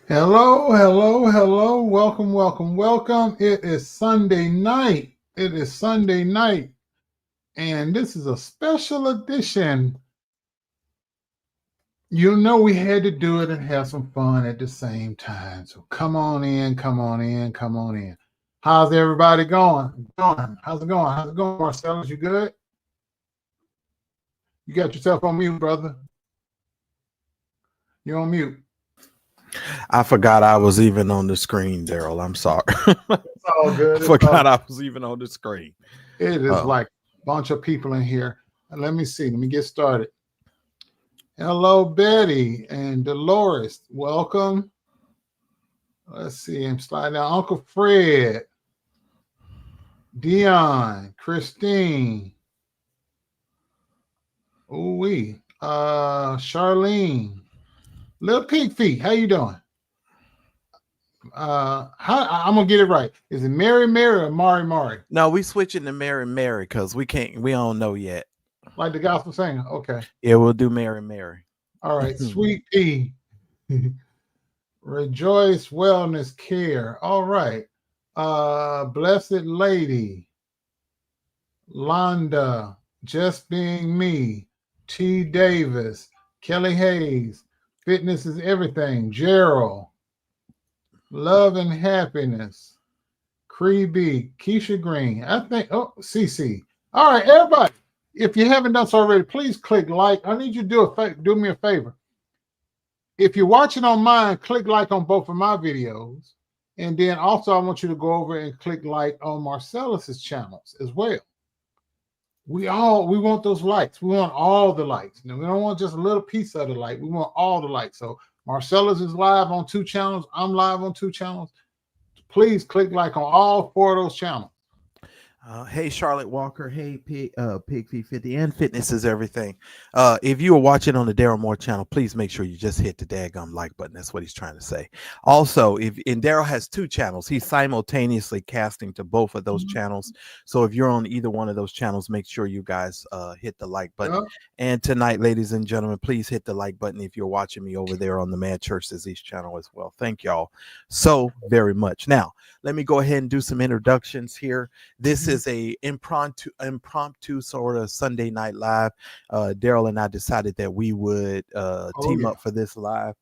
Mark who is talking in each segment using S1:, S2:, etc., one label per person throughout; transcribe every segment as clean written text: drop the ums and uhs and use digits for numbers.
S1: Hello, hello, hello. Welcome, welcome, welcome. It is Sunday night. It is Sunday night. And this is a special edition. You know, we had to do it and have some fun at the same time. So come on in, come on in, come on in. How's everybody going? How's it going? How's it going, Marcellus? You good? You got yourself on mute, brother. You're on mute.
S2: I forgot I was even on the screen, Darryl. I'm sorry.
S1: It's all good.
S2: I forgot I was even on the screen.
S1: It is like a bunch of people in here. Let me see. Let me get started. Hello, Betty and Dolores. Welcome. Let's see. I'm sliding down. Uncle Fred, Dion, Christine. Ooh-wee. Charlene. Little Pig Feet. How you doing? I'm gonna get it right. Is it Mary Mary or Mari Mari?
S2: No, we switching to Mary Mary because we don't know yet.
S1: Like the gospel singer. Okay.
S2: Yeah, we'll do Mary Mary.
S1: All right. Sweet Pea. Rejoice Wellness Care. All right. Blessed Lady. Londa. Just Being Me. T. Davis. Kelly Hayes. Fitness is Everything. Gerald. Love and Happiness. Creeby. Keisha Green. I think, CC. All right, everybody. If you haven't done so already, please click like. I need you to do me a favor. If you're watching on mine, click like on both of my videos. And then also I want you to go over and click like on Marcellus's channels as well. We want those likes. We want all the likes. Now, we don't want just a little piece of the like. We want all the likes. So Marcellus is live on 2 channels. I'm live on 2 channels. Please click like on all 4 of those channels.
S2: Hey, Charlotte Walker. Hey, Pig Feet 50 and Fitness is Everything. If you are watching on the Darryl Moore channel, please make sure you just hit the daggum like button. That's what he's trying to say. Also, Darryl has 2 channels. He's simultaneously casting to both of those channels. So if you're on either one of those channels, make sure you guys hit the like button. And tonight, ladies and gentlemen, please hit the like button if you're watching me over there on the Mad Church Disease channel as well. Thank y'all so very much. Now, let me go ahead and do some introductions here. This is a impromptu sort of Sunday night live. Darryl and I decided that we would team up for this live.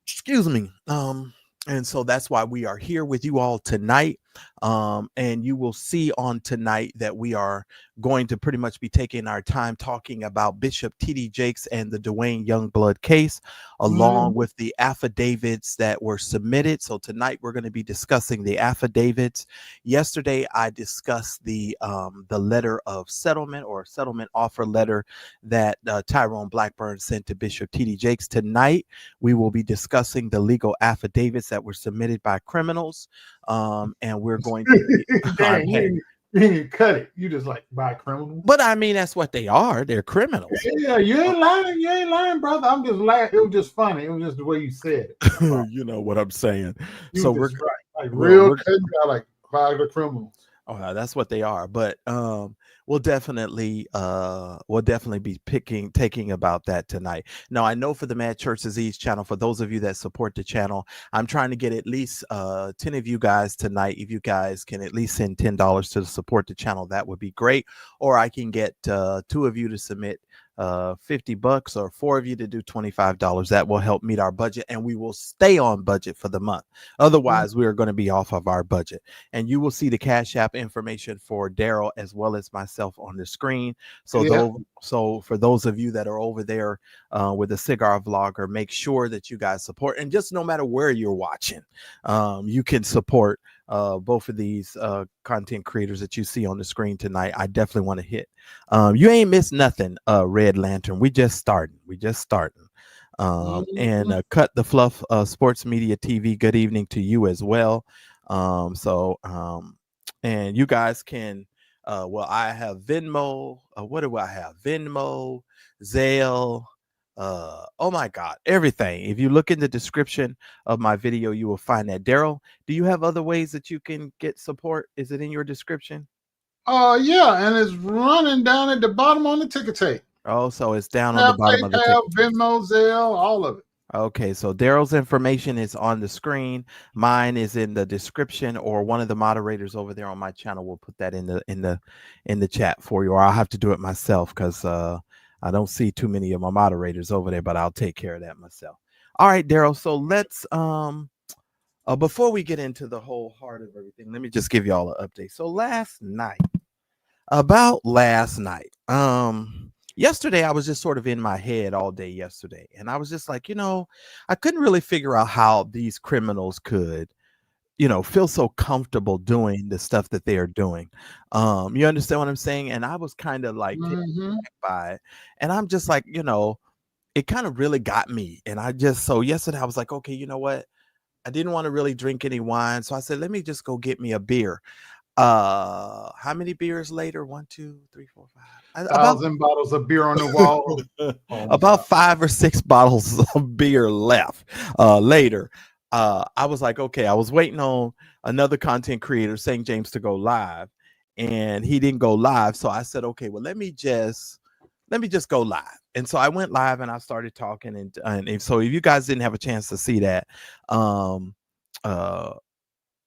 S2: Excuse me. And so that's why we are here with you all tonight. And you will see on tonight that we are going to pretty much be taking our time talking about Bishop T.D. Jakes and the Duane Youngblood case, along with the affidavits that were submitted. So tonight we're going to be discussing the affidavits. Yesterday I discussed the letter of settlement or settlement offer letter that Tyrone Blackburn sent to Bishop T.D. Jakes. Tonight we will be discussing the legal affidavits that were submitted by criminals. And we're going to
S1: Dang, you didn't cut it. You just like by criminals.
S2: But I mean, that's what they are. They're criminals.
S1: Yeah, you ain't lying. You ain't lying, brother. I'm just laughing. It was just funny. It was just the way you said it.
S2: You know what I'm saying.
S1: So we're like real cutting guy, like by the criminals.
S2: Oh, that's what they are. But we'll definitely be taking about that tonight. Now, I know for the Mad Church Disease channel, for those of you that support the channel, I'm trying to get at least 10 of you guys tonight. If you guys can at least send $10 to support the channel, that would be great. Or I can get 2 of you to submit $50 or 4 of you to do $25. That will help meet our budget, and we will stay on budget for the month. Otherwise, we are going to be off of our budget. And you will see the Cash App information for Darryl as well as myself on the screen. So so for those of you that are over there with the Cigar Vlogger, make sure that you guys support. And just no matter where you're watching, you can support both of these content creators that you see on the screen tonight. I definitely want to hit. You ain't missed nothing, Red Lantern. We just starting. And Cut the Fluff Sports Media TV. Good evening to you as well. And you guys can. I have Venmo. What do I have? Venmo, Zelle. Oh my God, everything. If you look in the description of my video, you will find that. Darryl, do you have other ways that you can get support? Is it in your description?
S1: Yeah, and it's running down at the bottom on the ticker tape.
S2: Oh, so it's down on the bottom of the ticker.
S1: Venmo, Zelle, all of it.
S2: Okay, so Darryl's information is on the screen. Mine is in the description, or one of the moderators over there on my channel will put that in the chat for you, or I'll have to do it myself because I don't see too many of my moderators over there, but I'll take care of that myself. All right, Darryl. So let's before we get into the whole heart of everything, let me just give you all an update. So last night, yesterday I was just sort of in my head all day yesterday, and I was just like, I couldn't really figure out how these criminals could, feel so comfortable doing the stuff that they are doing. You understand what I'm saying? And I was kind of like taken
S1: Mm-hmm.
S2: aback by it, and I'm just like, it kind of really got me. And so yesterday I was like, okay, you know what? I didn't want to really drink any wine, so I said, let me just go get me a beer. How many beers later? 1, 2, 3, 4, 5. About
S1: 1,000 bottles of beer on the wall. Oh my
S2: about
S1: God.
S2: 5 or 6 bottles of beer left. Later, I was like, okay, I was waiting on another content creator, St. James, to go live, and he didn't go live. So I said, okay, well, let me just go live. And so I went live and I started talking, and so if you guys didn't have a chance to see that, um, uh,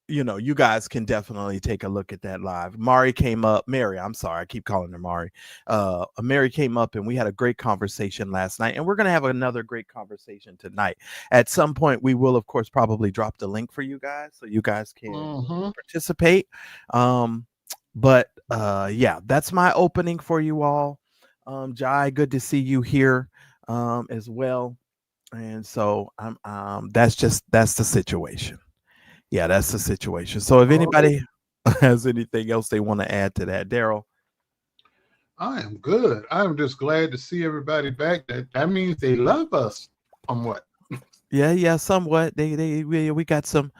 S2: you guys can definitely take a look at that live. Mari came up, Mary, I'm sorry, I keep calling her Mari. Mary came up and we had a great conversation last night, and we're going to have another great conversation tonight. At some point, we will, of course, probably drop the link for you guys so you guys can
S1: Mm-hmm.
S2: participate. But yeah, that's my opening for you all. Jai, good to see you here as well. And so that's the situation. Yeah, that's the situation. So if
S1: Okay.
S2: anybody has anything else they want to add to that, Darryl.
S1: I am good. I'm just glad to see everybody back. That means they love us somewhat.
S2: Yeah, somewhat. We got some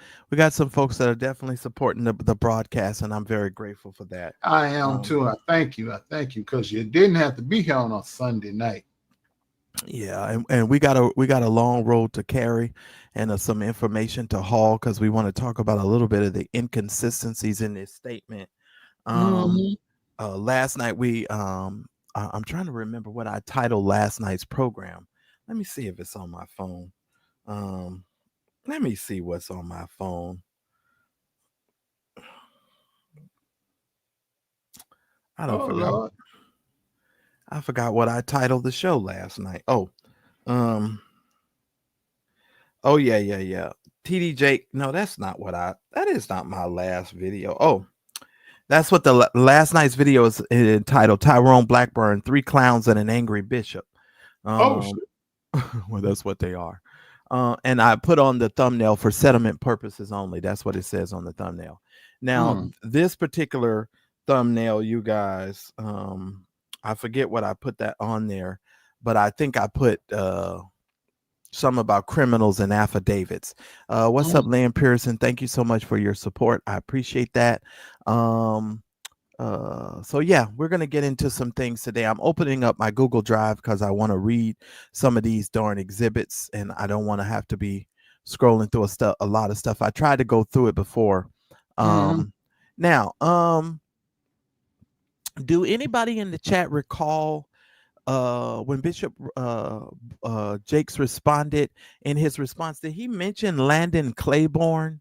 S2: folks that are definitely supporting the broadcast, and I'm very grateful for that.
S1: I am too. I thank you. I thank you because you didn't have to be here on a Sunday night.
S2: Yeah, and we got a long road to carry, and some information to haul because we want to talk about a little bit of the inconsistencies in this statement.
S1: Mm-hmm.
S2: Last night I'm trying to remember what I titled last night's program. Let me see if it's on my phone. Um, Let me see what's on my phone. I don't
S1: Oh
S2: forgot.
S1: Lord.
S2: I forgot what I titled the show last night. Um, oh yeah. TD Jake. No, that's not what that is not my last video. Oh, that's what the last night's video is entitled Tyrone Blackburn, 3 Clowns and an Angry Bishop.
S1: Oh
S2: Um,
S1: shit.
S2: well, that's what they are. And I put on the thumbnail for settlement purposes only. That's what it says on the thumbnail. Now,
S1: Mm.
S2: this particular thumbnail, you guys, I forget what I put that on there, but I think I put some about criminals and affidavits. What's
S1: Mm.
S2: up, Lynn Pearson? Thank you so much for your support. I appreciate that. So yeah, we're gonna get into some things today. I'm opening up my Google Drive because I want to read some of these darn exhibits, and I don't want to have to be scrolling through a lot of stuff. I tried to go through it before.
S1: Mm-hmm.
S2: Now, do anybody in the chat recall when Bishop Jakes responded? In his response, did he mention Landon Claiborne?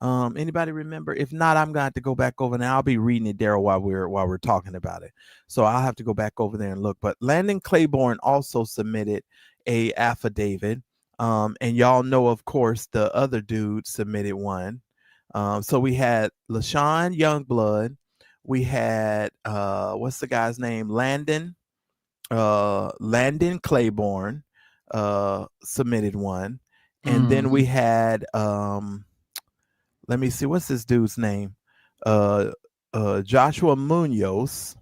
S2: Anybody remember? If not, I'm gonna have to go back over and I'll be reading it, Darryl, while we're talking about it. So I'll have to go back over there and look. But Landon Claiborne also submitted a affidavit. And y'all know, of course, the other dude submitted one. So we had LaShawn Youngblood. We had what's the guy's name? Landon Claiborne submitted one. And then
S1: Mm-hmm.
S2: we had let me see, what's this dude's name? Uh Joshua Munoz,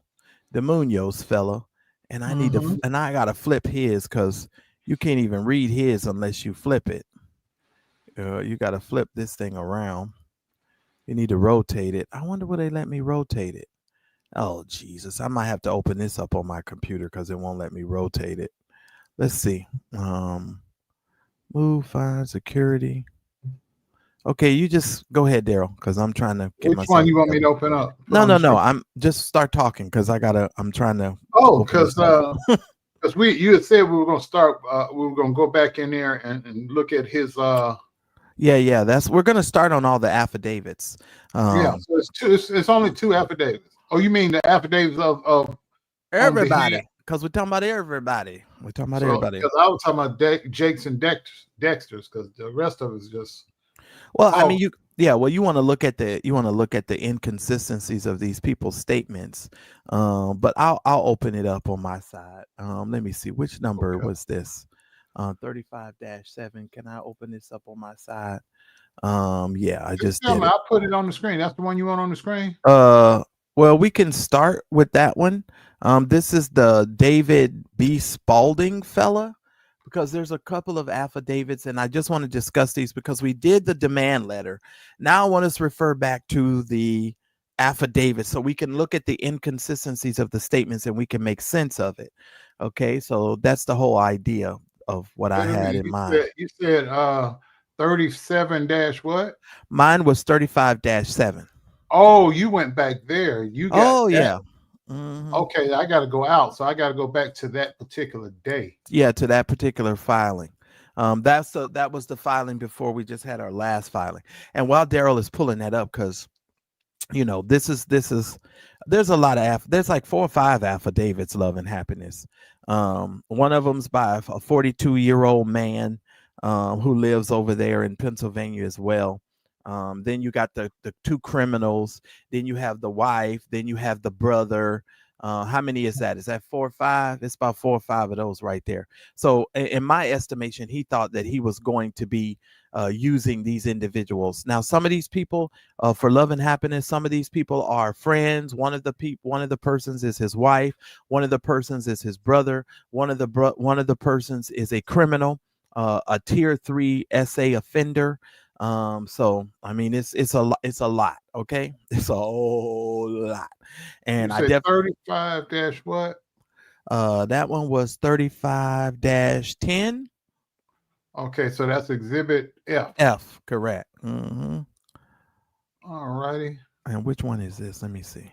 S2: the Munoz fella. And
S1: Mm-hmm.
S2: I gotta flip his because you can't even read his unless you flip it. You gotta flip this thing around. You need to rotate it. I wonder will they let me rotate it. Oh Jesus, I might have to open this up on my computer because it won't let me rotate it. Let's see. Move, find, security. Okay, you just go ahead, Darryl, because I'm trying to get
S1: Which one
S2: myself
S1: you want me
S2: together.
S1: to open up? Put
S2: No,
S1: on the
S2: no.
S1: screen.
S2: I'm just start talking because I'm trying to
S1: Oh,
S2: open this
S1: because
S2: up.
S1: Because you had said we were going to start. We were going to go back in there and look at his.
S2: Yeah. We're gonna start on all the affidavits.
S1: Yeah. So it's two. It's only two affidavits. Oh, you mean the affidavits of on behalf?
S2: Everybody, because we're talking about everybody. We're talking about
S1: So
S2: everybody.
S1: because I was talking about Jakes and Dexters, because the rest of it is just.
S2: Well, I
S1: Oh,
S2: mean, you want to look at the inconsistencies of these people's statements. But I'll open it up on my side. Let me see which number
S1: okay.
S2: was this. 35-7. Can I open this up on my side? Yeah, I
S1: Just
S2: just
S1: tell
S2: did
S1: me.
S2: it.
S1: I'll put it on the screen. That's the one you want on the screen.
S2: Well, we can start with that one. This is the David B. Spalding fella, because there's a couple of affidavits, and I just want to discuss these because we did the demand letter. Now I want us to refer back to the affidavit so we can look at the inconsistencies of the statements and we can make sense of it. Okay, so that's the whole idea of what I
S1: Wait a
S2: had
S1: minute.
S2: in mind.
S1: You said 37 dash what?
S2: Mine was 35-7.
S1: Oh, you went back there. You got
S2: Oh
S1: that.
S2: yeah. Mhm.
S1: Okay, I got to go out, so I got to go back to that particular day.
S2: Yeah, to that particular filing. That was the filing before we just had our last filing. And while Darryl is pulling that up, because this is there's a lot of there's like 4 or 5 affidavits, love and happiness. One of them's by a 42-year-old man who lives over there in Pennsylvania as well. Then you got the 2 criminals, then you have the wife, then you have the brother. How many is that? Is that 4 or 5? It's about 4 or 5 of those right there. So in my estimation, he thought that he was going to be using these individuals. Now, some of these people, for love and happiness, some of these people are friends. One of the persons is his wife. One of the persons is his brother. One of the persons is a criminal, a tier 3 SA offender. So I mean, it's a lot. Okay, it's a whole lot.
S1: You
S2: And I
S1: said
S2: def
S1: 35 dash what?
S2: that one was 35-10.
S1: Okay, so that's Exhibit F.
S2: F, correct. Mm-hmm.
S1: All righty.
S2: And which one is this? Let me see.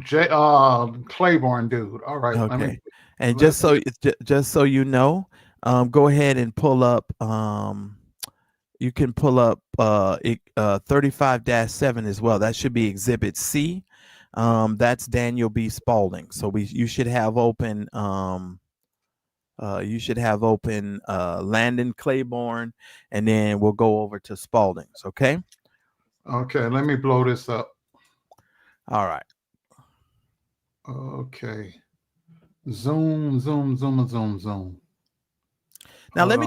S1: Claiborne dude. All right,
S2: Okay. And
S1: let me.
S2: just so you know, go ahead and pull up. You can pull up 35-7 as well. That should be Exhibit C. That's Daniel B. Spalding. So you should have open. You should have open Landon Claiborne, and then we'll go over to Spalding's. Okay.
S1: Okay, let me blow this up.
S2: All right.
S1: Okay. Zoom, zoom, zoom, zoom, zoom.
S2: Now let me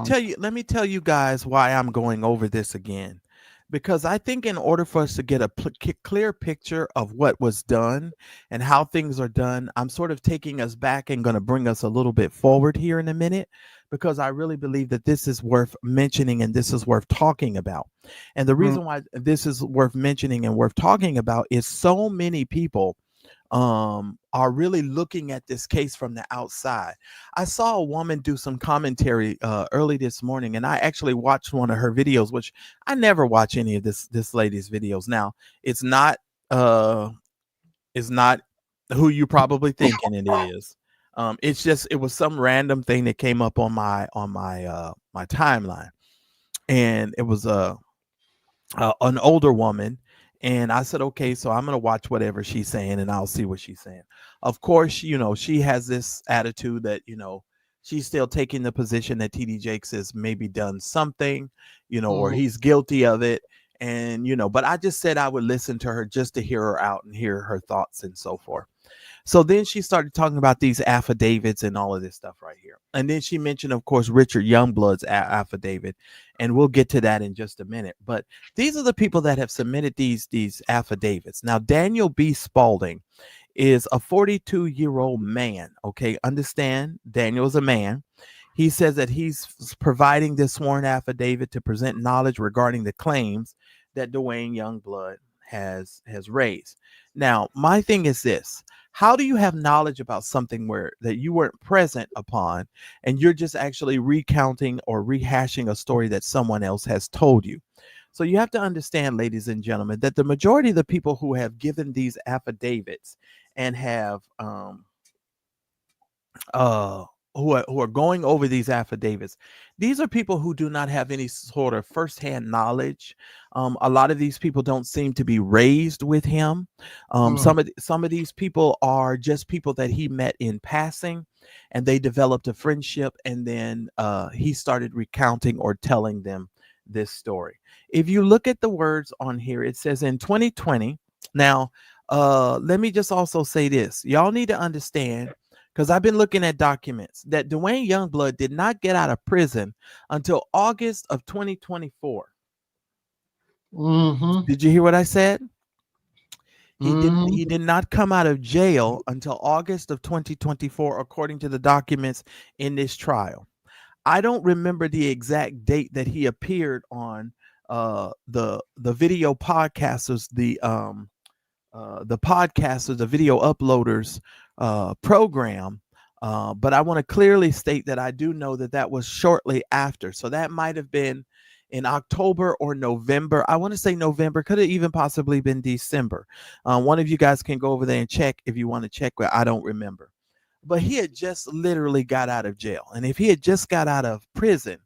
S2: tell you guys why I'm going over this again. Because I think in order for us to get a clear picture of what was done and how things are done, I'm sort of taking us back and going to bring us a little bit forward here in a minute, because I really believe that this is worth mentioning and this is worth talking about. And the reason why this is worth mentioning and worth talking about is so many people are really looking at this case from the outside. I saw a woman do some commentary early this morning, and I actually watched one of her videos, which I never watch any of this lady's videos. Now, it's not who you probably thinking it is. It's just it was some random thing that came up on my my timeline, and it was an older woman. And I said, okay, so I'm going to watch whatever she's saying and I'll see what she's saying. Of course, she has this attitude that, she's still taking the position that TD Jakes has maybe done something, or he's guilty of it. And, but I just said I would listen to her just to hear her out and hear her thoughts and so forth. So then she started talking about these affidavits and all of this stuff right here. And then she mentioned, of course, Richard Youngblood's affidavit. And we'll get to that in just a minute. But these are the people that have submitted these affidavits. Now, Daniel B. Spalding is a 42-year-old man. Okay, understand, Daniel is a man. He says that he's providing this sworn affidavit to present knowledge regarding the claims that Duane Youngblood has raised. Now, my thing is this. How do you have knowledge about something that you weren't present upon, and you're just actually recounting or rehashing a story that someone else has told you? So you have to understand, ladies and gentlemen, that the majority of the people who have given these affidavits and have who are going over these affidavits, these are people who do not have any sort of firsthand knowledge. A lot of these people don't seem to be raised with him. Some of these people are just people that he met in passing, and they developed a friendship, and then he started recounting or telling them this story. If you look at the words on here, it says in 2020. Now, let me just also say this. Y'all need to understand, because I've been looking at documents, that Duane Youngblood did not get out of prison until August of 2024. Did you hear what I said? He did not come out of jail until August of 2024, according to the documents in this trial. I don't remember the exact date that he appeared on the video podcasters, the podcasters, the video uploaders program. But I want to clearly state that I do know that that was shortly after. So that might have been in October or November. I want to say November. Could have even possibly been December. One of you guys can go over there and check if you want to check, but I don't remember. But he had just literally got out of jail. And if he had just got out of prison,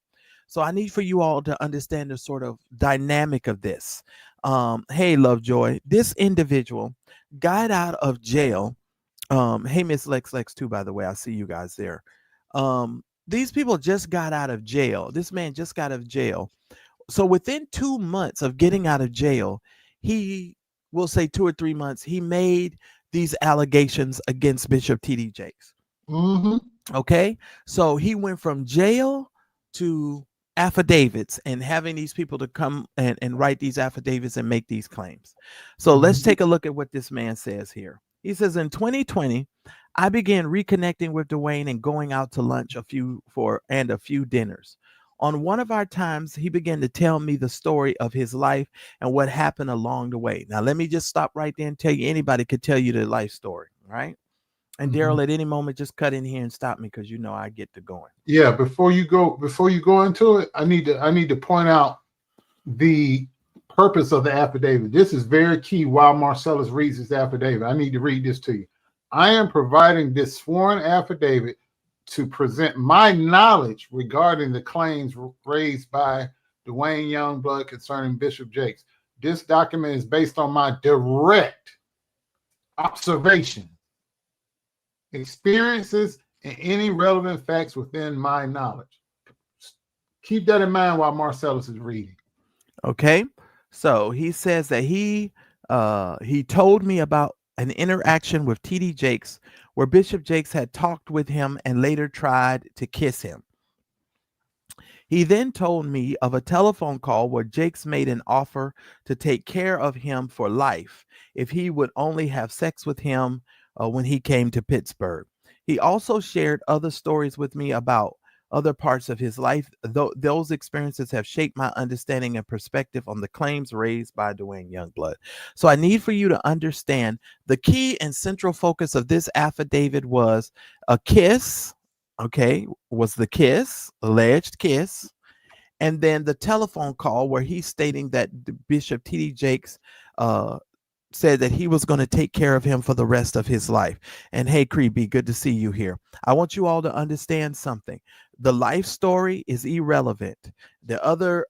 S2: so I need for you all to understand the sort of dynamic of this. Hey, Lovejoy, this individual got out of jail. Hey, Miss Lex too, by the way. I see you guys there. These people just got out of jail. This man just got out of jail. So within 2 months of getting out of jail, he will say 2 or 3 months, he made these allegations against Bishop T.D. Jakes. Okay, so he went from jail to affidavits and having these people to come and write these affidavits and make these claims. So let's take a look at what this man says here. He says, in 2020, I began reconnecting with Duane and going out to lunch a few dinners. On one of our times, he began to tell me the story of his life and what happened along the way. Now, let me just stop right there and tell you, anybody could tell you the life story, right? And Darryl, at any moment, just cut in here and stop me, because you know I get to going.
S1: Yeah, before you go into it, I need to point out the purpose of the affidavit. This is very key while Marcellus reads his affidavit. I need to read this to you. I am providing this sworn affidavit to present my knowledge regarding the claims raised by Duane Youngblood concerning Bishop Jakes. This document is based on my direct observation, experiences, and any relevant facts within my knowledge. Keep that in mind while Marcellus is reading.
S2: Okay, so he says that he told me about an interaction with T.D. Jakes where Bishop Jakes had talked with him and later tried to kiss him. He then told me of a telephone call where Jakes made an offer to take care of him for life if he would only have sex with him when he came to Pittsburgh. He also shared other stories with me about other parts of his life. Those experiences have shaped my understanding and perspective on the claims raised by Duane Youngblood. So I need for you to understand the key and central focus of this affidavit was a kiss. Okay, was the kiss, alleged kiss, and then the telephone call where he's stating that Bishop T.D. Jakes said that he was going to take care of him for the rest of his life. And hey, Creepy, good to see you here. I want you all to understand something. The life story is irrelevant. The other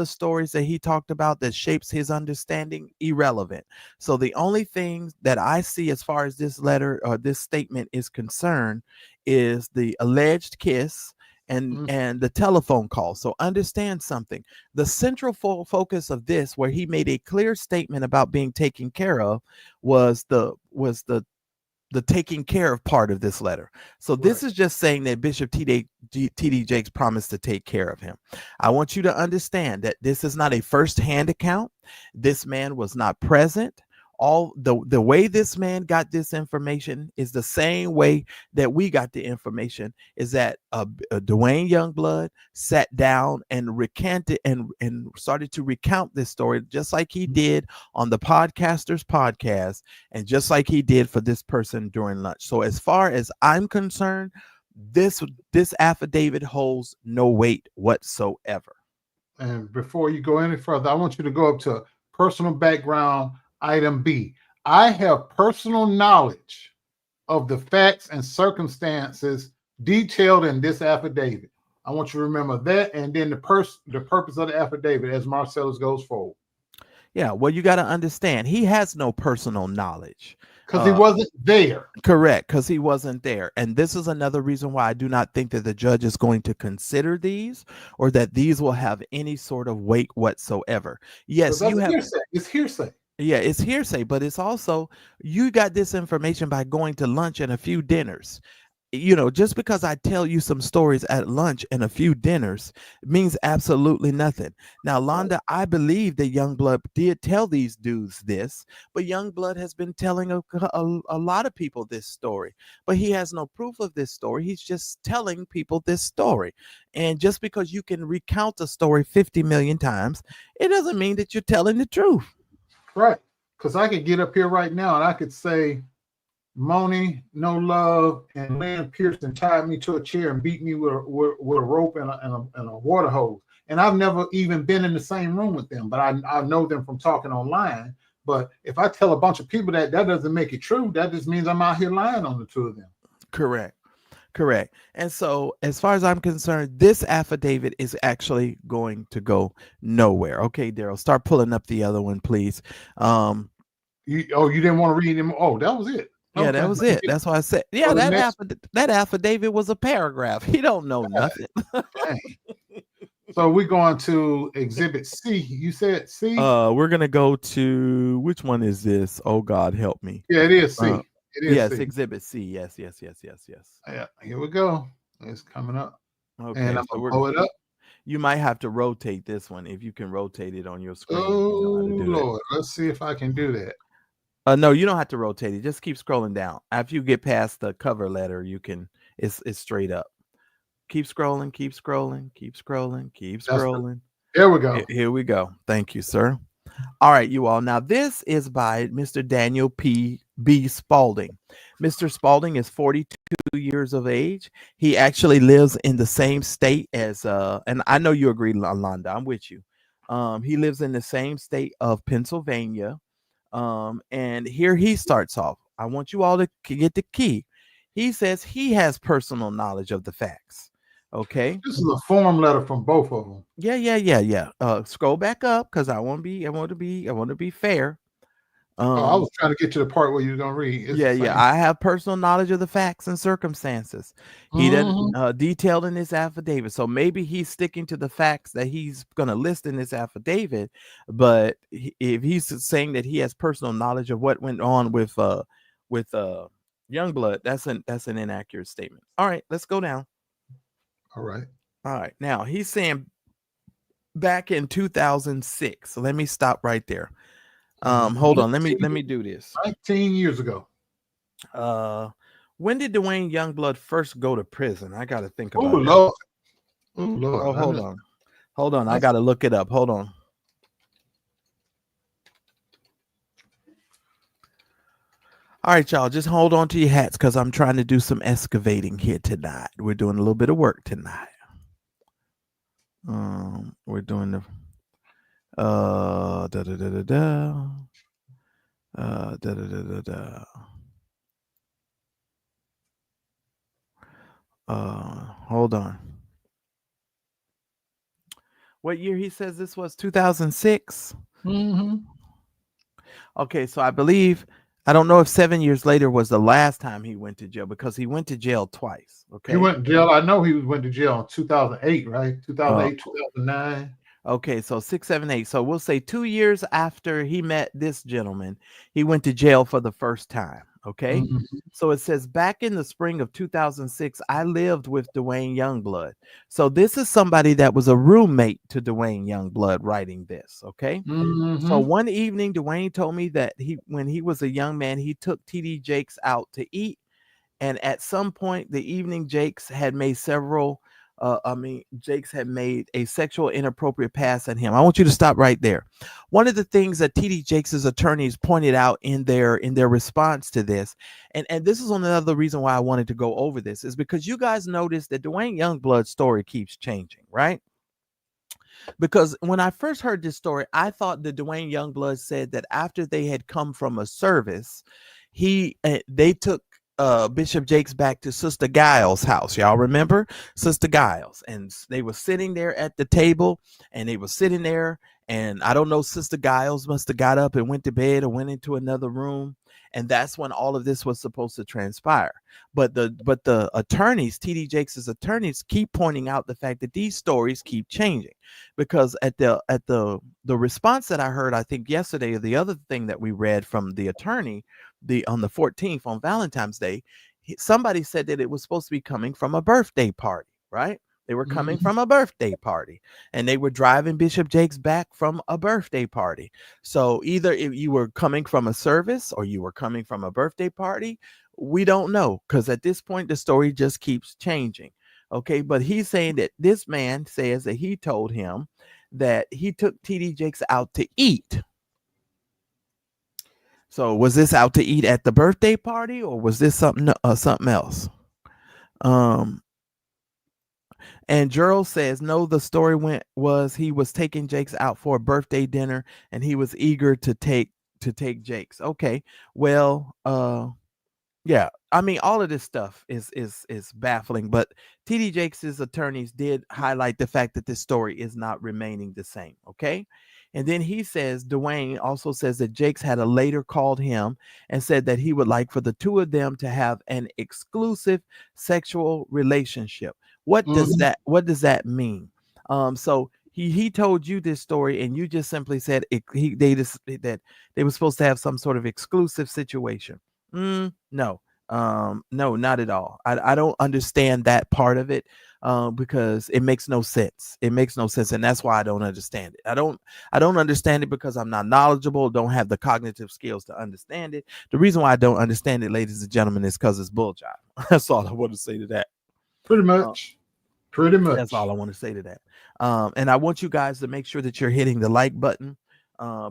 S2: stories that he talked about that shapes his understanding, irrelevant. So the only thing that I see as far as this letter or this statement is concerned is the alleged kiss and the telephone call. So understand something. The central focus of this, where he made a clear statement about being taken care of, was the taking care of part of this letter. So this is just saying that Bishop T.D. Jakes promised to take care of him. I want you to understand that this is not a first-hand account. This man was not present. All the way this man got this information is the same way that we got the information, is that Duane Youngblood sat down and recanted and started to recount this story, just like he did on the Podcasters podcast and just like he did for this person during lunch. So as far as I'm concerned, this affidavit holds no weight whatsoever.
S1: And before you go any further, I want you to go up to personal background. Item B, I have personal knowledge of the facts and circumstances detailed in this affidavit. I want you to remember that, and then the purpose of the affidavit as Marcellus goes forward.
S2: Yeah, well, you got to understand, he has no personal knowledge.
S1: Because he wasn't there.
S2: Correct, because he wasn't there. And this is another reason why I do not think that the judge is going to consider these, or that these will have any sort of weight whatsoever. Yes, you have
S1: hearsay. It's hearsay.
S2: Yeah, it's hearsay, but it's also, you got this information by going to lunch and a few dinners. Just because I tell you some stories at lunch and a few dinners means absolutely nothing. Now, Londa, I believe that Youngblood did tell these dudes this, but Youngblood has been telling a lot of people this story, but he has no proof of this story. He's just telling people this story. And just because you can recount a story 50 million times, it doesn't mean that you're telling the truth.
S1: Right. Because I could get up here right now and I could say, Moni, No Love, and Lynn Pearson tied me to a chair and beat me with a rope and a water hose. And I've never even been in the same room with them, but I know them from talking online. But if I tell a bunch of people that doesn't make it true, that just means I'm out here lying on the two of them.
S2: Correct. And so, as far as I'm concerned, this affidavit is actually going to go nowhere. Okay, Darryl, start pulling up the other one, please.
S1: You didn't want to read them? Oh, that was it.
S2: Yeah, that was it. That's why I said, yeah, that affidavit was a paragraph. He don't know nothing.
S1: So we're going to Exhibit C. You said C?
S2: We're going to go to, which one is this? Oh, God, help me.
S1: Yeah, it is C.
S2: It is yes, C. Exhibit C. Yes.
S1: Yeah, here we go. It's coming up.
S2: Okay,
S1: and I'm going to blow it up.
S2: You might have to rotate this one if you can rotate it on your screen.
S1: Oh, Lord. Let's see if I can do that.
S2: No, you don't have to rotate it. Just keep scrolling down. After you get past the cover letter, you can. It's straight up. Keep scrolling.
S1: There we go.
S2: Here we go. Thank you, sir. All right, you all. Now this is by Mr. Daniel B. Spalding. Mr. Spalding is 42 years of age. He actually lives in the same state as and I know you agree, Londa. I'm with you. He lives in the same state of Pennsylvania. And here he starts off. I want you all to get the key. He says he has personal knowledge of the facts. Okay.
S1: This is a form letter from both of them.
S2: Yeah. Scroll back up because I want to be fair.
S1: I was trying to get to the part where you're gonna read.
S2: Yeah. I have personal knowledge of the facts and circumstances. He didn't detailed in this affidavit, so maybe he's sticking to the facts that he's gonna list in this affidavit. But if he's saying that he has personal knowledge of what went on with Youngblood, that's an inaccurate statement. All right, let's go down.
S1: All right.
S2: Now he's saying back in 2006. So let me stop right there. Hold on. Let me do this.
S1: 19 years ago.
S2: When did Duane Youngblood first go to prison? I got to think about it.
S1: Lord.
S2: Oh, hold on. I got to look it up. Hold on. All right, y'all. Just hold on to your hats because I'm trying to do some excavating here tonight. We're doing a little bit of work tonight. We're doing the hold on. What year he says this was? 2006. Okay, so I believe, I don't know if 7 years later was the last time he went to jail, because he went to jail twice. Okay,
S1: he went to jail. I know he went to jail in 2008, right? 2008, 2009.
S2: Okay, so 6, 7, 8. So we'll say 2 years after he met this gentleman, he went to jail for the first time. Okay, so it says back in the spring of 2006, I lived with Duane Youngblood. So this is somebody that was a roommate to Duane Youngblood writing this. Okay, so one evening, Duane told me that when he was a young man, he took TD Jakes out to eat. And at some point, the evening, Jakes had made Jakes had made a sexual inappropriate pass at him. I want you to stop right there. One of the things that TD Jakes' attorneys pointed out in their response to this, and this is another reason why I wanted to go over this, is because you guys notice that Duane Youngblood's story keeps changing, right? Because when I first heard this story, I thought that Duane Youngblood said that after they had come from a service, they took Bishop Jakes back to Sister Giles' house. Y'all remember Sister Giles? And they were sitting there at the table, and they were sitting there. And I don't know, Sister Giles must have got up and went to bed or went into another room. And that's when all of this was supposed to transpire. But the attorneys, TD Jakes' attorneys, keep pointing out the fact that these stories keep changing, because at the response that I heard, I think yesterday, or the other thing that we read from the attorney, on the 14th, on Valentine's Day, somebody said that it was supposed to be coming from a birthday party, right? They were coming from a birthday party, and they were driving Bishop Jakes back from a birthday party. So either if you were coming from a service or you were coming from a birthday party, we don't know, because at this point the story just keeps changing. Okay, but he's saying that this man says that he told him that he took TD Jakes out to eat. So was this out to eat at the birthday party, or was this something else? And Gerald says, no, the story was he was taking Jakes out for a birthday dinner, and he was eager to take Jakes. Okay, well, yeah, I mean, all of this stuff is baffling, but TD Jakes' attorneys did highlight the fact that this story is not remaining the same. Okay. And then he says, Duane also says that Jakes had later called him and said that he would like for the two of them to have an exclusive sexual relationship. What does that mean? So he told you this story, and you just simply said that they were supposed to have some sort of exclusive situation. No, no, not at all. I don't understand that part of it, because it makes no sense. It makes no sense, and that's why I don't understand it. I don't understand it because I'm not knowledgeable, don't have the cognitive skills to understand it. The reason why I don't understand it, ladies and gentlemen, is because it's bull job. That's all I want to say to that.
S1: Pretty much.
S2: That's all I want to say to that. And I want you guys to make sure that you're hitting the like button.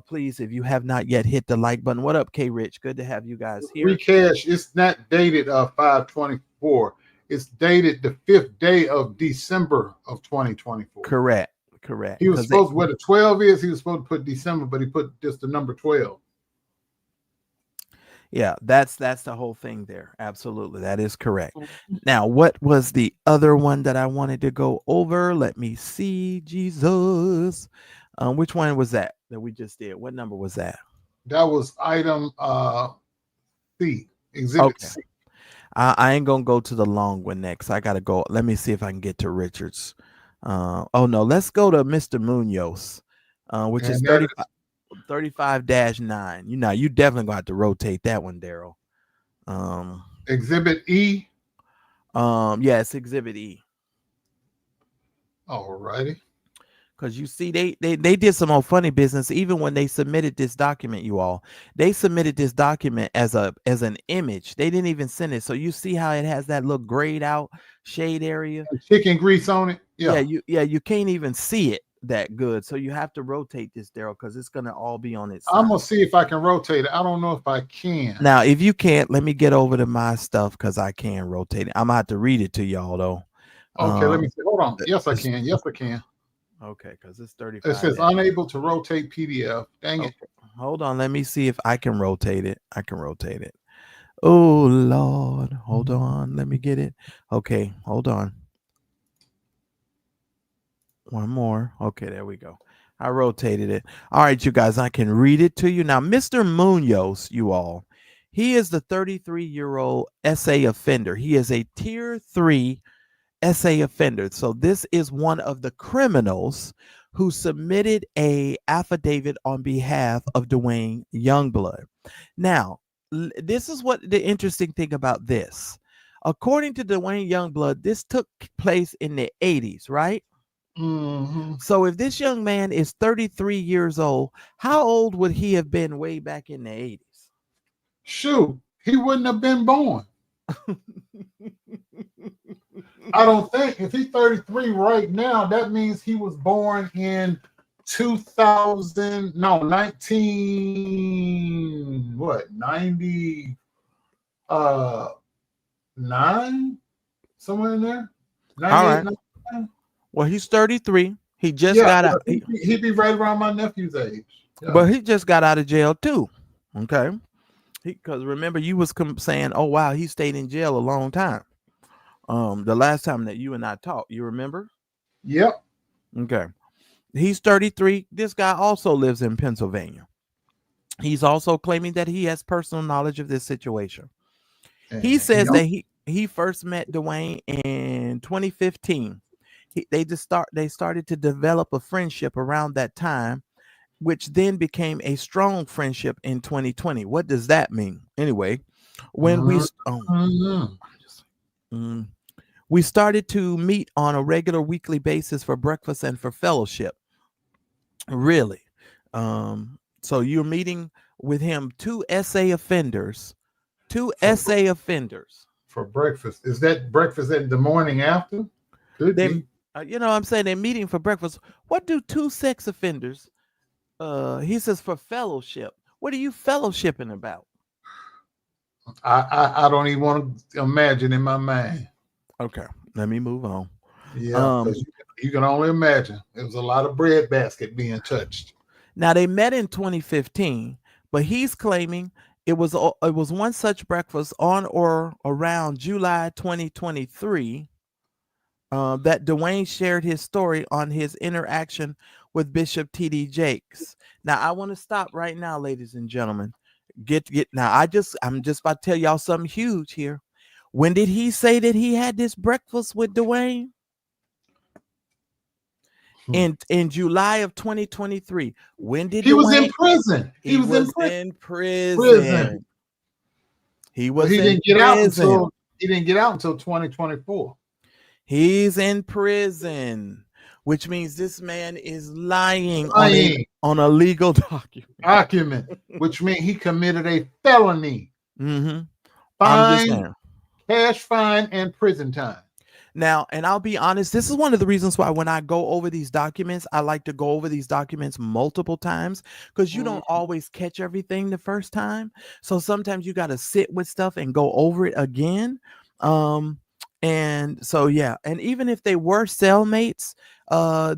S2: Please, if you have not yet hit the like button. What up, K Rich? Good to have you guys here.
S1: Recash, it's not dated 5/24. It's dated the 5th day of December of 2024.
S2: Correct.
S1: He was supposed where the 12 is, he was supposed to put December, but he put just the number 12.
S2: Yeah, that's the whole thing there. Absolutely. That is correct. Now, what was the other one that I wanted to go over? Let me see. Jesus. Which one was that we just did? What number was that?
S1: That was item C, exhibit C.
S2: I ain't gonna go to the long one next. I gotta go. Let me see if I can get to Richards. Oh no, let's go to Mr. Munoz, which is 35-9. You definitely gonna have to rotate that one, Darryl.
S1: Exhibit E.
S2: Yeah, it's exhibit E.
S1: All righty.
S2: Because you see, they did some old funny business. Even when they submitted this document, they submitted this document as an image. They didn't even send it. So you see how it has that little grayed out shade area,
S1: chicken grease on it. Yeah.
S2: You can't even see it that good. So you have to rotate this, Darryl, because it's gonna all be on its side.
S1: I'm gonna see if I can rotate it. I don't know if I can.
S2: Now, if you can't, let me get over to my stuff, because I can rotate it. I'm gonna have to read it to y'all though.
S1: Okay, let me see. Hold on. Yes, I can. Yes, I can.
S2: Okay, because it's 35.
S1: It says unable to rotate PDF. Dang it.
S2: Hold on. Let me see if I can rotate it. I can rotate it. Oh, Lord. Hold on. Let me get it. Okay, hold on. One more. Okay, there we go. I rotated it. All right, you guys, I can read it to you. Now, Mr. Munoz, he is the 33-year-old SA offender. He is a tier 3 SA offender. So this is one of the criminals who submitted a affidavit on behalf of Duane Youngblood. Now, this is what the interesting thing about this. According to Duane Youngblood, this took place in the 80s, right?
S1: Mm-hmm.
S2: So if this young man is 33 years old, how old would he have been way back in the 80s?
S1: Shoot, he wouldn't have been born. I don't think. If he's 33 right now, that means he was born in 90 9, somewhere in there. 98,
S2: all right.
S1: 99.
S2: Well, he's 33. He just got out.
S1: He'd be right around my nephew's age.
S2: Yeah. But he just got out of jail too. Okay. Because remember, you was saying, "Oh wow, he stayed in jail a long time." The last time that you and I talked, you remember?
S1: Yep.
S2: Okay. He's 33. This guy also lives in Pennsylvania. He's also claiming that he has personal knowledge of this situation. He
S1: And
S2: says that he first met Duane in 2015. They started to develop a friendship around that time, which then became a strong friendship in 2020. What does that mean? Anyway, when we started to meet on a regular weekly basis for breakfast and for fellowship. Really? So you're meeting with him, two SA offenders
S1: for breakfast. Is that breakfast in the morning after? Could be.
S2: I'm saying they're meeting for breakfast. What do two sex offenders? He says for fellowship. What are you fellowshipping about?
S1: I don't even want to imagine in my mind.
S2: Okay, let me move on.
S1: Yeah, because you can only imagine. There was a lot of breadbasket being touched.
S2: Now they met in 2015, but he's claiming it was one such breakfast on or around July 2023 that Duane shared his story on his interaction with Bishop T.D. Jakes. Now I want to stop right now, ladies and gentlemen. Get now. I'm just about to tell y'all something huge here. When did he say that he had this breakfast with Duane? In July of 2023. When did
S1: he was in prison?
S2: He was in prison. He was.
S1: But he didn't get out until 2024. He's
S2: in prison, which means this man is lying. On a legal
S1: document, which means he committed a felony.
S2: Mm-hmm.
S1: Fine, cash fine, and prison time.
S2: Now, and I'll be honest, this is one of the reasons why when I go over these documents, I like to go over these documents multiple times, because you don't always catch everything the first time. So sometimes you got to sit with stuff and go over it again. And so, yeah. And even if they were cellmates,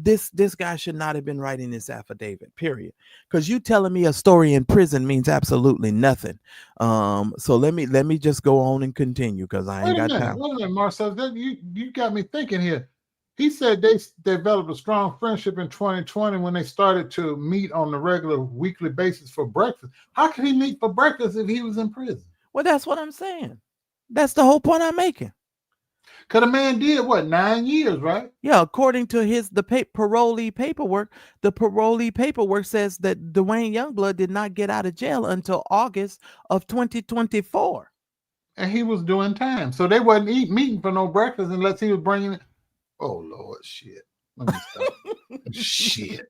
S2: this guy should not have been writing this affidavit, period. Because you telling me a story in prison means absolutely nothing. So let me just go on and continue, because I ain't got time.
S1: Wait a minute, Marcel. You got me thinking here. He said they developed a strong friendship in 2020 when they started to meet on a regular weekly basis for breakfast. How could he meet for breakfast if he was in prison?
S2: Well, that's what I'm saying. That's the whole point I'm making.
S1: Because the man did, 9 years, right?
S2: Yeah, according to the parolee paperwork, the parolee paperwork says that Duane Youngblood did not get out of jail until August of 2024.
S1: And he was doing time. So they wasn't meeting for no breakfast unless he was bringing it. Oh, Lord, shit. Let me stop. Shit.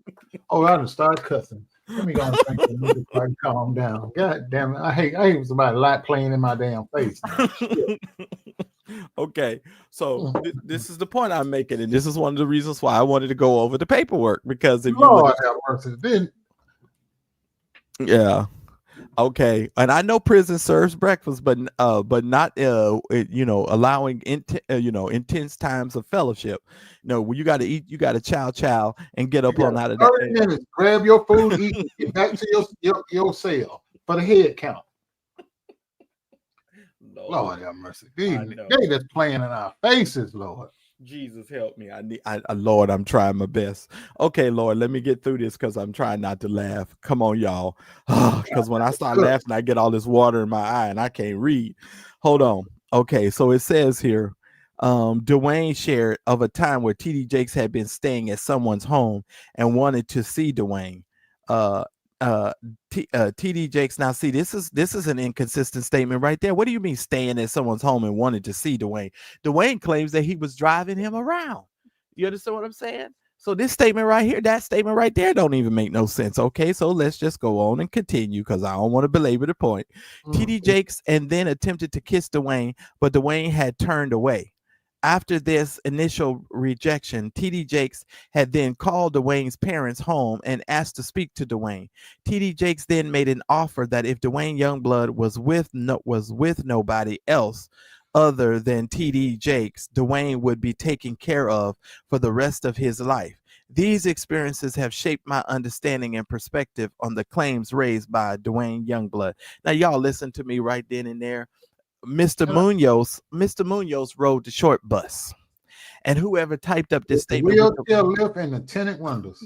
S1: Oh, I just started cussing. Let me go and think so I can calm down. God damn it. I hate somebody playing in my damn face.
S2: Okay, so this is the point I'm making, and this is one of the reasons why I wanted to go over the paperwork, because if
S1: Lord have mercy, then
S2: yeah, okay, and I know prison serves breakfast, but not allowing intense times of fellowship. When you got to eat, you got to chow and get up on out of that.
S1: 30 minutes, grab your food, eat, get back to your cell for the head count. Lord have mercy. They just playing in our faces, Lord.
S2: Jesus help me. Lord, I'm trying my best. Okay, Lord, let me get through this, because I'm trying not to laugh. Come on, y'all. Because when I start laughing, I get all this water in my eye and I can't read. Hold on. Okay, so it says here, Duane shared of a time where T.D. Jakes had been staying at someone's home and wanted to see Duane. T.D. Jakes. Now, see, this is an inconsistent statement right there. What do you mean staying at someone's home and wanted to see Duane? Duane claims that he was driving him around. You understand what I'm saying? So this statement right here, that statement right there, don't even make no sense. Okay, so let's just go on and continue, because I don't want to belabor the point. T.D. Jakes and then attempted to kiss Duane, but Duane had turned away. After this initial rejection, T.D. Jakes had then called Duane's parents home and asked to speak to Duane. T.D. Jakes then made an offer that if Duane Youngblood was with nobody else other than T.D. Jakes, Duane would be taken care of for the rest of his life. These experiences have shaped my understanding and perspective on the claims raised by Duane Youngblood. Now, y'all listen to me right then and there. Mr. Munoz rode the short bus. And whoever typed up this
S1: The
S2: statement with
S1: wheelchair lift and the tinted windows.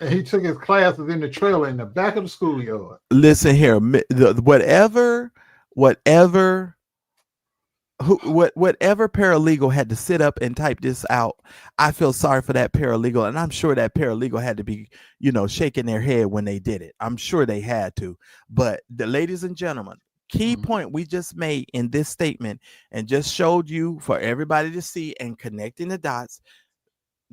S1: And he took his classes in the trailer in the back of the schoolyard.
S2: listen here, whatever paralegal had to sit up and type this out, I feel sorry for that paralegal, and I'm sure that paralegal had to be, shaking their head when they did it. I'm sure they had to. But ladies and gentlemen, key point we just made in this statement and just showed you for everybody to see and connecting the dots,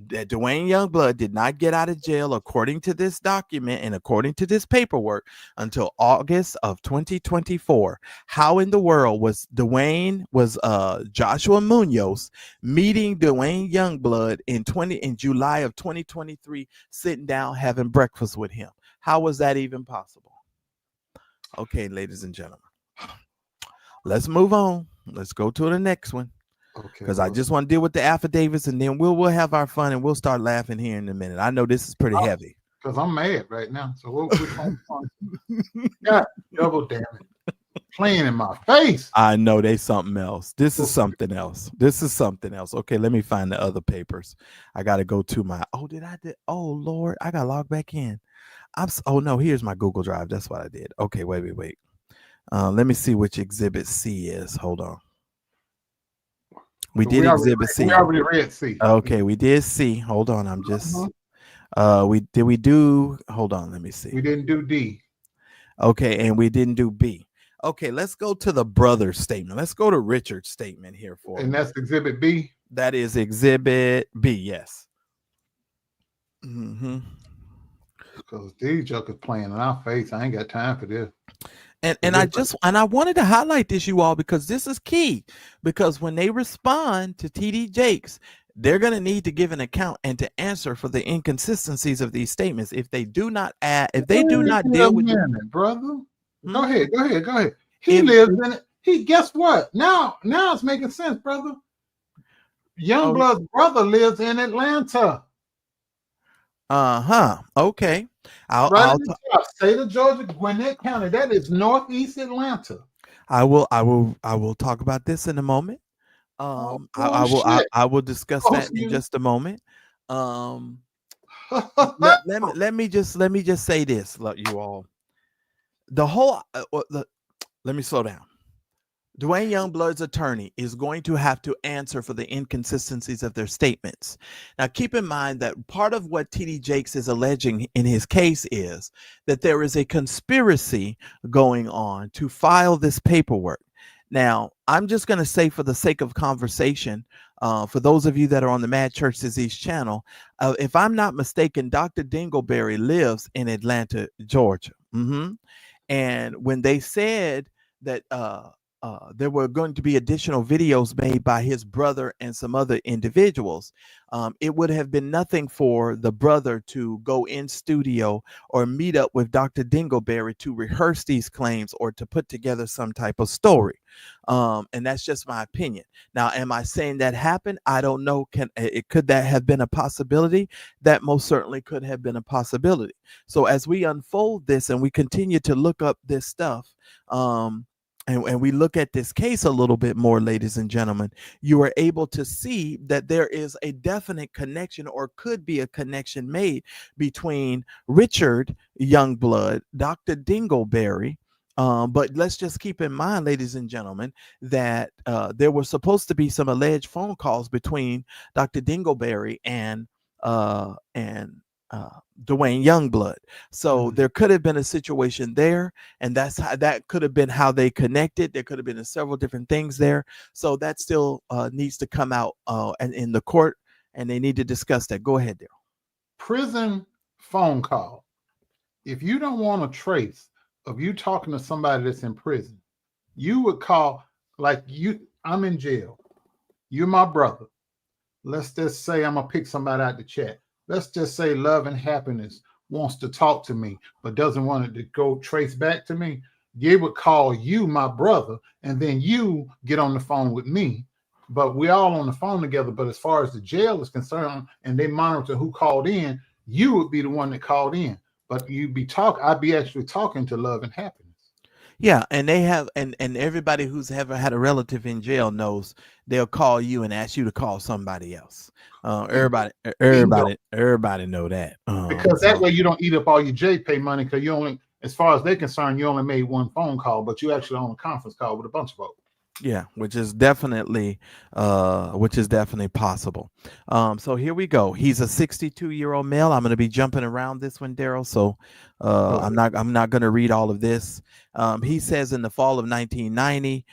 S2: that Duane Youngblood did not get out of jail according to this document and according to this paperwork until August of 2024. How in the world was Joshua Munoz meeting Duane Youngblood in July of 2023, sitting down having breakfast with him? How was that even possible? Okay, ladies and gentlemen, let's move on. Let's go to the next one. Because I just want to deal with the affidavits, and then we'll have our fun, and we'll start laughing here in a minute. I know this is pretty heavy.
S1: Because I'm mad right now. So we'll God, double damn it. Playing in my face.
S2: I know they something else. This is something else. Okay, let me find the other papers. I got to go to my, oh Lord, I got to log back in. Oh no, here's my Google Drive. That's what I did. Okay, wait. Let me see which exhibit C is. Hold on. We did exhibit C.
S1: We already read C.
S2: Okay, we did C. Hold on, I'm just hold on, let me see.
S1: We didn't do D.
S2: Okay, and we didn't do B. Okay, let's go to the brother statement. Let's go to Richard's statement here for
S1: And that's exhibit B.
S2: That is exhibit B, yes.
S1: Because these jokers playing in our face. I ain't got time for this.
S2: And I wanted to highlight this, you all, because this is key. Because when they respond to TD Jakes, they're going to need to give an account and to answer for the inconsistencies of these statements. If they do not deal with
S1: it, brother. Go ahead. He lives in it. Guess what? Now it's making sense, brother. Youngblood's brother lives in Atlanta.
S2: Okay.
S1: I'll state of Georgia, Gwinnett County. That is northeast Atlanta.
S2: I will talk about this in a moment. I will discuss that in just a moment. Let me just say this, you all. Let me slow down. Duane Youngblood's attorney is going to have to answer for the inconsistencies of their statements. Now, keep in mind that part of what TD Jakes is alleging in his case is that there is a conspiracy going on to file this paperwork. Now, I'm just going to say, for the sake of conversation, for those of you that are on the Mad Church Disease channel, if I'm not mistaken, Dr. Dingleberry lives in Atlanta, Georgia. And when they said that there were going to be additional videos made by his brother and some other individuals, it would have been nothing for the brother to go in studio or meet up with Dr. Dingleberry to rehearse these claims or to put together some type of story. And that's just my opinion. Now, am I saying that happened? I don't know. Could that have been a possibility? That most certainly could have been a possibility. So as we unfold this and we continue to look up this stuff, and we look at this case a little bit more, ladies and gentlemen, you are able to see that there is a definite connection, or could be a connection made, between Richard Youngblood, Dr. Dingleberry. But let's just keep in mind, ladies and gentlemen, that there were supposed to be some alleged phone calls between Dr. Dingleberry and Duane Youngblood. So there could have been a situation there, and that could have been how they connected. There could have been several different things there. So that still needs to come out and in the court, and they need to discuss that. Go ahead, Darryl.
S1: Prison phone call. If you don't want a trace of you talking to somebody that's in prison, you would call, I'm in jail. You're my brother. Let's just say I'm going to pick somebody out the chat. Let's just say Love and Happiness wants to talk to me, but doesn't want it to go trace back to me. You would call you, my brother, and then you get on the phone with me but we all on the phone together. But as far as the jail is concerned, and they monitor who called in, you would be the one that called in. But I'd be actually talking to Love and Happiness.
S2: Yeah, and they have, and everybody who's ever had a relative in jail knows they'll call you and ask you to call somebody else.
S1: Bingo.
S2: Everybody know that.
S1: Because that way you don't eat up all your JPay money, because you only, as far as they're concerned, you only made one phone call, but you actually on a conference call with a bunch of folks.
S2: Yeah, which is definitely possible. So here we go. He's a 62-year-old male. I'm going to be jumping around this one, Darryl. So I'm not going to read all of this. He says in the fall of 1990,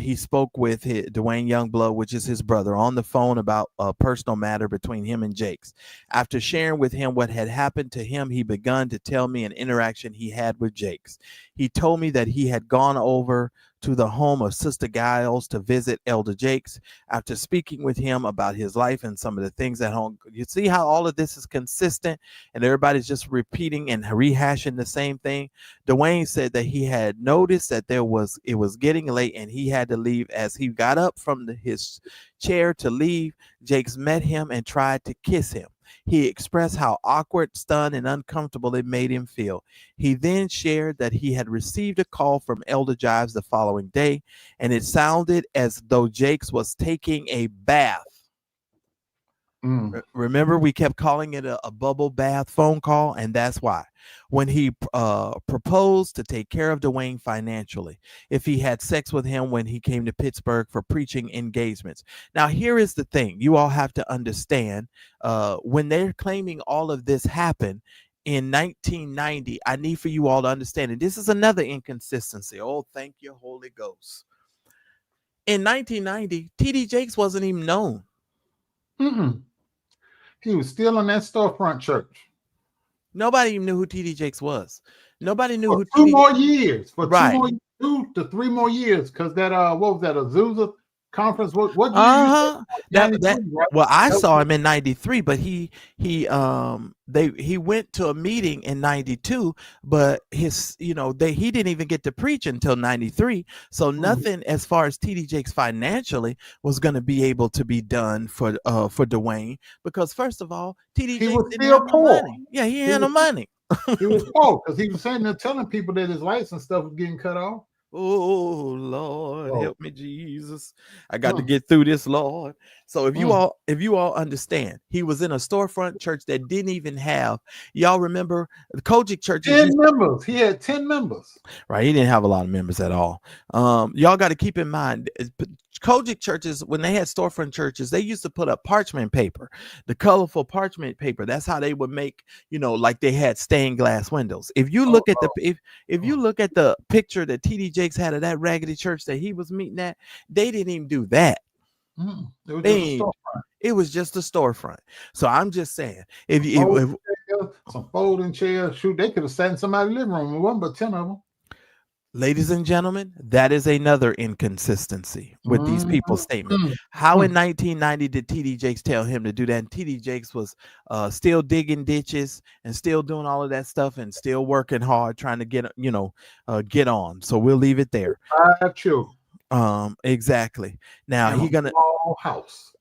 S2: he spoke with Duane Youngblood, which is his brother, on the phone about a personal matter between him and Jakes. After sharing with him what had happened to him, he began to tell me an interaction he had with Jakes. He told me that he had gone over to the home of Sister Giles to visit Elder Jakes. After speaking with him about his life and some of the things at home, you see how all of this is consistent and everybody's just repeating and rehashing the same thing. Duane said that he had noticed that it was getting late and he had to leave. As he got up from his chair to leave, Jakes met him and tried to kiss him. He expressed how awkward, stunned, and uncomfortable it made him feel. He then shared that he had received a call from Elder Giles the following day, and it sounded as though Jakes was taking a bath. Remember, we kept calling it a bubble bath phone call, and that's why. When he proposed to take care of Duane financially, if he had sex with him when he came to Pittsburgh for preaching engagements. Now, here is the thing. You all have to understand, when they're claiming all of this happened in 1990, I need for you all to understand, and this is another inconsistency. Oh, thank you, Holy Ghost. In 1990, T.D. Jakes wasn't even known.
S1: He was still in that storefront church.
S2: Nobody even knew who T.D. Jakes was. Nobody knew who
S1: T.D. 2 more years. For
S2: right.
S1: 2 to 3 more years, because that what was that, Azusa conference? What year?
S2: Well, I saw him in 93, but he went to a meeting in 92, but he didn't even get to preach until 93. So nothing as far as TD Jakes financially was going to be able to be done for Duane, because first of all, TD Jakes didn't have no money. Yeah, he had no money.
S1: He was poor because he was saying they're telling people that his lights and stuff was getting cut off.
S2: Oh Lord, help me, Jesus! I got to get through this, Lord. So if you all understand, he was in a storefront church that didn't even have. Y'all remember the cogic churches?
S1: 10 members. He had 10 members.
S2: Right, he didn't have a lot of members at all. Y'all got to keep in mind, cogic churches, when they had storefront churches, they used to put up parchment paper, the colorful parchment paper. That's how they would make, like they had stained glass windows. If you look at if you look at the picture that T.D. Jakes had of that raggedy church that he was meeting at, they didn't even do that. It was just a storefront. So I'm just saying, if
S1: some folding chairs, shoot, they could have sat in somebody's living room. It wasn't but 10 of them.
S2: Ladies and gentlemen, that is another inconsistency with these people's statement. How in 1990 did T.D. Jakes tell him to do that? And T.D. Jakes was still digging ditches and still doing all of that stuff and still working hard trying to get on. So we'll leave it there. Exactly. Now he gonna
S1: house.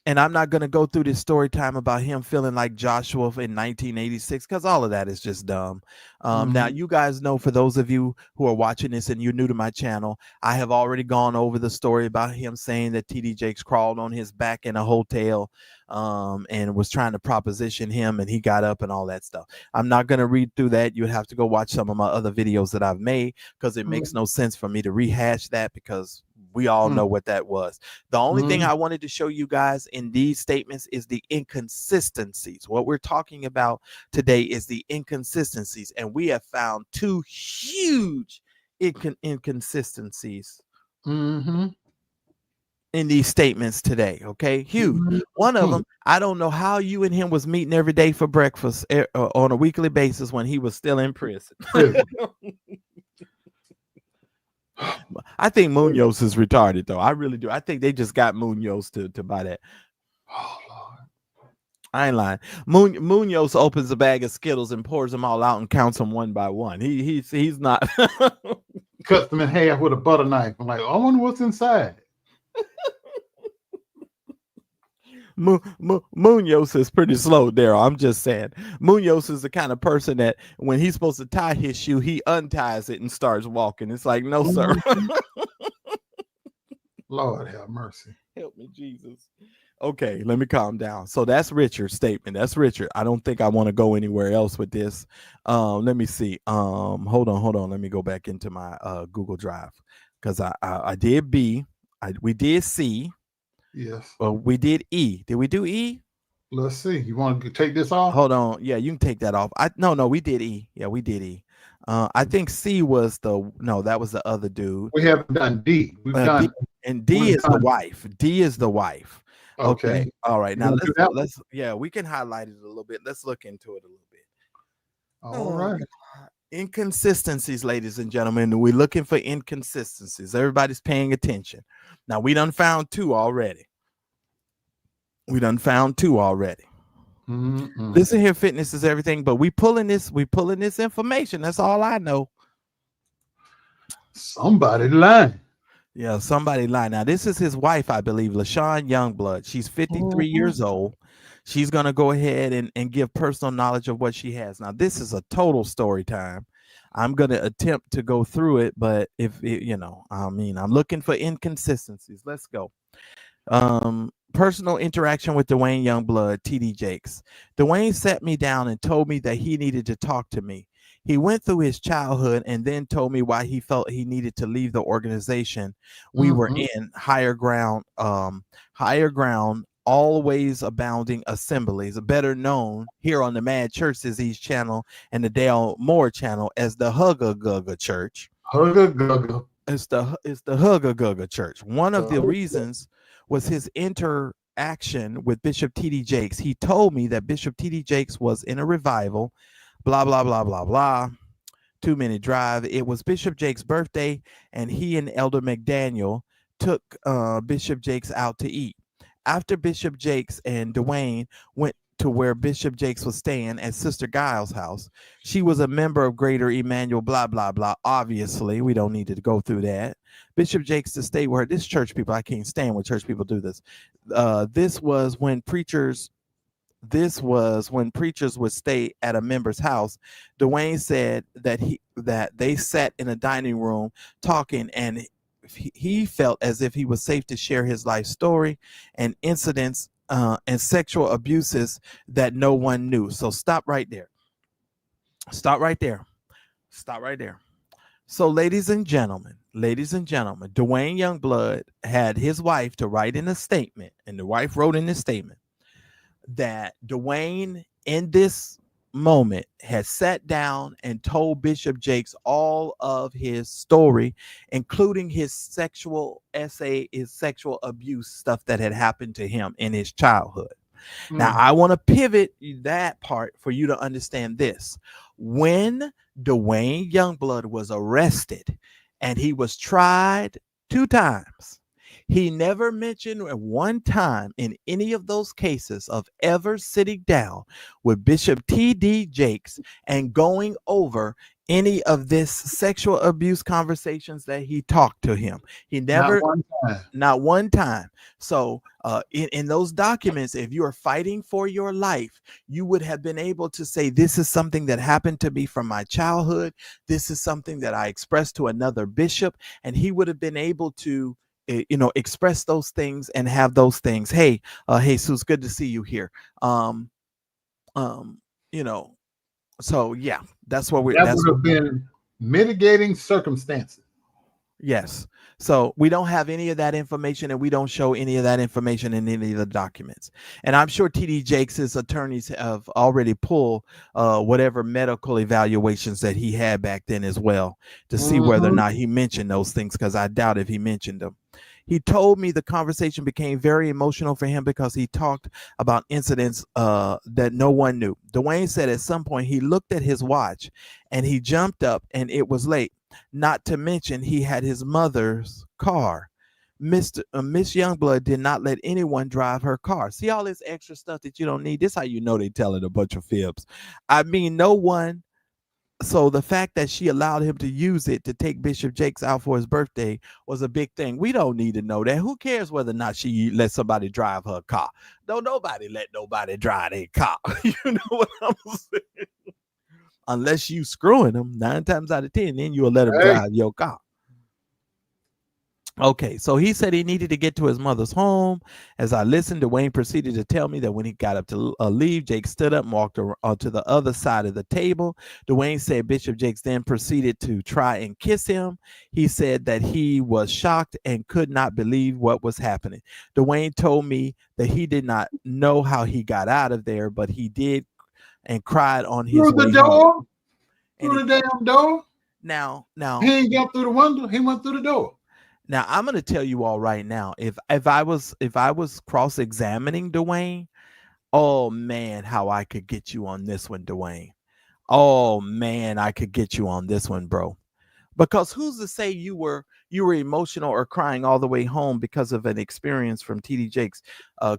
S2: And I'm not going to go through this story time about him feeling like Joshua in 1986, because all of that is just dumb. Now, you guys know, for those of you who are watching this and you're new to my channel, I have already gone over the story about him saying that T.D. Jakes crawled on his back in a hotel and was trying to proposition him, and he got up and all that stuff. I'm not going to read through that. You'd have to go watch some of my other videos that I've made, because it makes no sense for me to rehash that, because we all know what that was. The only thing I wanted to show you guys in these statements is the inconsistencies. What we're talking about today is the inconsistencies, and we have found 2 huge inconsistencies in these statements today. Okay, huge. One of them, I don't know how you and him was meeting every day for breakfast on a weekly basis when he was still in prison. I think Munoz is retarded, though. I really do. I think they just got Munoz to buy that.
S1: Oh, Lord.
S2: I ain't lying. Munoz opens a bag of Skittles and pours them all out and counts them one by one. He's not.
S1: Cuts them in half with a butter knife. I'm like, I wonder what's inside.
S2: Munoz is pretty slow, Daryl. I'm just saying. Munoz is the kind of person that when he's supposed to tie his shoe, he unties it and starts walking. It's like, no, sir.
S1: Lord have mercy.
S2: Help me, Jesus. Okay, let me calm down. So that's Richard's statement. That's Richard. I don't think I want to go anywhere else with this. Let me see. Hold on. Let me go back into my Google Drive because I did B. We did C.
S1: Yes.
S2: Well, we did E. Did we do E?
S1: Let's see. You want to take this off?
S2: Hold on. Yeah, you can take that off. No, we did E. Yeah, we did E. I think C was that was the other dude.
S1: We haven't done D. We've done
S2: D, and D is the wife. D is the wife. Okay. All right. Now let's we can highlight it a little bit. Let's look into it a little bit.
S1: All right.
S2: Inconsistencies, ladies and gentlemen. We're looking for inconsistencies. Everybody's paying attention. Now we done found two already.
S1: Mm-mm.
S2: Listen here, fitness is everything, but we pulling this information. That's all I know.
S1: Somebody lying.
S2: Yeah, somebody lying. Now, this is his wife, I believe, LaShawn Youngblood. She's 53 years old. She's going to go ahead and give personal knowledge of what she has. Now, this is a total story time. I'm going to attempt to go through it, but I'm looking for inconsistencies. Let's go. Personal interaction with Duane Youngblood, TD Jakes. Duane sat me down and told me that he needed to talk to me. He went through his childhood and then told me why he felt he needed to leave the organization we were in, higher ground, always abounding assemblies, better known here on the Mad Church Disease channel and the Darryl Moore channel as the Hugga Gugga Church. It's the Hugga Gugga Church. One of the reasons was his interaction with Bishop TD Jakes. He told me that Bishop TD Jakes was in a revival, blah, blah, blah, blah, blah. 2-minute drive. It was Bishop Jakes' birthday, and he and Elder McDaniel took Bishop Jakes out to eat. After Bishop Jakes and Duane went to where Bishop Jakes was staying at Sister Giles' house. She was a member of Greater Emmanuel, blah, blah, blah. Obviously, we don't need to go through that. Bishop Jakes to stay with her. This church people, I can't stand when church people do this. This was when preachers would stay at a member's house. Duane said that they sat in a dining room talking, and he felt as if he was safe to share his life story and incidents and sexual abuses that no one knew. So stop right there. So ladies and gentlemen, Duane Youngblood had his wife to write in a statement, and the wife wrote in this statement that Duane in this moment had sat down and told Bishop Jakes all of his story, including his sexual abuse stuff that had happened to him in his childhood. Now, I want to pivot that part for you to understand this. When Duane Youngblood was arrested and he was tried 2 times, he never mentioned at one time in any of those cases of ever sitting down with Bishop T.D. Jakes and going over any of this sexual abuse conversations that he talked to him. He never, not one time. So in those documents, if you are fighting for your life, you would have been able to say, this is something that happened to me from my childhood. This is something that I expressed to another bishop, and he would have been able to express those things and have those things. Hey, Jesus, good to see you here. So yeah, that's what we're.
S1: That would have been mitigating circumstances.
S2: Yes. So we don't have any of that information, and we don't show any of that information in any of the documents. And I'm sure TD Jakes' attorneys have already pulled whatever medical evaluations that he had back then as well to see whether or not he mentioned those things, because I doubt if he mentioned them. He told me the conversation became very emotional for him because he talked about incidents that no one knew. Duane said at some point he looked at his watch and he jumped up and it was late. Not to mention he had his mother's car. Miss Youngblood did not let anyone drive her car. See all this extra stuff that you don't need? This is how you know they telling a bunch of fibs. I mean, no one So the fact that she allowed him to use it to take Bishop Jakes out for his birthday was a big thing. We don't need to know that. Who cares whether or not she let somebody drive her car? Don't nobody let nobody drive their car. You know what I'm saying? Unless you screwing them 9 times out of 10, then you'll let them
S1: Hey,
S2: drive your car. Okay, so he said he needed to get to his mother's home. As I listened, Duane proceeded to tell me that when he got up to leave, Jake stood up and walked to the other side of the table. Duane said Bishop Jakes then proceeded to try and kiss him. He said that he was shocked and could not believe what was happening. Duane told me that he did not know how he got out of there, but he did and cried on his
S1: through the
S2: way home.
S1: door,
S2: And
S1: through the damn door.
S2: now,
S1: He ain't got through the window. He went through the door.
S2: Now I'm going to tell you all right now. If I was cross-examining Duane, oh man, how I could get you on this one, Duane. Oh man, I could get you on this one, bro. Because who's to say you were emotional or crying all the way home because of an experience from TD Jakes?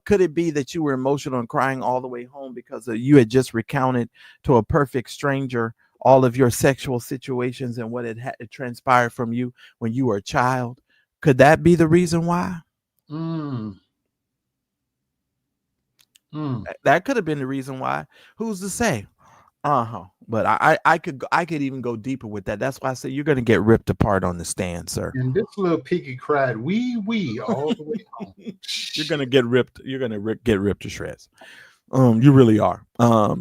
S2: Could it be that you were emotional and crying all the way home because you had just recounted to a perfect stranger all of your sexual situations and what had transpired from you when you were a child? Could that be the reason why? That could have been the reason why. Who's to say? But I could even go deeper with that. That's why I say you're going to get ripped apart on the stand, sir.
S1: And this little piggy cried, wee all the way home.
S2: You're going to get ripped. You're going to get ripped to shreds. You really are.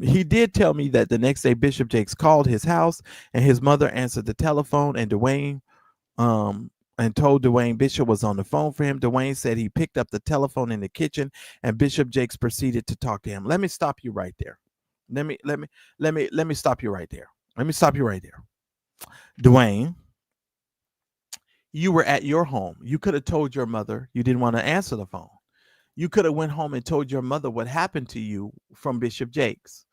S2: He did tell me that the next day Bishop Jakes called his house and his mother answered the telephone and told Duane Bishop was on the phone for him. Duane said he picked up the telephone in the kitchen and Bishop Jakes proceeded to talk to him. Let me stop you right there. Let me stop you right there. Let me stop you right there. Duane, you were at your home. You could have told your mother you didn't want to answer the phone. You could have went home and told your mother what happened to you from Bishop Jakes.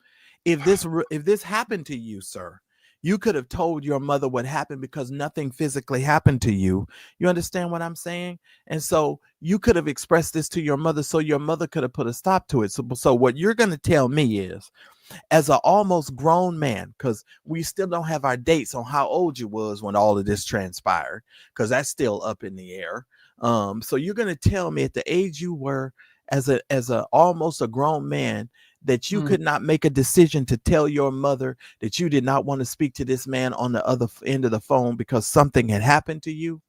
S2: If this happened to you, sir, you could have told your mother what happened because nothing physically happened to you. You understand what I'm saying? And so you could have expressed this to your mother so your mother could have put a stop to it. So what you're going to tell me is, as an almost grown man, because we still don't have our dates on how old you was when all of this transpired, because that's still up in the air. So you're going to tell me at the age you were as a almost a grown man that you could not make a decision to tell your mother that you did not want to speak to this man on the other end of the phone because something had happened to you.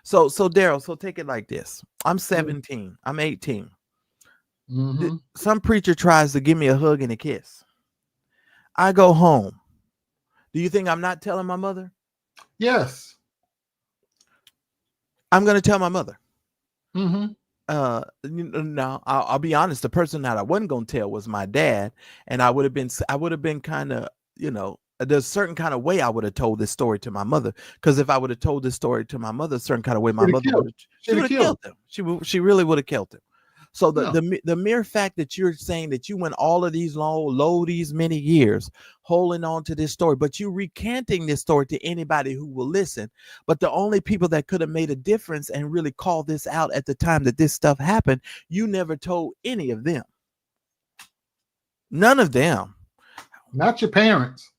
S2: So Darryl, so take it like this. I'm 17. I'm 18. Some preacher tries to give me a hug and a kiss. I go home. Do you think I'm not telling my mother?
S1: Yes.
S2: I'm going to tell my mother. No, I'll be honest. The person that I wasn't going to tell was my dad. And I would have been kind of, there's a certain kind of way I would have told this story to my mother. Because if I would have told this story to my mother, a certain kind of way, my mother would have killed him. She really would have killed him. So the mere fact that you're saying that you went all of these these many years holding on to this story, but you recanting this story to anybody who will listen. But the only people that could have made a difference and really called this out at the time that this stuff happened, you never told any of them. None of them.
S1: Not your parents,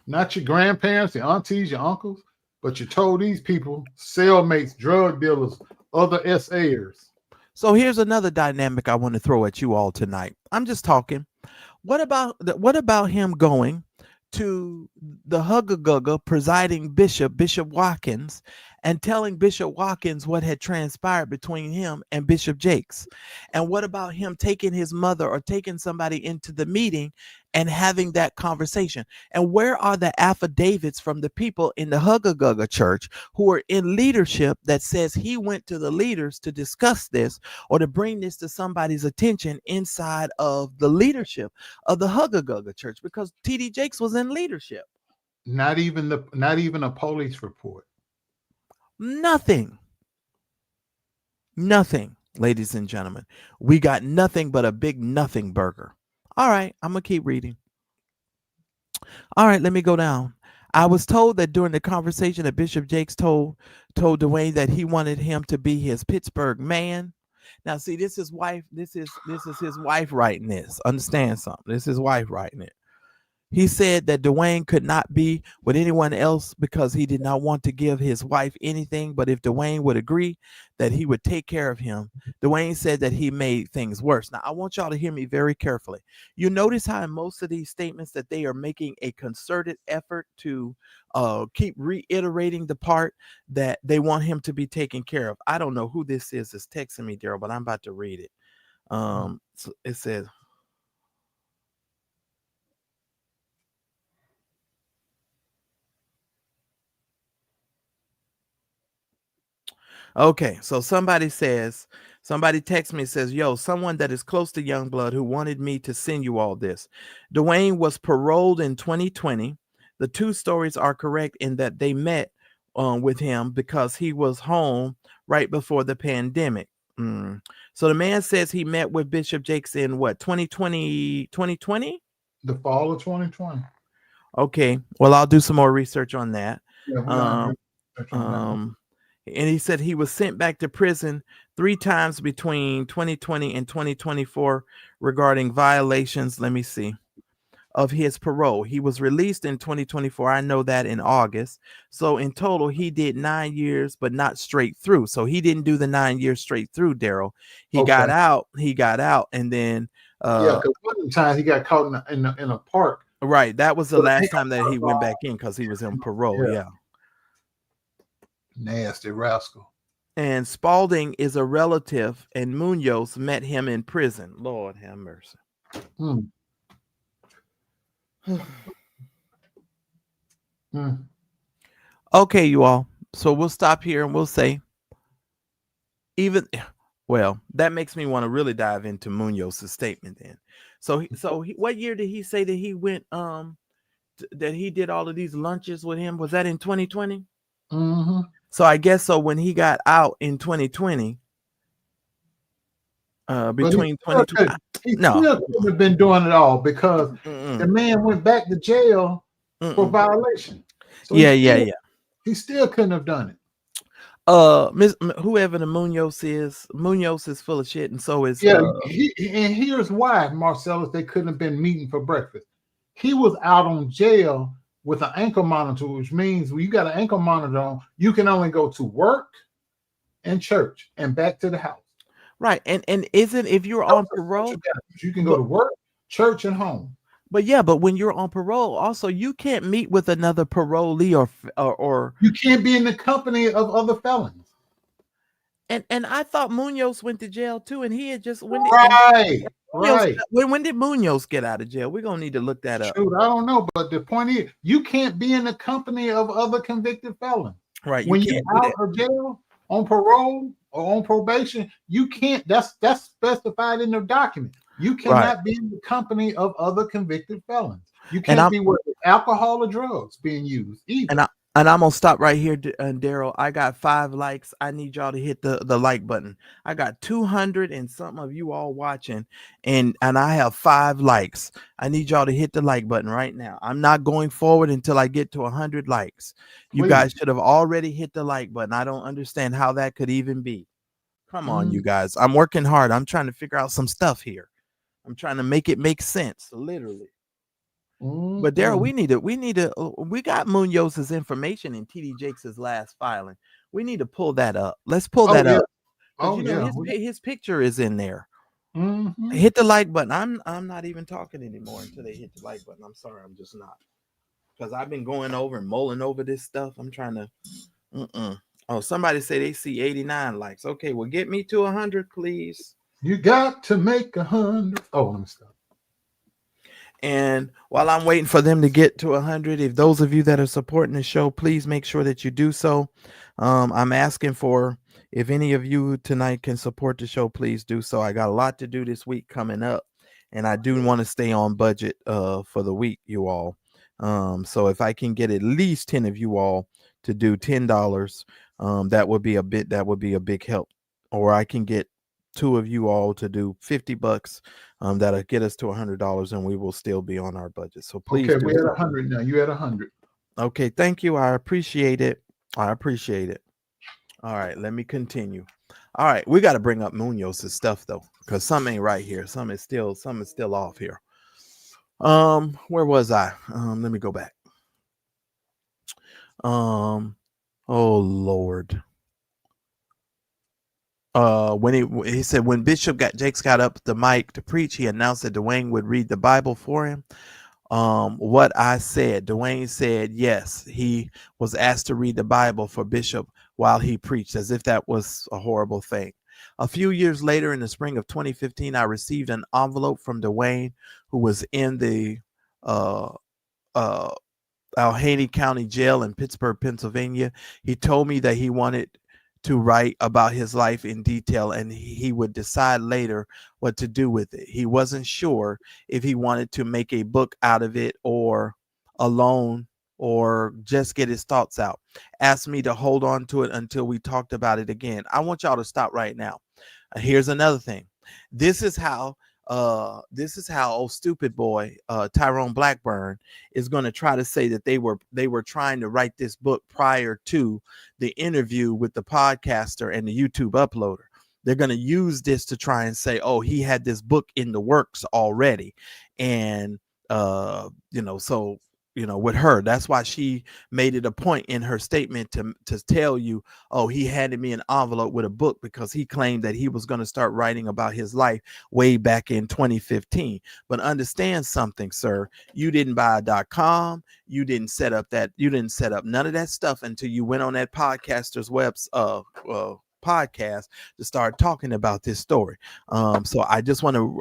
S1: not your grandparents, your aunties, your uncles, but you told these people, cellmates, drug dealers, other SAers.
S2: So here's another dynamic I want to throw at you all tonight. I'm just talking. What about him going to the Hugga presiding Bishop Watkins, and telling Bishop Watkins what had transpired between him and Bishop Jakes? And what about him taking his mother or taking somebody into the meeting and having that conversation? And where are the affidavits from the people in the Hugga church who are in leadership that says he went to the leaders to discuss this or to bring this to somebody's attention inside of the leadership of the Hugga church? Because TD Jakes was in leadership.
S1: Not even a police report.
S2: Nothing, ladies and gentlemen. We got nothing but a big nothing burger. All right, I'm going to keep reading. All right, let me go down. I was told that during the conversation that Bishop Jakes told Duane that he wanted him to be his Pittsburgh man. Now, see, this is his wife writing this. Understand something. This is his wife writing it. He said that Duane could not be with anyone else because he did not want to give his wife anything, but if Duane would agree that he would take care of him. Duane said that he made things worse. Now, I want y'all to hear me very carefully. You notice how in most of these statements that they are making a concerted effort to keep reiterating the part that they want him to be taken care of. I don't know who this is that's texting me, Darryl, but I'm about to read it. So it says, okay, so somebody texts me and says, yo, someone that is close to Youngblood who wanted me to send you all this. Duane was paroled in 2020. The two stories are correct in that they met with him because he was home right before the pandemic. So the man says he met with Bishop Jakes in what, 2020?
S1: The fall of 2020.
S2: Okay, well, I'll do some more research on that.
S1: Yeah, we're gonna
S2: And he said he was sent back to prison 3 times between 2020 and 2024 regarding violations. Let me see. Of his parole. He was released in 2024. I know that in August. So in total, he did 9 years, but not straight through. So he didn't do the 9 years straight through, Darryl. He got out, and then
S1: because one of the times he got caught in a park.
S2: Right. That was the last time that he went back in because he was in parole. Yeah.
S1: Nasty rascal.
S2: And Spalding is a relative, and Munoz met him in prison. Lord have mercy. Okay, you all. So we'll stop here and we'll say, that makes me want to really dive into Munoz's statement then. So what year did he say that he went, that he did all of these lunches with him? Was that in 2020? So I guess so when he got out in 2020, between 2020,
S1: he still could have been doing it all because the man went back to jail for violation. So he still couldn't have done it.
S2: Whoever the Munoz is full of shit, and so is
S1: and here's why, Marcellus, they couldn't have been meeting for breakfast. He was out on jail with an ankle monitor, which means when you got an ankle monitor on, you can only go to work and church and back to the house.
S2: Right. And isn't, if you're on parole,
S1: you can go to work, church, and home.
S2: But when you're on parole, also you can't meet with another parolee or
S3: you can't be in the company of other felons.
S2: And I thought Munoz went to jail too, and he had just
S3: Right.
S2: When did Munoz get out of jail? We're gonna need to look that up.
S3: Shoot, I don't know, but the point is, you can't be in the company of other convicted felons.
S2: Right.
S3: When you're out of jail, on parole or on probation, you can't. That's specified in the document. You cannot be in the company of other convicted felons. You can't be with alcohol or drugs being used either.
S2: And I'm gonna stop right here, Darryl. I got 5 likes. I need y'all to hit the like button. I got 200 and something of you all watching, and I have 5 likes. I need y'all to hit the like button right now. I'm not going forward until I get to 100 likes. You guys should have already hit the like button. I don't understand how that could even be. Come on, you guys. I'm working hard. I'm trying to figure out some stuff here. I'm trying to make it make sense, literally. But Darryl, we got Munoz's information in TD Jakes' last filing. We need to pull that up. Let's pull that up. His picture is in there. Hit the like button. I'm not even talking anymore until they hit the like button. I'm sorry, I'm just not. Because I've been going over and mulling over this stuff. I'm trying to Oh, somebody say they see 89 likes. Okay, well, get me to 100, please.
S3: You got to make 100. Oh, let me stop.
S2: And while I'm waiting for them to get to 100, if those of you that are supporting the show, please make sure that you do so. I'm asking for, if any of you tonight can support the show, please do so. I got a lot to do this week coming up, and I do want to stay on budget for the week, you all. So if I can get at least 10 of you all to do $10, that would be a big help. Or I can get 2 of you all to do $50, that'll get us to $100, and we will still be on our budget. So please.
S3: Okay, we're at 100 now. You at 100.
S2: Okay, thank you. I appreciate it. All right, let me continue. All right, we got to bring up Munoz's stuff though, because something ain't right here. Something is still off here. Where was I? Let me go back. Oh Lord. When he said when Jakes got up the mic to preach, he announced that Duane would read the Bible for him. What I said, Duane said yes, he was asked to read the Bible for Bishop while he preached, as if that was a horrible thing. A few years later, in the spring of 2015, I received an envelope from Duane, who was in the uh, Allegheny County Jail in Pittsburgh, Pennsylvania. He told me that he wanted to write about his life in detail, and he would decide later what to do with it. He wasn't sure if he wanted to make a book out of it or alone or just get his thoughts out. Asked me to hold on to it until we talked about it again. I want y'all to stop right now. Here's another thing. This is how old stupid boy Tyrone Blackburn is going to try to say that they were trying to write this book prior to the interview with the podcaster and the YouTube uploader. They're going to use this to try and say, oh, he had this book in the works already. And so with her, that's why she made it a point in her statement to tell you, oh, he handed me an envelope with a book because he claimed that he was going to start writing about his life way back in 2015. But understand something, sir. You didn't buy a .com. You didn't set up none of that stuff until you went on that podcaster's podcast to start talking about this story. So I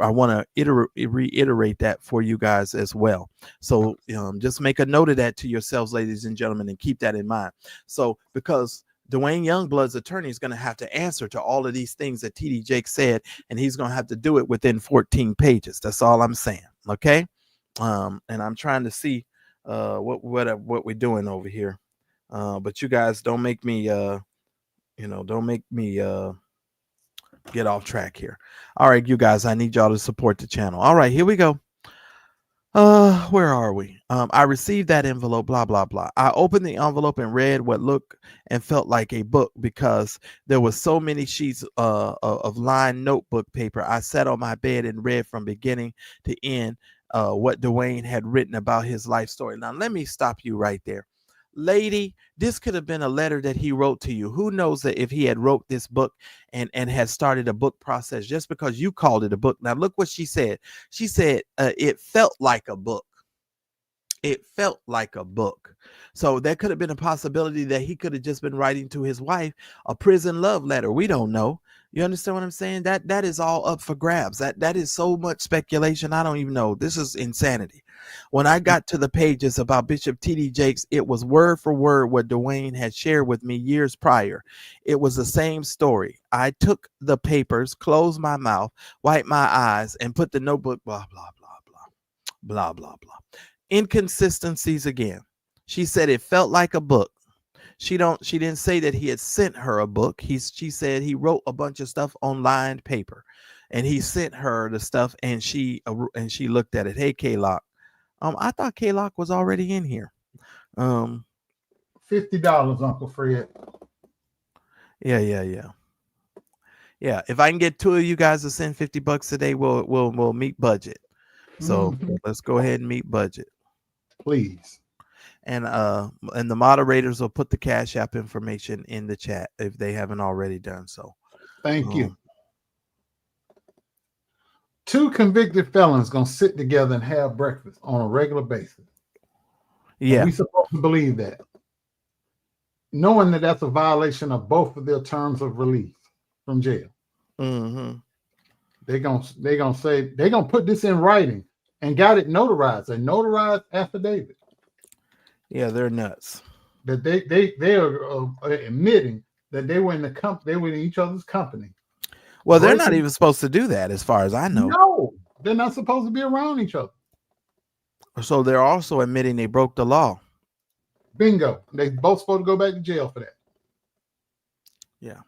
S2: want to reiterate that for you guys as well. So just make a note of that to yourselves, ladies and gentlemen, and keep that in mind. So because Duane Youngblood's attorney is going to have to answer to all of these things that TD Jakes said, and he's going to have to do it within 14 pages. That's all I'm saying. Okay. And I'm trying to see what we're doing over here. But you guys don't make me get off track here. All right, you guys, I need y'all to support the channel. All right, here we go. Where are we? I received that envelope, blah, blah, blah. I opened the envelope and read what looked and felt like a book because there was so many sheets of lined notebook paper. I sat on my bed and read from beginning to end what Duane had written about his life story. Now, let me stop you right there. Lady, this could have been a letter that he wrote to you. Who knows that if he had wrote this book and had started a book process just because you called it a book. Now, look what she said. She said it felt like a book. It felt like a book. So there could have been a possibility that he could have just been writing to his wife a prison love letter. We don't know. You understand what I'm saying? That is all up for grabs. That is so much speculation. I don't even know. This is insanity. When I got to the pages about Bishop T.D. Jakes, it was word for word what Duane had shared with me years prior. It was the same story. I took the papers, closed my mouth, wiped my eyes, and put the notebook, blah, blah, blah, blah, blah, blah, blah. Inconsistencies again. She said it felt like a book. She didn't say that he had sent her a book. She said he wrote a bunch of stuff on lined paper, and he sent her the stuff, and she looked at it. Hey, K-Lock. I thought K-Lock was already in here.
S3: $50, Uncle Fred.
S2: Yeah. If I can get two of you guys to send $50 a day, we'll meet budget. So let's go ahead and meet budget,
S3: please.
S2: And the moderators will put the Cash App information in the chat if they haven't already done so.
S3: Thank you. Two convicted felons gonna sit together and have breakfast on a regular basis.
S2: Yeah,
S3: we supposed to believe that, knowing that that's a violation of both of their terms of release from jail.
S2: Mm-hmm.
S3: They're gonna put this in writing and got it notarized, a notarized affidavit.
S2: Yeah, they're nuts.
S3: That they are admitting that they were in they were in each other's company.
S2: Well, they're not even supposed to do that, as far as I know.
S3: No, they're not supposed to be around each other.
S2: So they're also admitting they broke the law.
S3: Bingo. They both supposed to go back to jail for that.
S2: Yeah.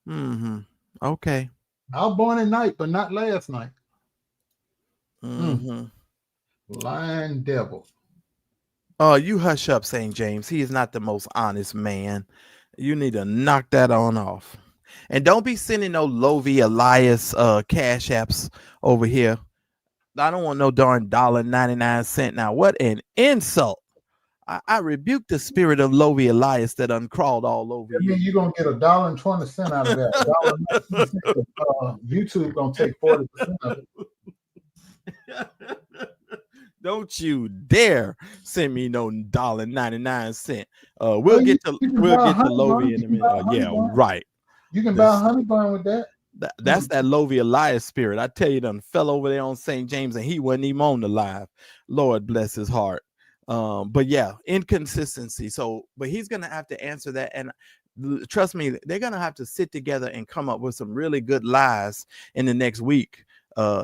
S2: Mm-hmm. Okay.
S3: I was born at night, but not last night.
S2: Mm-hmm.
S3: Lying devil.
S2: Oh, you hush up, St. James. He is not the most honest man. You need to knock that on off. And don't be sending no Loie Elias Cash Apps over here. I don't want no darn $1.99. Now, what an insult! I rebuke the spirit of Loie Elias that uncrawled all over
S3: I mean,
S2: you.
S3: you're gonna get $1.20 out of that. $1.19. YouTube gonna take 40% of it.
S2: Don't you dare send me no $1.99.
S3: Oh,
S2: We'll
S3: you
S2: get to
S3: can buy a honey
S2: Lovey
S3: bun.
S2: in
S3: You
S2: a
S3: can buy
S2: minute.
S3: a honey
S2: Yeah,
S3: bun.
S2: right.
S3: You can buy a
S2: This
S3: honey bun with that.
S2: that's that Loie Elias spirit. I tell you, done fell over there on St. James, and he wasn't even on the live. Lord bless his heart. But yeah, inconsistency. So, but he's gonna have to answer that, and trust me, they're gonna have to sit together and come up with some really good lies in the next week,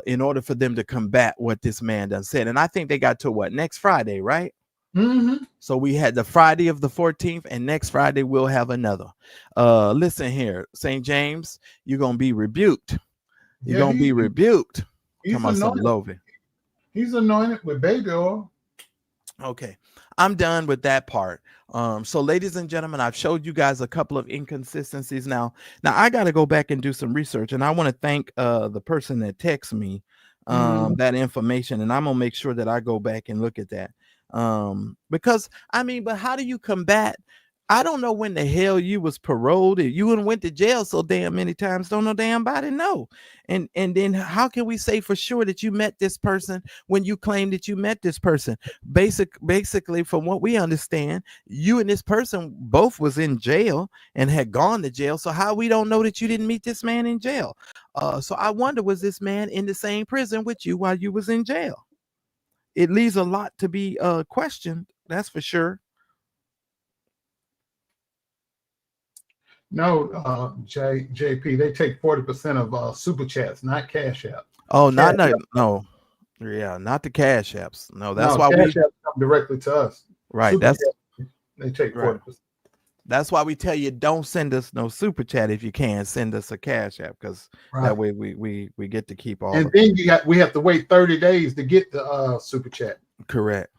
S2: in order for them to combat what this man done said. And I think they got to what, next Friday, right?
S3: Mm-hmm.
S2: So we had the Friday of the 14th, and next Friday we'll have another. Listen here, St. James, you're gonna be rebuked. You're gonna be rebuked.
S3: He's
S2: Come on, some Lovey.
S3: He's anointed with baby oil.
S2: Okay, I'm done with that part. So ladies and gentlemen, I've showed you guys a couple of inconsistencies. Now I got to go back and do some research, and I want to thank the person that texts me that information, and I'm gonna make sure that I go back and look at that. Because I mean, but how do you combat? I don't know when the hell you was paroled. You went to jail so damn many times. Don't no damn body know. And then how can we say for sure that you met this person when you claim that you met this person? Basically, from what we understand, you and this person both was in jail and had gone to jail. So how we don't know that you didn't meet this man in jail? So I wonder, was this man in the same prison with you while you was in jail? It leaves a lot to be questioned. That's for sure.
S3: No, JP, they take 40% of super chats, not cash apps.
S2: Oh, not yeah, not the cash apps. No, that's why
S3: cash apps come directly to us.
S2: Right.
S3: Super
S2: That's
S3: chats, they take 40%.
S2: That's why we tell you, don't send us no super chat. If you can, send us a cash app, because that way we get to keep all.
S3: And then we have to wait 30 days to get the super chat.
S2: Correct.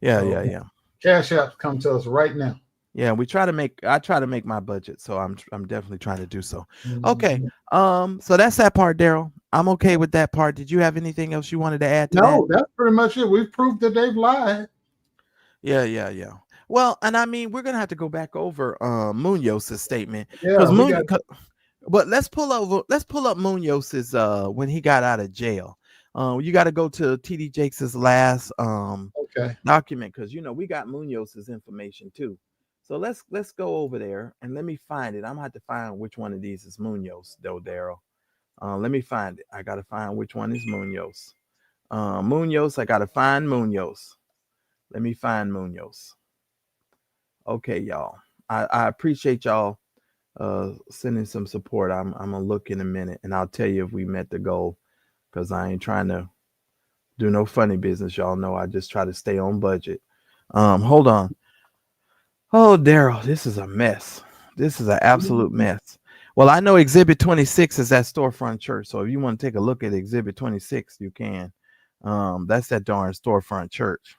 S2: Yeah, yeah.
S3: Cash apps come to us right now.
S2: Yeah, I try to make my budget, so I'm definitely trying to do so. Okay, so that's that part, Darryl. I'm okay with that part. Did you have anything else you wanted to add to that?
S3: No, that's pretty much it. We've proved that they've lied.
S2: Yeah. Well, and I mean, we're gonna have to go back over Munos's statement, but let's pull up Munos's when he got out of jail. You got to go to TD Jakes' last document, because we got Munos's information too. So let's go over there and let me find it. I'm gonna have to find which one of these is Munos, though, Darryl. Let me find it. I gotta find which one is Munos. Munos, I gotta find Munos. Let me find Munos. Okay, y'all. I appreciate y'all sending some support. I'm gonna look in a minute and I'll tell you if we met the goal, because I ain't trying to do no funny business. Y'all know I just try to stay on budget. Hold on. Oh, Darryl, this is a mess. This is an absolute mess. Well, I know Exhibit 26 is that storefront church. So if you want to take a look at Exhibit 26, you can. That's that darn storefront church.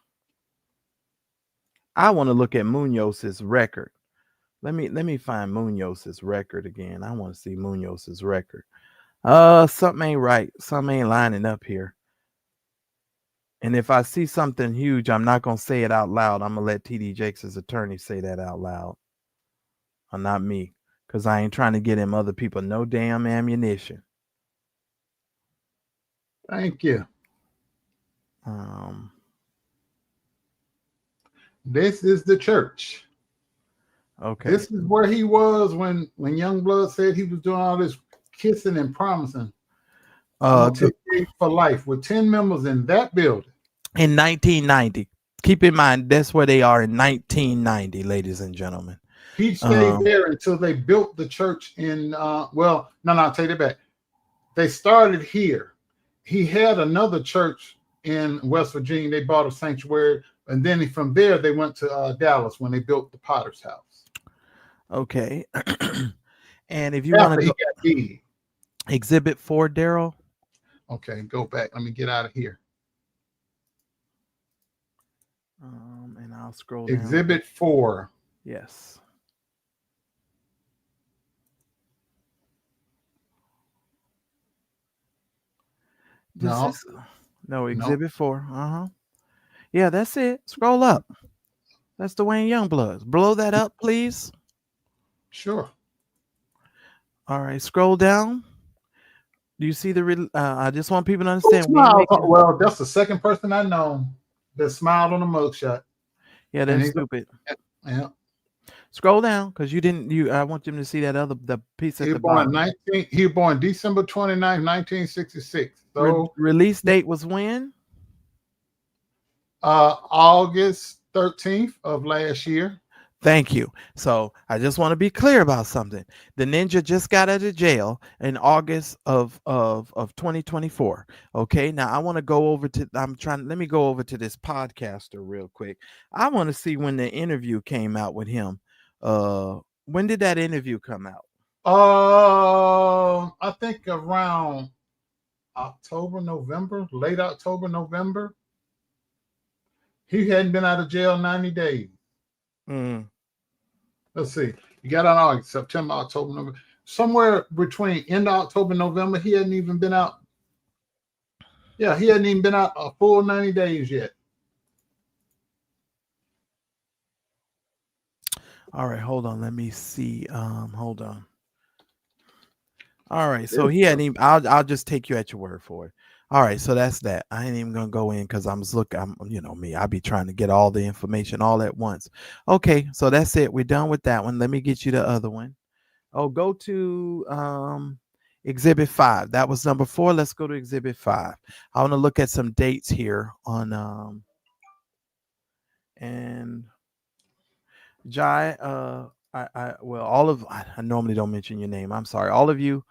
S2: I want to look at Munos's record. Let me find Munos's record again. I want to see Munos's record. Something ain't right. Something ain't lining up here. And if I see something huge, I'm not going to say it out loud. I'm going to let TD Jakes' attorney say that out loud. Or not me. Because I ain't trying to get him other people no damn ammunition.
S3: Thank you. This is the church.
S2: Okay.
S3: This is where he was when Youngblood said he was doing all this kissing and promising. For life with 10 members in that building.
S2: In 1990. Keep in mind, that's where they are in 1990, ladies and gentlemen.
S3: He stayed there until they built the church in, I'll take it back. They started here. He had another church in West Virginia. They bought a sanctuary. And then from there, they went to Dallas when they built the Potter's House.
S2: Okay. And if you want to go Exhibit 4, Darryl.
S3: Okay, go back. Let me get out of here.
S2: And I'll scroll down.
S3: Exhibit 4.
S2: Yes. No, Exhibit 4. Yeah, that's it. Scroll up. That's Duane Youngblood. Blow that up, please.
S3: Sure.
S2: All right, scroll down. Do you see the? I just want people to understand.
S3: Well, that's the second person I know that smiled on the mugshot.
S2: Yeah, that's stupid.
S3: Yeah.
S2: Scroll down because you didn't. I want them to see the piece at the bottom.
S3: He was born December 29th, 1966. So
S2: release date was when?
S3: August 13th of last year.
S2: Thank you. So I just want to be clear about something. The ninja just got out of jail in August of 2024. Okay. Now I want to go over to let me go over to this podcaster real quick. I want to see when the interview came out with him. When did that interview come out?
S3: I think around October, November, late October, November. He hadn't been out of jail 90 days. Let's see. He got out in August, September, October, November. Somewhere between end of October, November, he hadn't even been out. Yeah, he hadn't even been out a full 90 days yet.
S2: All right, hold on. Let me see. Hold on. All right, so he hadn't even. I'll just take you at your word for it. All right, so that's that. I ain't even gonna go in because I'm you know me. I be trying to get all the information all at once. Okay, so that's it. We're done with that one. Let me get you the other one. Oh, go to Exhibit 5. That was number 4. Let's go to Exhibit 5. I want to look at some dates here on and Jai. I normally don't mention your name. I'm sorry. All of you.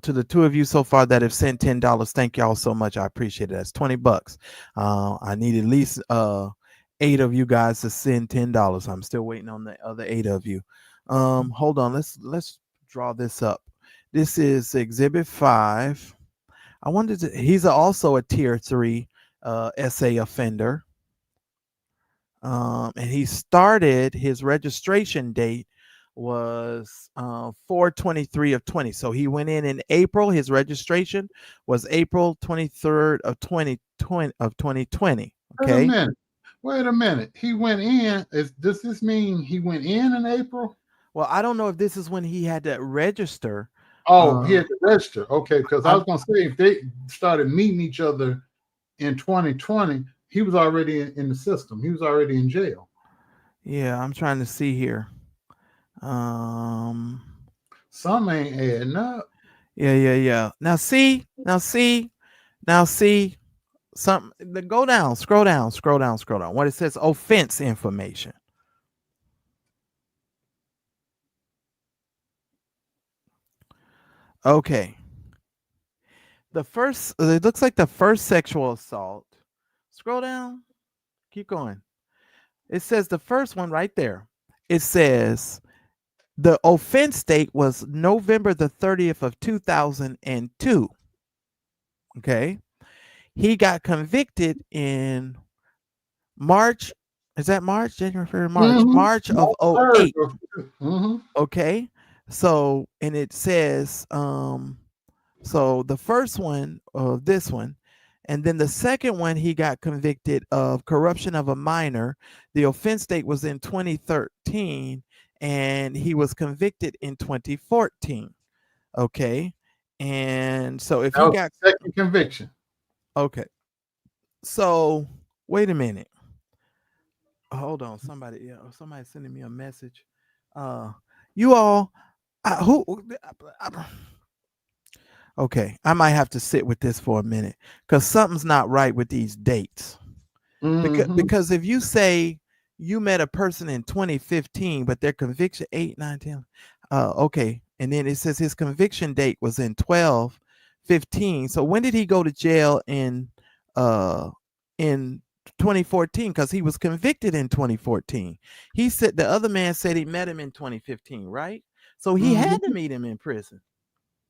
S2: To the 2 of you so far that have sent $10, thank y'all so much. I appreciate it. That's $20. I need at least 8 of you guys to send $10. I'm still waiting on the other 8 of you. Hold on. Let's draw this up. This is Exhibit 5. I wanted to. He's also a Tier 3 SA offender. And he started his registration date was 4/23 of 20. So he went in April. His registration was April 23rd of 2020. Okay.
S3: Wait a minute. He went in. Does this mean he went in April?
S2: Well, I don't know if this is when he had to register.
S3: Oh, he had to register. Okay, because I was going to say if they started meeting each other in 2020, he was already in the system. He was already in jail.
S2: Yeah, I'm trying to see here.
S3: Some ain't adding up.
S2: Yeah. Now see. Something. Go down. Scroll down. What it says, offense information. Okay. It looks like the first sexual assault. Scroll down. Keep going. It says the first one right there. It says the offense date was November the 30th of 2002. Okay. He got convicted in March. Is that March? January, February, March. March of 08. Okay. So, and it says, so the first one, this one, and then the second one, he got convicted of corruption of a minor. The offense date was in 2013, and he was convicted in 2014. Okay. And so if he got
S3: second conviction.
S2: Okay. So wait a minute. Hold on. Somebody sending me a message. You all okay, I might have to sit with this for a minute because something's not right with these dates. Because if you say you met a person in 2015, but their conviction 8, 9, 10, okay, and then it says his conviction date was in 12/15. So when did he go to jail in 2014? Because he was convicted in 2014. He said the other man said he met him in 2015, right? So he had to meet him in prison.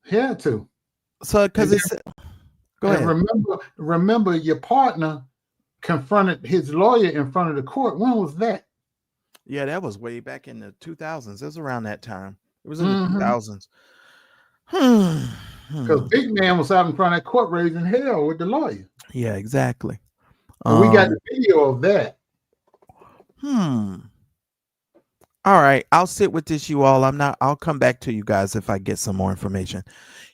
S3: He had to.
S2: So because it's go ahead.
S3: Remember your partner confronted his lawyer in front of the court. When was that?
S2: Yeah, that was way back in the 2000s. It was around that time. It was in the 2000s.
S3: Because Big Man was out in front of that court raising hell with the lawyer.
S2: Yeah, exactly.
S3: And we got the video of that.
S2: All right, I'll sit with this, you all. I'll come back to you guys if I get some more information.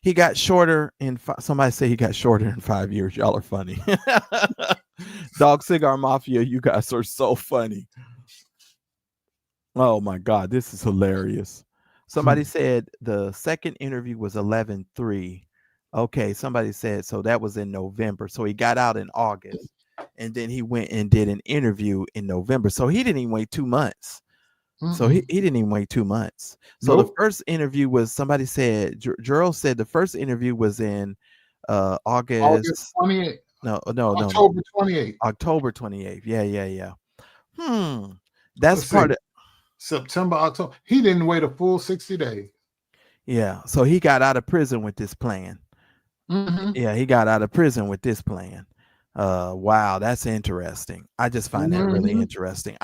S2: He got shorter somebody say he got shorter in 5 years. Y'all are funny. Dog Cigar Mafia, you guys are so funny. Oh my God, this is hilarious. Somebody said the second interview was 11/3. Okay, somebody said so that was in November. So he got out in August and then he went and did an interview in November. So he didn't even wait 2 months. So he didn't even wait 2 months. So the first interview was somebody said Gerald said the first interview was in August
S3: 28th.
S2: No.
S3: October 28th.
S2: October 28th. Yeah. That's part of
S3: September, October. He didn't wait a full 60 days.
S2: Yeah. So he got out of prison with this plan. Yeah, he got out of prison with this plan. Wow, that's interesting. I just find that really interesting.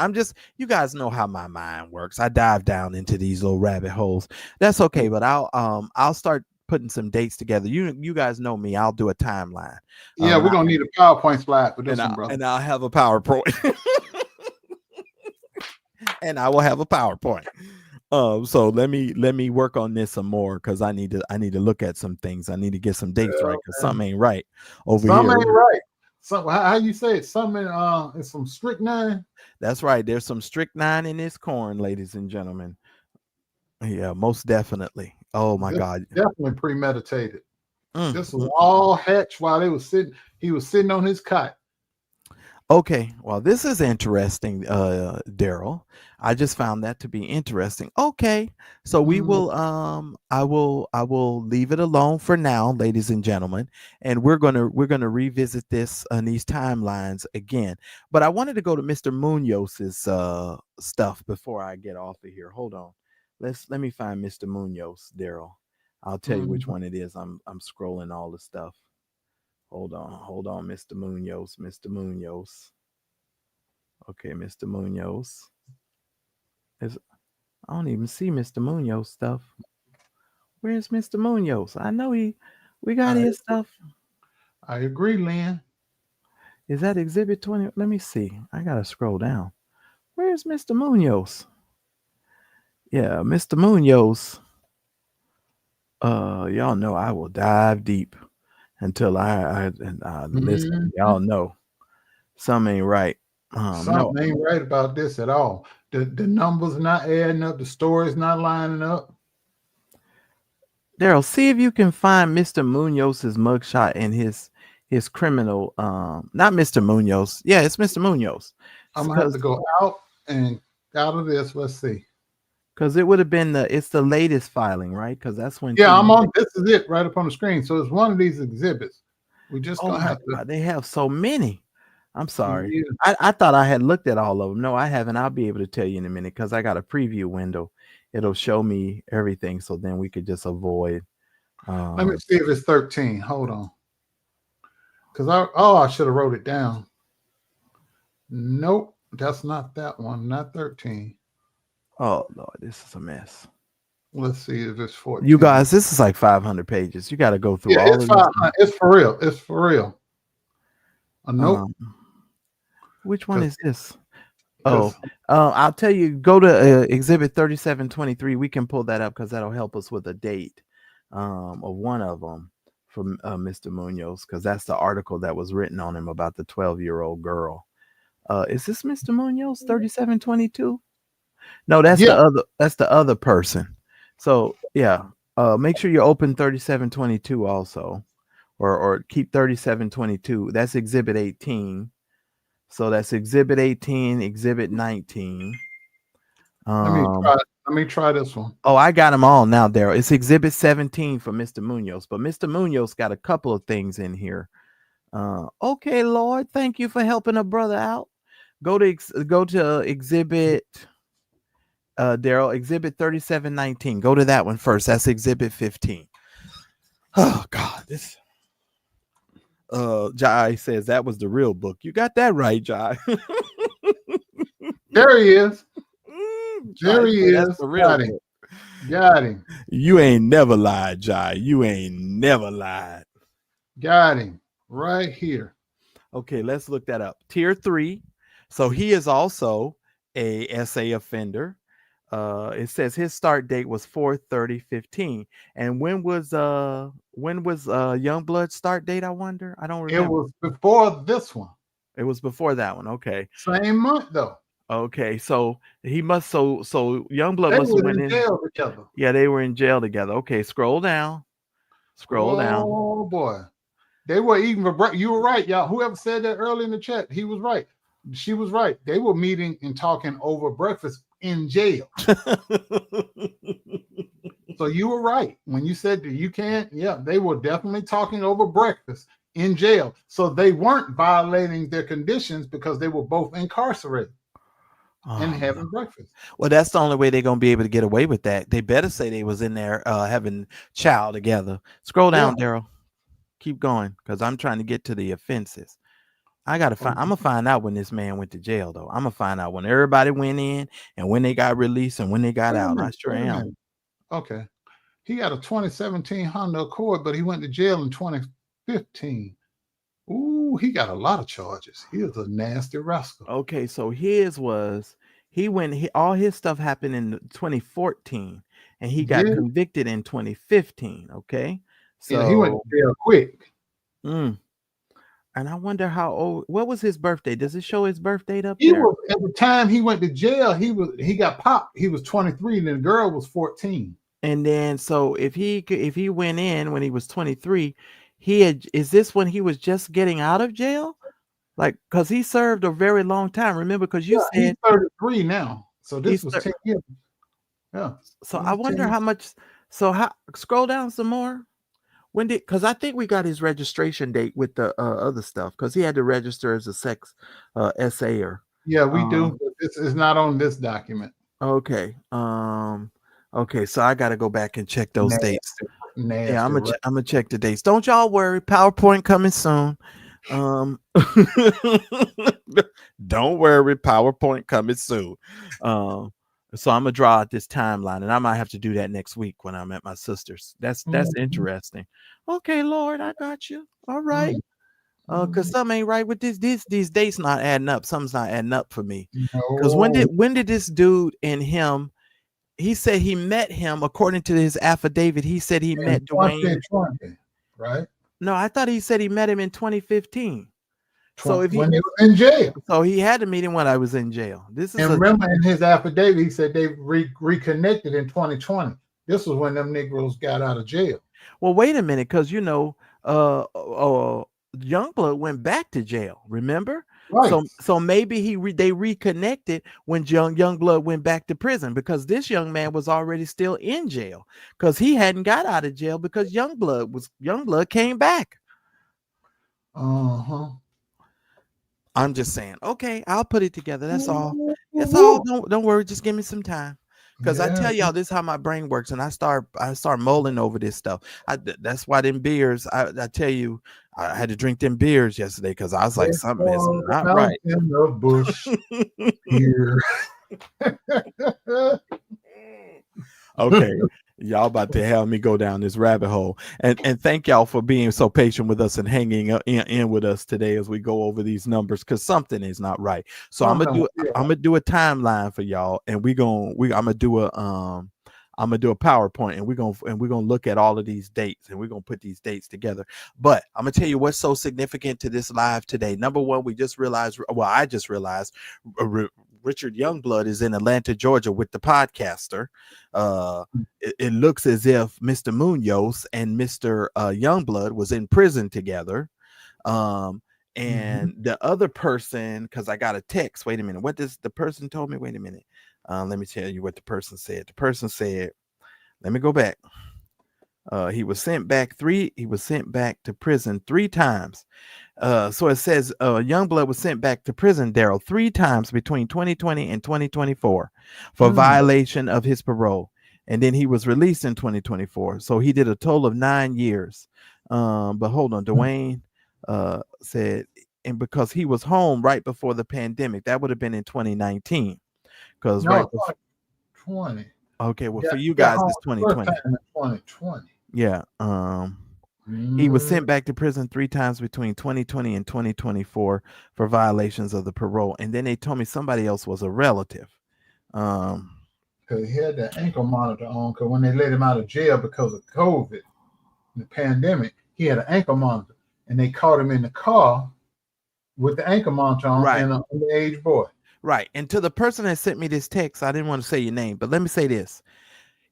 S2: You guys know how my mind works. I dive down into these little rabbit holes. That's okay, but I'll start putting some dates together. You guys know me. I'll do a timeline.
S3: Yeah, we're gonna need a PowerPoint slide for this one, brother.
S2: And I'll have a PowerPoint. And I will have a PowerPoint. So let me work on this some more because I need to look at some things. I need to get some dates right because something ain't right over here.
S3: Something ain't right. So how you say it? Something it's some strychnine.
S2: That's right. There's some strychnine in this corn, ladies and gentlemen. Yeah, most definitely. Oh my God.
S3: Definitely premeditated. This was all hatched while he was sitting on his cot.
S2: Okay, well, this is interesting, Darryl. I just found that to be interesting. Okay, so we will I will leave it alone for now, ladies and gentlemen, and we're gonna revisit this on these timelines again. But I wanted to go to Mr. Munos's stuff before I get off of here. Hold on, let me find Mr. Munos, Darryl. I'll tell you which one it is. I'm scrolling all the stuff. Hold on, Mr. Munos. Okay, Mr. Munos. I don't even see Mr. Munos stuff. Where's Mr. Munos? I know we got his stuff.
S3: I agree, Lynn.
S2: Is that Exhibit 20? Let me see. I gotta scroll down. Where's Mr. Munos? Yeah, Mr. Munos. Y'all know I will dive deep until I listen. Y'all know something ain't right.
S3: Something ain't right about this at all. The numbers not adding up. The story's not lining up.
S2: Darryl, see if you can find Mr. Munos's mugshot and his criminal. Not Mr. Munos. Yeah, it's Mr. Munos.
S3: I'm gonna have to go out of this. Let's see.
S2: Because it would have been it's the latest filing, right? Because that's when.
S3: Yeah, I'm on. This is it right up on the screen. So it's one of these exhibits. We just gonna have to.
S2: They have so many. I'm sorry. Yeah. I thought I had looked at all of them. No, I haven't. I'll be able to tell you in a minute because I got a preview window. It'll show me everything, so then we could just avoid.
S3: Let me see if it's 13. Hold on. Because I should have wrote it down. Nope, that's not that one. Not 13.
S2: Oh Lord, this is a mess.
S3: Let's see if it's 14.
S2: You guys, this is like 500 pages. You got to go through all of this.
S3: It's for real. It's for real. Nope.
S2: Which one is this? I'll tell you. Go to Exhibit 3723. We can pull that up because that'll help us with a date of one of them from Mr. Munos because that's the article that was written on him about the 12-year-old girl. Is this Mr. Munos 3722? No, that's the other person. So yeah, make sure you open 3722 also, or keep 3722. That's Exhibit 18. So that's Exhibit 18, Exhibit 19.
S3: Let me try this one.
S2: Oh, I got them all now, Darryl. It's Exhibit 17 for Mr. Munos, but Mr. Munos got a couple of things in here. Okay, Lord, thank you for helping a brother out. Go to Exhibit. Darryl, Exhibit 3719. Go to that one first. That's Exhibit 15. Oh God, this. Jai says that was the real book. You got that right, Jai.
S3: There he is. There he is.
S2: The real book.
S3: Got him.
S2: You ain't never lied, Jai. You ain't never lied.
S3: Got him right here.
S2: Okay, let's look that up. Tier 3. So he is also a SA offender. It says his start date was 4/30/15. And when was Youngblood's start date, I wonder? I don't
S3: It
S2: remember.
S3: was before this one.
S2: It was before that one. Okay.
S3: Same month though.
S2: Okay. So he must so Youngblood
S3: They
S2: must have
S3: were
S2: went
S3: in
S2: in.
S3: jail together.
S2: Yeah, they were in jail together. Okay, scroll down. Scroll down.
S3: Oh boy. They were eating for breakfast. You were right, y'all. Whoever said that early in the chat, he was right. She was right. They were meeting and talking over breakfast in jail. So you were right when you said that you can't. Yeah, they were definitely talking over breakfast in jail. So they weren't violating their conditions because they were both incarcerated and having breakfast.
S2: Well, that's the only way they're gonna be able to get away with that. They better say they was in there having chow together. Scroll down, Darryl. Keep going, because I'm trying to get to the offenses. I'm gonna find out when this man went to jail, though. I'm gonna find out when everybody went in and when they got released and when they got out. I sure am.
S3: Okay. He got a 2017 Honda Accord, but he went to jail in 2015. Ooh, he got a lot of charges. He was a nasty rascal.
S2: Okay, so all his stuff happened in 2014 and he got convicted in 2015. Okay. So
S3: yeah, he went to jail quick.
S2: And I wonder what was his birthday? Does it show his birth date up
S3: there?
S2: At
S3: the time he went to jail, he got popped. He was 23 and the girl was 14.
S2: And then so if he went in when he was 23, is this when he was just getting out of jail? Like, because he served a very long time. Remember, because you said
S3: he's 33 now. So this was 10 years. Yeah.
S2: So I wonder how much. So scroll down some more. Because I think we got his registration date with the other stuff, because he had to register as a sex essayer.
S3: Yeah, we do. But this is not on this document.
S2: Okay. Okay, so I got to go back and check those dates. Yeah, I'm gonna check the dates. Don't y'all worry. PowerPoint coming soon. Don't worry. PowerPoint coming soon. So I'm gonna draw out this timeline, and I might have to do that next week when I'm at my sister's. That's interesting. Okay, Lord, I got you. All right. Because something ain't right with these dates not adding up. Something's not adding up for me. Because when did this dude and him? He said he met him, according to his affidavit. He said he met Duane.
S3: 2020, right?
S2: No, I thought he said he met him in 2015. So if
S3: when he was in jail,
S2: so he had to meet him when I was in jail.
S3: Remember in his affidavit, he said they reconnected in 2020. This was when them Negroes got out of jail.
S2: Well, wait a minute, because Youngblood went back to jail. Remember? Right. So maybe they reconnected when Youngblood went back to prison, because this young man was already still in jail, because he hadn't got out of jail, because Youngblood came back. I'm just saying. Okay, I'll put it together. That's all. That's all. Don't worry. Just give me some time. Because I tell y'all, this is how my brain works, and I start mulling over this stuff. That's why them beers. I tell you, I had to drink them beers yesterday because I was like, something is not right.
S3: In the bush here.
S2: Okay. Y'all about to have me go down this rabbit hole, and thank y'all for being so patient with us and hanging in with us today as we go over these numbers, because something is not right. So I'm gonna do a timeline for y'all, and I'm gonna do a PowerPoint, and we're gonna look at all of these dates, and we're gonna put these dates together. But I'm gonna tell you what's so significant to this live today. Number one, I just realized Richard Youngblood is in Atlanta, Georgia with the podcaster. It looks as if Mr. Munoz and Mr. Youngblood was in prison together. And the other person, because I got a text. Wait a minute. What does the person told me? Wait a minute. Let me tell you what the person said. The person said, let me go back. He was sent back to prison 3 times. So it says Youngblood was sent back to prison, Darryl, 3 times between 2020 and 2024 for violation of his parole. And then he was released in 2024. So he did a total of 9 years. But hold on, Duane said, and because he was home right before the pandemic, that would have been in 2019. Because right before
S3: 20.
S2: Okay, well, for you guys, it's 2020.
S3: 2020.
S2: Yeah. He was sent back to prison 3 times between 2020 and 2024 for violations of the parole. And then they told me somebody else was a relative.
S3: Because he had that ankle monitor on, because when they let him out of jail because of COVID, the pandemic, he had an ankle monitor. And they caught him in the car with the ankle monitor on,
S2: right.
S3: And an underage boy.
S2: Right. And to the person that sent me this text, I didn't want to say your name, but let me say this.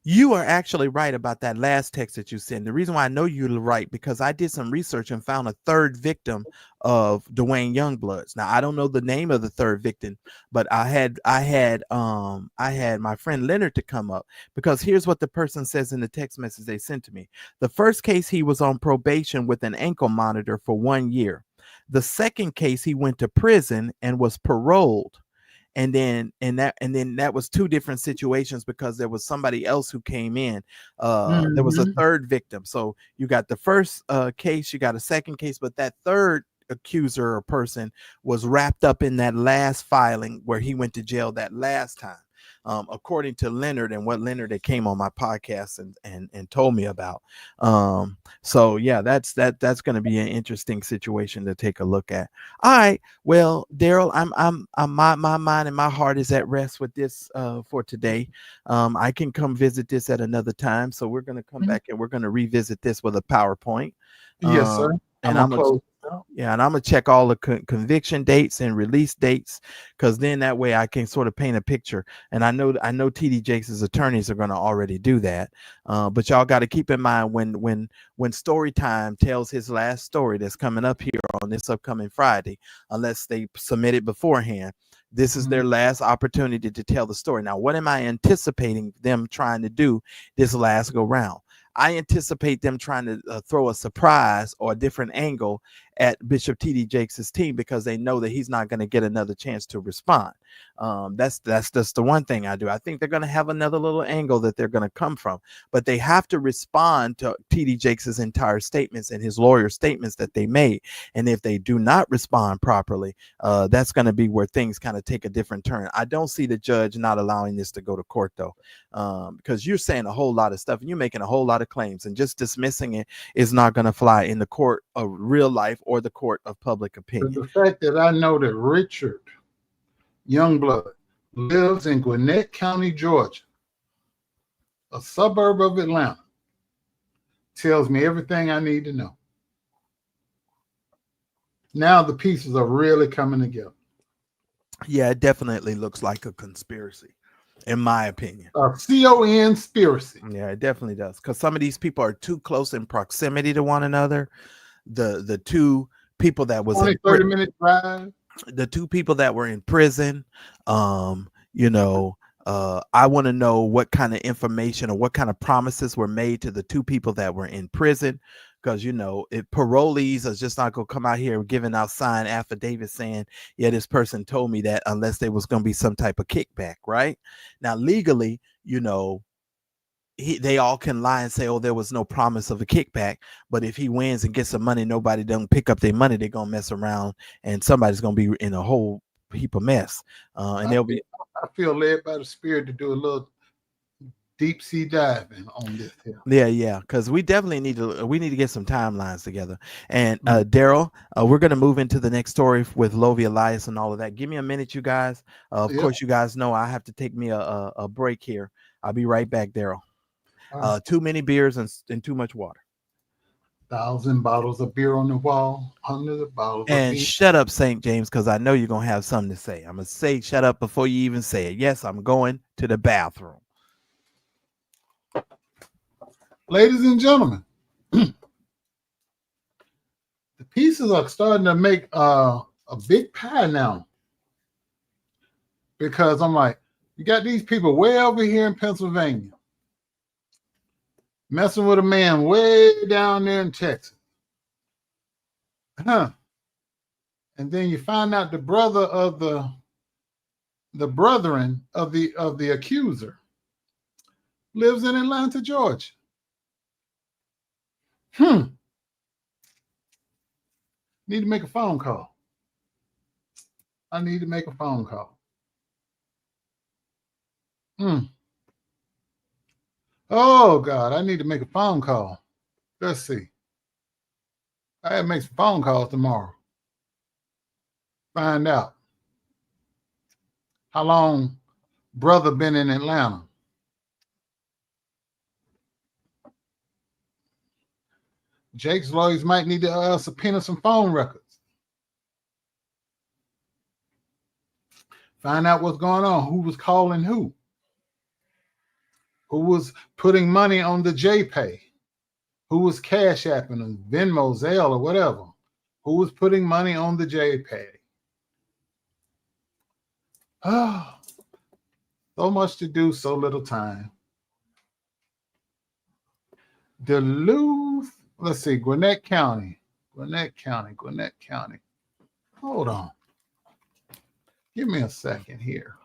S2: You are actually right about that last text that you sent. The reason why I know you're right, because I did some research and found a third victim of Duane Youngblood's. Now, I don't know the name of the third victim, but I had my friend Leonard to come up, because here's what the person says in the text message they sent to me. The first case, he was on probation with an ankle monitor for 1 year. The second case, he went to prison and was paroled. And then that was 2 different situations, because there was somebody else who came in. There was a third victim. So you got the first case, you got a second case, but that third accuser or person was wrapped up in that last filing where he went to jail that last time. According to Leonard, and what Leonard that came on my podcast and told me about. So yeah, that's going to be an interesting situation to take a look at. All right, well, Darryl, I'm my mind and my heart is at rest with this for today. I can come visit this at another time, so we're going to come back and we're going to revisit this with a PowerPoint.
S3: Yes, sir.
S2: And I'm gonna check all the conviction dates and release dates, because then that way I can sort of paint a picture. And I know TD Jakes' attorneys are going to already do that. But y'all got to keep in mind when Storytime tells his last story that's coming up here on this upcoming Friday, unless they submit it beforehand, this is their last opportunity to tell the story. Now, what am I anticipating them trying to do this last go round? I anticipate them trying to throw a surprise or a different angle at Bishop T.D. Jakes' team, because they know that he's not going to get another chance to respond. That's just the one thing I do. I think they're going to have another little angle that they're going to come from, but they have to respond to T.D. Jakes' entire statements and his lawyer statements that they made. And if they do not respond properly, that's going to be where things kind of take a different turn. I don't see the judge not allowing this to go to court, though, because you're saying a whole lot of stuff and you're making a whole lot of claims, and just dismissing it is not going to fly in the court of real life or the court of public opinion.
S3: But the fact that I know that Richard Youngblood lives in Gwinnett County, Georgia, a suburb of Atlanta, tells me everything I need to know. Now the pieces are really coming together.
S2: Yeah, it definitely looks like a conspiracy, in my opinion.
S3: A conspiracy.
S2: Yeah, it definitely does, because some of these people are too close in proximity to one another. The 2 people that was
S3: 30-minute drive.
S2: The 2 people that were in prison, I want to know what kind of information or what kind of promises were made to the 2 people that were in prison, because if parolees are just not going to come out here giving out signed affidavits saying, yeah, this person told me that, unless there was going to be some type of kickback. Right now, legally, they all can lie and say, oh, there was no promise of a kickback. But if he wins and gets some money, nobody don't pick up their money, they're going to mess around and somebody's going to be in a whole heap of mess. I
S3: feel led by the Spirit to do a little deep sea diving on this here.
S2: Yeah, because we definitely need to get some timelines together. And Darryl, we're going to move into the next story with Loie Elias and all of that. Give me a minute, you guys. Of course, you guys know I have to take me a break here. I'll be right back, Darryl. Too many beers and too much water.
S3: 1,000 bottles of beer on the wall, hundreds of bottles.
S2: And shut up, St. James, because I know you're going to have something to say. I'm going to say shut up before you even say it. Yes, I'm going to the bathroom.
S3: Ladies and gentlemen, the pieces are starting to make a big pie now. Because I'm like, you got these people way over here in Pennsylvania messing with a man way down there in Texas. And then you find out the brother of the brethren of the accuser lives in Atlanta, Georgia. Need to make a phone call. I need to make a phone call. Oh God, I need to make a phone call. Let's see. I gotta make some phone calls tomorrow. Find out how long brother been in Atlanta. Jake's lawyers might need to subpoena some phone records. Find out what's going on. Who was calling who? Who was putting money on the JPay? Who was cash apping them, Venmo, Zelle, or whatever? Who was putting money on the JPay? Oh, so much to do, so little time. Duluth, let's see, Gwinnett County. Hold on. Give me a second here.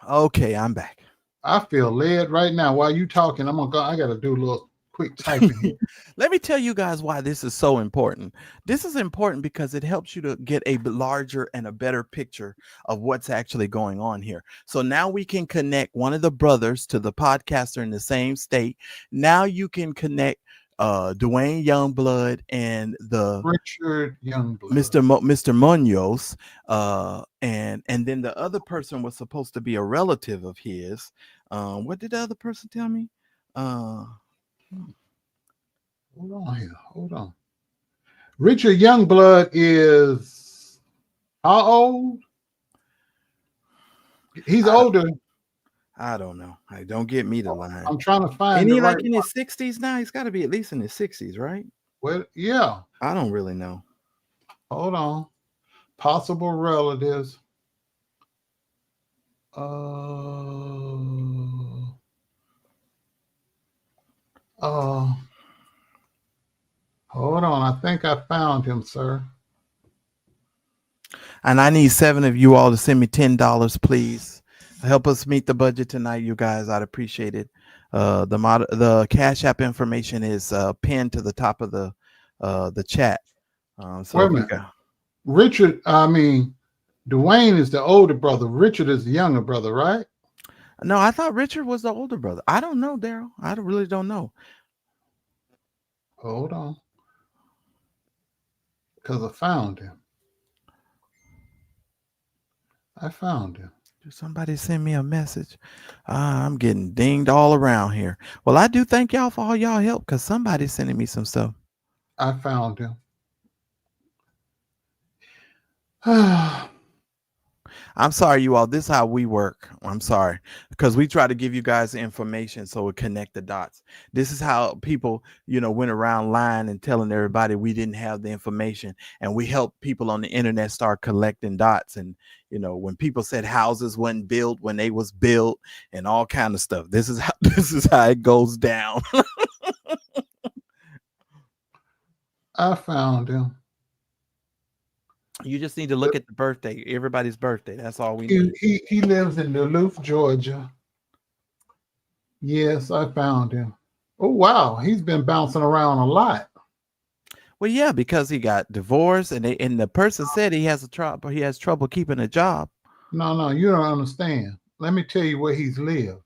S2: Okay, I'm back.
S3: I feel led right now. While you talking, I gotta do a little quick typing here.
S2: Let me tell you guys why this is so important. This is important because it helps you to get a larger and a better picture of what's actually going on here. So now we can connect one of the brothers to the podcaster in the same state. Now you can connect Duane Youngblood and the
S3: Richard Youngblood,
S2: Mr. Munoz, and then the other person was supposed to be a relative of his. What did the other person tell me?
S3: Hold on. Richard Youngblood is how old? He's older.
S2: I don't know. Don't get me the line.
S3: I'm trying to find.
S2: Ain't he like in his 60s now? He's got to be at least in his 60s, right?
S3: Well, yeah.
S2: I don't really know.
S3: Hold on. Possible relatives. Hold on. I think I found him, sir.
S2: And I need 7 of you all to send me $10, please. Help us meet the budget tonight, you guys. I'd appreciate it. The Cash App information is pinned to the top of the chat. So
S3: wait a minute. Richard, Duane is the older brother. Richard is the younger brother, right?
S2: No, I thought Richard was the older brother. I don't know, Darryl. I really don't know.
S3: Hold on. Because I found him.
S2: Did somebody send me a message? I'm getting dinged all around here. Well, I do thank y'all for all y'all help because somebody's sending me some stuff.
S3: I found him.
S2: I'm sorry, you all. This is how we work. I'm sorry because we try to give you guys the information so we connect the dots. This is how people, went around lying and telling everybody we didn't have the information, and we helped people on the internet start collecting dots. And when people said houses wasn't built when they was built and all kind of stuff. This is how it goes down.
S3: I found him.
S2: You just need to look at the birthday, everybody's birthday. That's all we need.
S3: He lives in Duluth, Georgia. Yes, I found him. Oh, wow. He's been bouncing around a lot.
S2: Well, yeah, because he got divorced and the person said he has trouble keeping a job.
S3: No, you don't understand. Let me tell you where he's lived.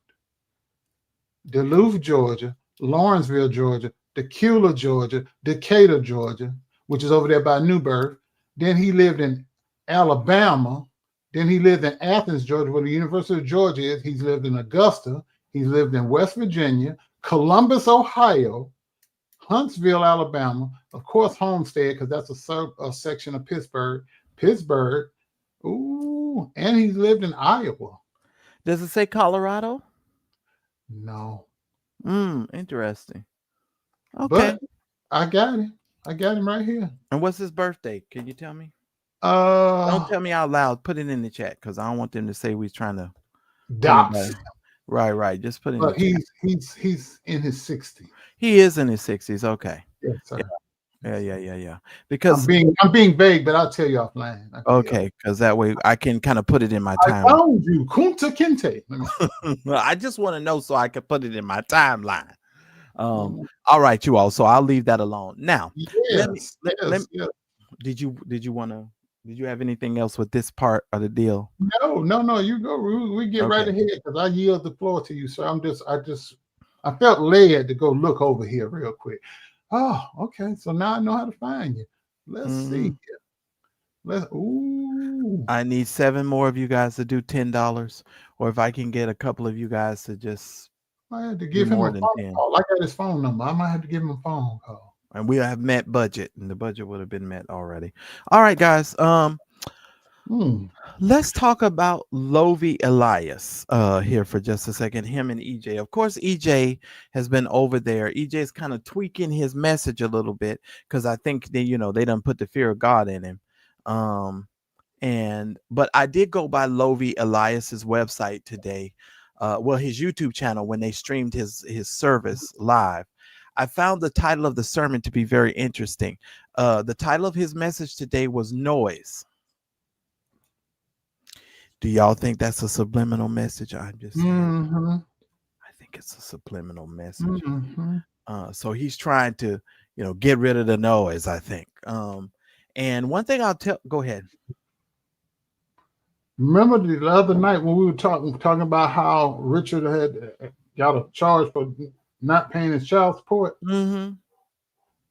S3: Duluth, Georgia, Lawrenceville, Georgia, Decatur, Georgia, Decatur, Georgia, which is over there by Newburgh. Then he lived in Alabama. Then he lived in Athens, Georgia, where the University of Georgia is. He's lived in Augusta. He's lived in West Virginia, Columbus, Ohio, Huntsville, Alabama. Of course, Homestead, because that's a section of Pittsburgh. Ooh, and he's lived in Iowa.
S2: Does it say Colorado?
S3: No.
S2: Interesting. Okay.
S3: But I got him. I got him right here.
S2: And what's his birthday? Can you tell me?
S3: Don't
S2: tell me out loud. Put it in the chat because I don't want them to say we're trying to
S3: dox.
S2: Right. Just put it in
S3: but
S2: the
S3: he's in his 60s.
S2: He is in his 60s. Okay.
S3: Yes, sir.
S2: Yeah. Because
S3: I'm being vague, but I'll tell you offline.
S2: Okay, because that way I can kind of put it in my timeline.
S3: I found you, Kunta Kinte.
S2: I just want to know so I can put it in my timeline. All right, you all. So I'll leave that alone. Now,
S3: yes.
S2: Did you have anything else with this part of the deal?
S3: No. You go. We get right ahead because I yield the floor to you, sir. I felt led to go look over here real quick. Oh, okay. So now I know how to find you. Let's see.
S2: I need 7 more of you guys to do $10, or if I can get a couple of you guys to just
S3: I had to
S2: do
S3: give him
S2: more
S3: a
S2: than
S3: phone
S2: 10.
S3: call. I got his phone number. I might have to give him a phone call.
S2: And we have met budget, and the budget would have been met already. All right, guys. Let's talk about Loie Elias here for just a second. Him and EJ. Of course, EJ has been over there. EJ is kind of tweaking his message a little bit because I think they done put the fear of God in him. But I did go by Loie Elias's website today. His YouTube channel, when they streamed his service live. I found the title of the sermon to be very interesting. The title of his message today was Noise. Do y'all think that's a subliminal message? I'm just saying. I think it's a subliminal message. So he's trying to, get rid of the noise, I think. And one thing go ahead.
S3: Remember the other night when we were talking about how Richard had got a charge for not paying his child support? That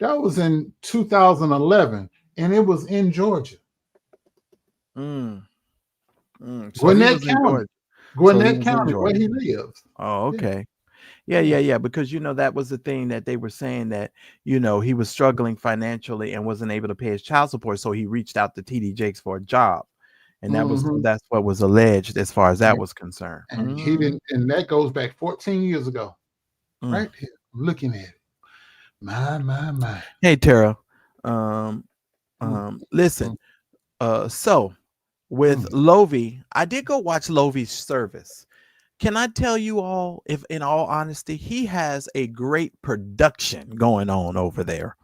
S3: was in 2011, and it was in Georgia.
S2: So
S3: Gwinnett County. Gwinnett County, where he lives.
S2: Oh, okay. Yeah. Because, that was the thing that they were saying that, he was struggling financially and wasn't able to pay his child support. So he reached out to TD Jakes for a job. And that's what was alleged as far as that was concerned.
S3: And he didn't, and that goes back 14 years ago. Right here. I'm looking at it. My.
S2: Hey, Tara. Listen. So with Lovey, I did go watch Lovey's service. Can I tell you all, if in all honesty, he has a great production going on over there.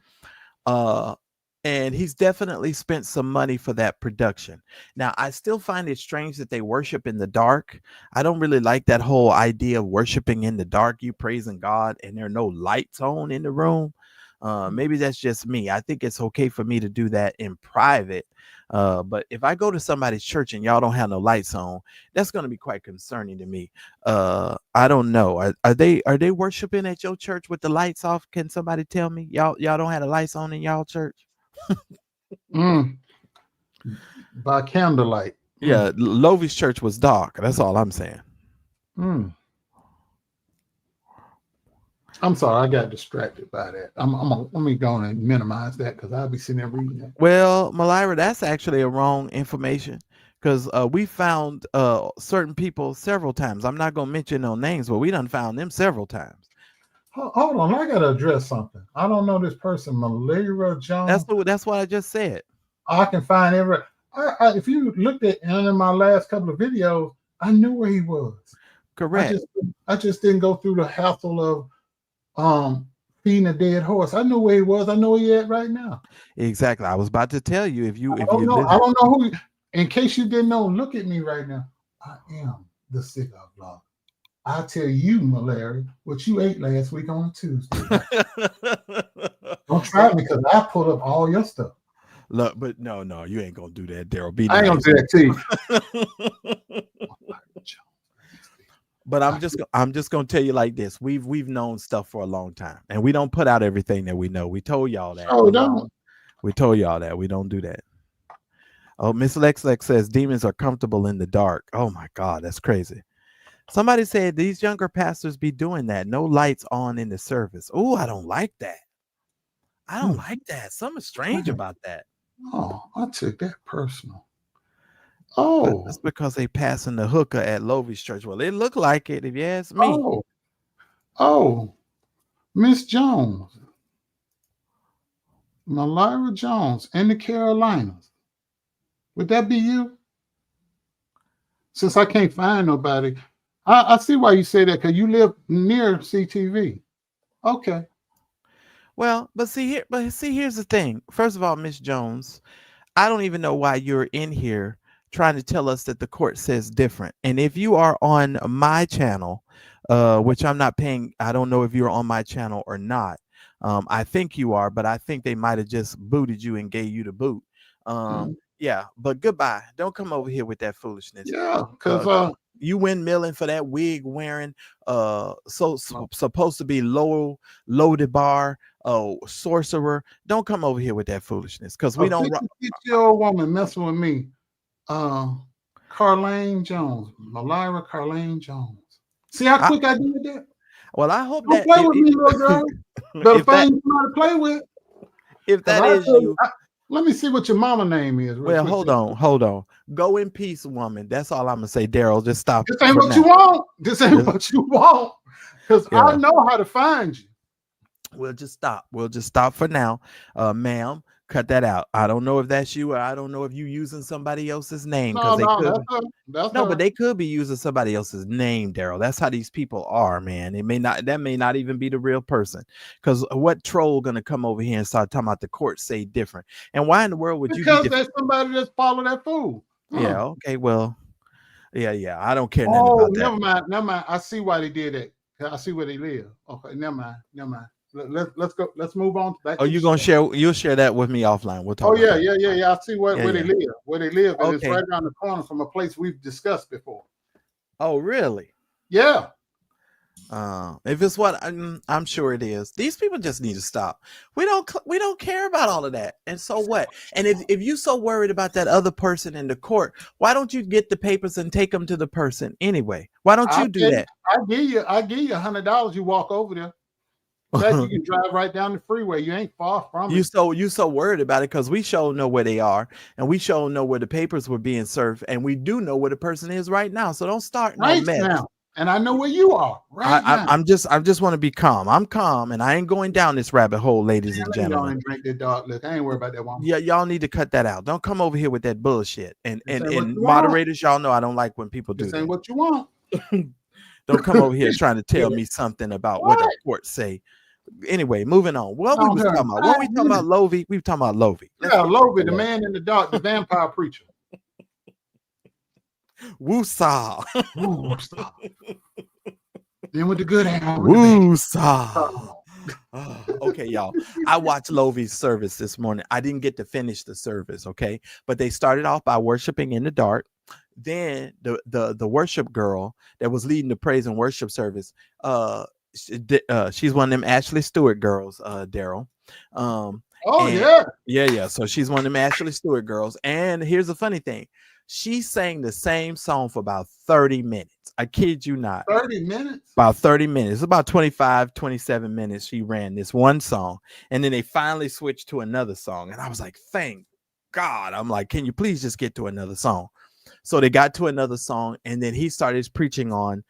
S2: And he's definitely spent some money for that production. Now, I still find it strange that they worship in the dark. I don't really like that whole idea of worshiping in the dark, you praising God, and there are no lights on in the room. Maybe that's just me. I think it's okay for me to do that in private. But if I go to somebody's church and y'all don't have no lights on, that's going to be quite concerning to me. I don't know. Are they worshiping at your church with the lights off? Can somebody tell me? Y'all don't have the lights on in y'all church?
S3: By candlelight.
S2: Yeah, Lovey's church was dark. That's all I'm saying.
S3: I'm sorry, I got distracted by that. Let me go and minimize that because I'll be sitting there reading that.
S2: Well, Malira, that's actually a wrong information because we found certain people several times. I'm not going to mention no names, but we done found them several times.
S3: Hold on, I got to address something. I don't know this person, Malira Jones.
S2: That's what I just said.
S3: I can find if you looked at any of my last couple of videos, I knew where he was.
S2: Correct.
S3: I just didn't go through the hassle of feeding a dead horse. I knew where he was. I know where he at right now.
S2: Exactly. I was about to tell you
S3: I don't know who. In case you didn't know, look at me right now. I am the Cigar Vlogger. I tell you, Malari, what you ate last week on Tuesday. Don't try me because I pulled up all your stuff.
S2: Look, but no, you ain't gonna do that, Darryl.
S3: I ain't gonna do that to you.
S2: But I'm just gonna tell you like this: we've known stuff for a long time, and we don't put out everything that we know. We told y'all that.
S3: Oh, don't.
S2: We told y'all that we don't do that. Oh, Miss Lex says demons are comfortable in the dark. Oh my God, that's crazy. Somebody said these younger pastors be doing that. No lights on in the service. Oh, I don't like that. I don't like that. Something strange about that.
S3: Oh, I took that personal. Oh,
S2: that's because they passing the hookah at Lovey's church. Well, it looked like it, if you ask me.
S3: Oh, Miss Jones, Malira Jones in the Carolinas. Would that be you? Since I can't find nobody, I see why you say that because you live near CTV. Okay.
S2: Well, here's the thing. First of all, Miss Jones, I don't even know why you're in here trying to tell us that the court says different. And if you are on my channel, which I'm not paying, I don't know if you're on my channel or not. I think you are, but I think they might have just booted you and gave you the boot. Yeah, but goodbye. Don't come over here with that foolishness.
S3: Yeah, because
S2: you windmilling for that wig wearing, supposed to be low bar sorcerer. Don't come over here with that foolishness, because we
S3: A
S2: don't.
S3: 56-year-old woman messing with me. Carlene Jones, Malira Carlene Jones. See how quick I did that?
S2: Well, I hope
S3: Don't
S2: that
S3: play with me, little girl. Better find you somebody to play with.
S2: If that is you,
S3: let me see what your mama name is.
S2: Well, hold on. Go in peace, woman. That's all I'm gonna say, Darryl. Just stop.
S3: This ain't what you want. This ain't what you want. Because I know how to find you.
S2: We'll just stop. We'll just stop for now. Ma'am, cut that out. I don't know if that's you, or I don't know if you using somebody else's name.
S3: No, that's her.
S2: But they could be using somebody else's name, Darryl. That's how these people are, man. That may not even be the real person. Because what troll gonna come over here and start talking about the court say different? And why in the world would you?
S3: Because there's somebody that's follow that fool.
S2: Yeah. Okay. Well. Yeah. I don't care nothing about that.
S3: Never mind. I see why they did it. I see where they live. Okay. Never mind. Let's go. Let's move on.
S2: You'll share that with me offline. We'll talk.
S3: Yeah. I see where they live. Where they live, and it's right around the corner from a place we've discussed before.
S2: Oh, really?
S3: Yeah.
S2: If it's what I'm sure it is. These people just need to stop. We don't care about all of that. And so what? And if you so worried about that other person in the court, why don't you get the papers and take them to the person anyway? Why don't you do that?
S3: I give you $100. You walk over there. That you can drive right down the freeway. You ain't far from it.
S2: You so worried about it because we sure know where they are, and we sure know where the papers were being served, and we do know where the person is right now. So don't start no mess.
S3: Now. And I know where you are right now.
S2: I just want to be calm. I'm calm, and I ain't going down this rabbit hole, ladies and gentlemen.
S3: Drink that dark look. I ain't worried about that one.
S2: Yeah, y'all need to cut that out. Don't come over here with that bullshit. And moderators, y'all know I don't like when people do that.
S3: This ain't what you want.
S2: Don't come over here trying to tell me something about what the court say. Anyway, moving on. What we talking about? What we talking about? Lovey. We talking about Lovey.
S3: Yeah, Lovey, the man in the dark, the vampire preacher.
S2: Woo-saw.
S3: Then with the good hand.
S2: Woo-saw. Okay, y'all. I watched Lovey's service this morning. I didn't get to finish the service, okay? But they started off by worshiping in the dark. Then the worship girl that was leading the praise and worship service, she's one of them Ashley Stewart girls, Darryl. Yeah. So she's one of them Ashley Stewart girls. And here's the funny thing. She sang the same song for about 30 minutes. I kid you not.
S3: 30 minutes?
S2: About 30 minutes. About 25, 27 minutes she ran this one song. And then they finally switched to another song. And I was like, thank God. I'm like, can you please just get to another song? So they got to another song, and then he started preaching on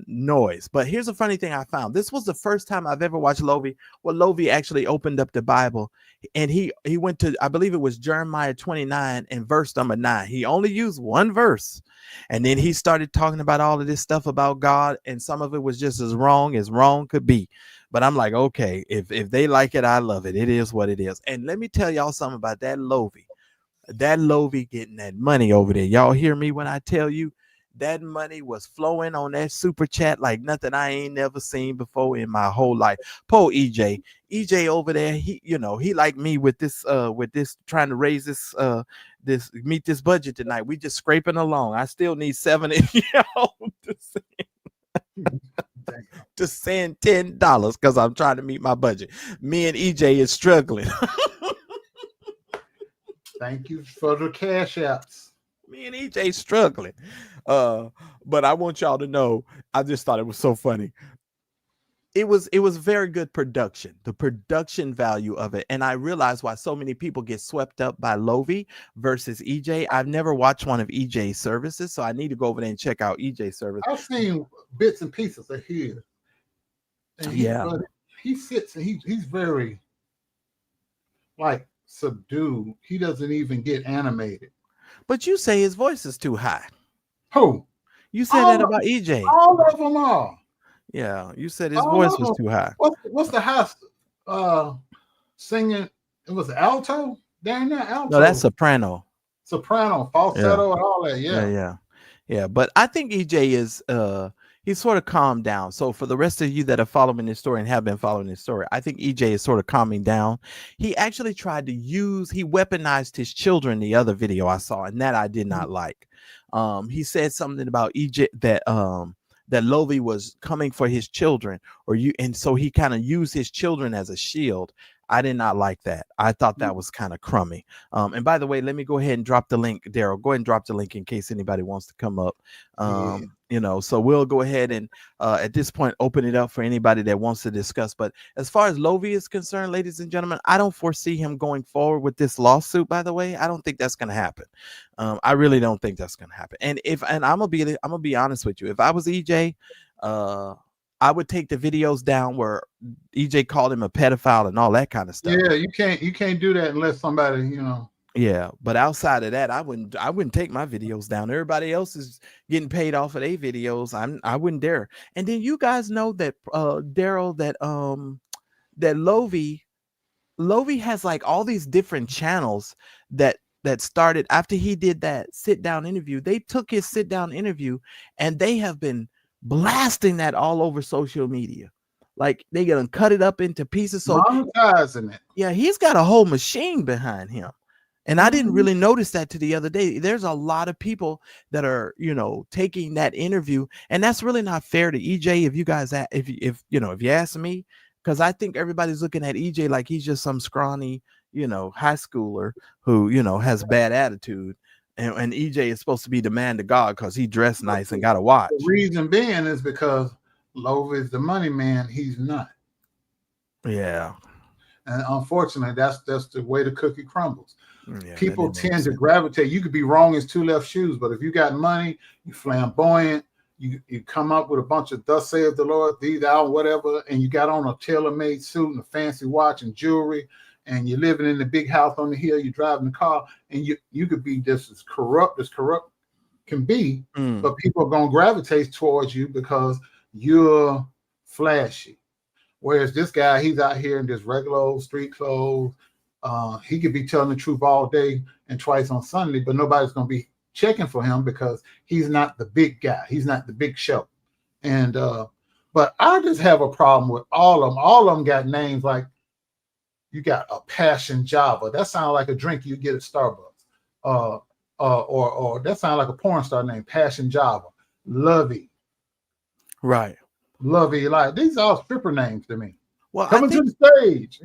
S2: noise. But here's a funny thing I found. This was the first time I've ever watched Lovey. Well, Lovey actually opened up the Bible, and he went to, I believe it was Jeremiah 29 and verse number 9. He only used one verse, and then he started talking about all of this stuff about God, and some of it was just as wrong could be. But I'm like, okay, if they like it, I love it. It is what it is. And let me tell y'all something about that Lovey. That Lovey getting that money over there. Y'all hear me when I tell you that money was flowing on that super chat like nothing I ain't never seen before in my whole life. Poor EJ over there, he like me with this trying to raise this meet this budget tonight. We just scraping along. I still need 70 to send $10 because I'm trying to meet my budget. Me and EJ is struggling.
S3: Thank you for the cash outs.
S2: Me and EJ struggling. But I want y'all to know, I just thought it was so funny. It was very good production, the production value of it. And I realized why so many people get swept up by Lovey versus EJ. I've never watched one of EJ's services, so I need to go over there and check out EJ's service.
S3: I've seen bits and pieces of his. And he sits and he's very like subdued. He doesn't even get animated.
S2: But you say his voice is too high.
S3: Who?
S2: You said that about EJ.
S3: All of them are.
S2: Yeah, you said his voice was too high.
S3: What's the highest singing? It was alto? Down there, alto.
S2: No, that's soprano.
S3: Soprano, falsetto, and all that.
S2: Yeah. But I think EJ is he's sort of calmed down. So for the rest of you that are following this story and have been following this story, I think EJ is sort of calming down. He actually he weaponized his children the other video I saw, and that I did not like. He said something about EJ that Lovey was coming for his children, and so he kind of used his children as a shield. I did not like that. I thought that was kind of crummy. And by the way, let me go ahead and drop the link, Darryl. Go ahead and drop the link in case anybody wants to come up. So we'll go ahead and at this point open it up for anybody that wants to discuss. But as far as Lovey is concerned, ladies and gentlemen, I don't foresee him going forward with this lawsuit. By the way, I don't think that's going to happen. I really don't think that's going to happen. And I'm gonna be honest with you. If I was EJ, I would take the videos down where EJ called him a pedophile and all that kind of stuff.
S3: Yeah, you can't do that unless somebody,
S2: Yeah, but outside of that, I wouldn't take my videos down. Everybody else is getting paid off of their videos. I wouldn't dare. And then you guys know that Darryl, that Lovey has like all these different channels that started after he did that sit down interview. They took his sit down interview and they have been blasting that all over social media. Like they gonna cut it up into pieces. So
S3: monetizing it.
S2: Yeah, he's got a whole machine behind him. And I didn't really notice that to the other day. There's a lot of people that are, taking that interview, and that's really not fair to EJ. If you guys, if you ask me, because I think everybody's looking at EJ like he's just some scrawny, high schooler who, has bad attitude. And EJ is supposed to be the man to God because he dressed nice and got a watch.
S3: The reason being is because Lovey is the money man. He's not.
S2: Yeah.
S3: And unfortunately, that's the way the cookie crumbles.
S2: Yeah,
S3: people tend to gravitate. You could be wrong as two left shoes, but if you got money, you flamboyant, you come up with a bunch of thus saith the Lord, thee, thou, whatever, and you got on a tailor-made suit and a fancy watch and jewelry, and you're living in the big house on the hill, you're driving the car, and you could be just as corrupt can be, but people are going to gravitate towards you because you're flashy. Whereas this guy, he's out here in this regular old street clothes. He could be telling the truth all day and twice on Sunday, but nobody's going to be checking for him because he's not the big guy. He's not the big show. And but I just have a problem with all of them. All of them got names like you got a Passion Java. That sounds like a drink you get at Starbucks. Or that sounds like a porn star name, Passion Java. Lovey.
S2: Right.
S3: Lovey Elias. These are all stripper names to me.
S2: Well,
S3: coming to the stage,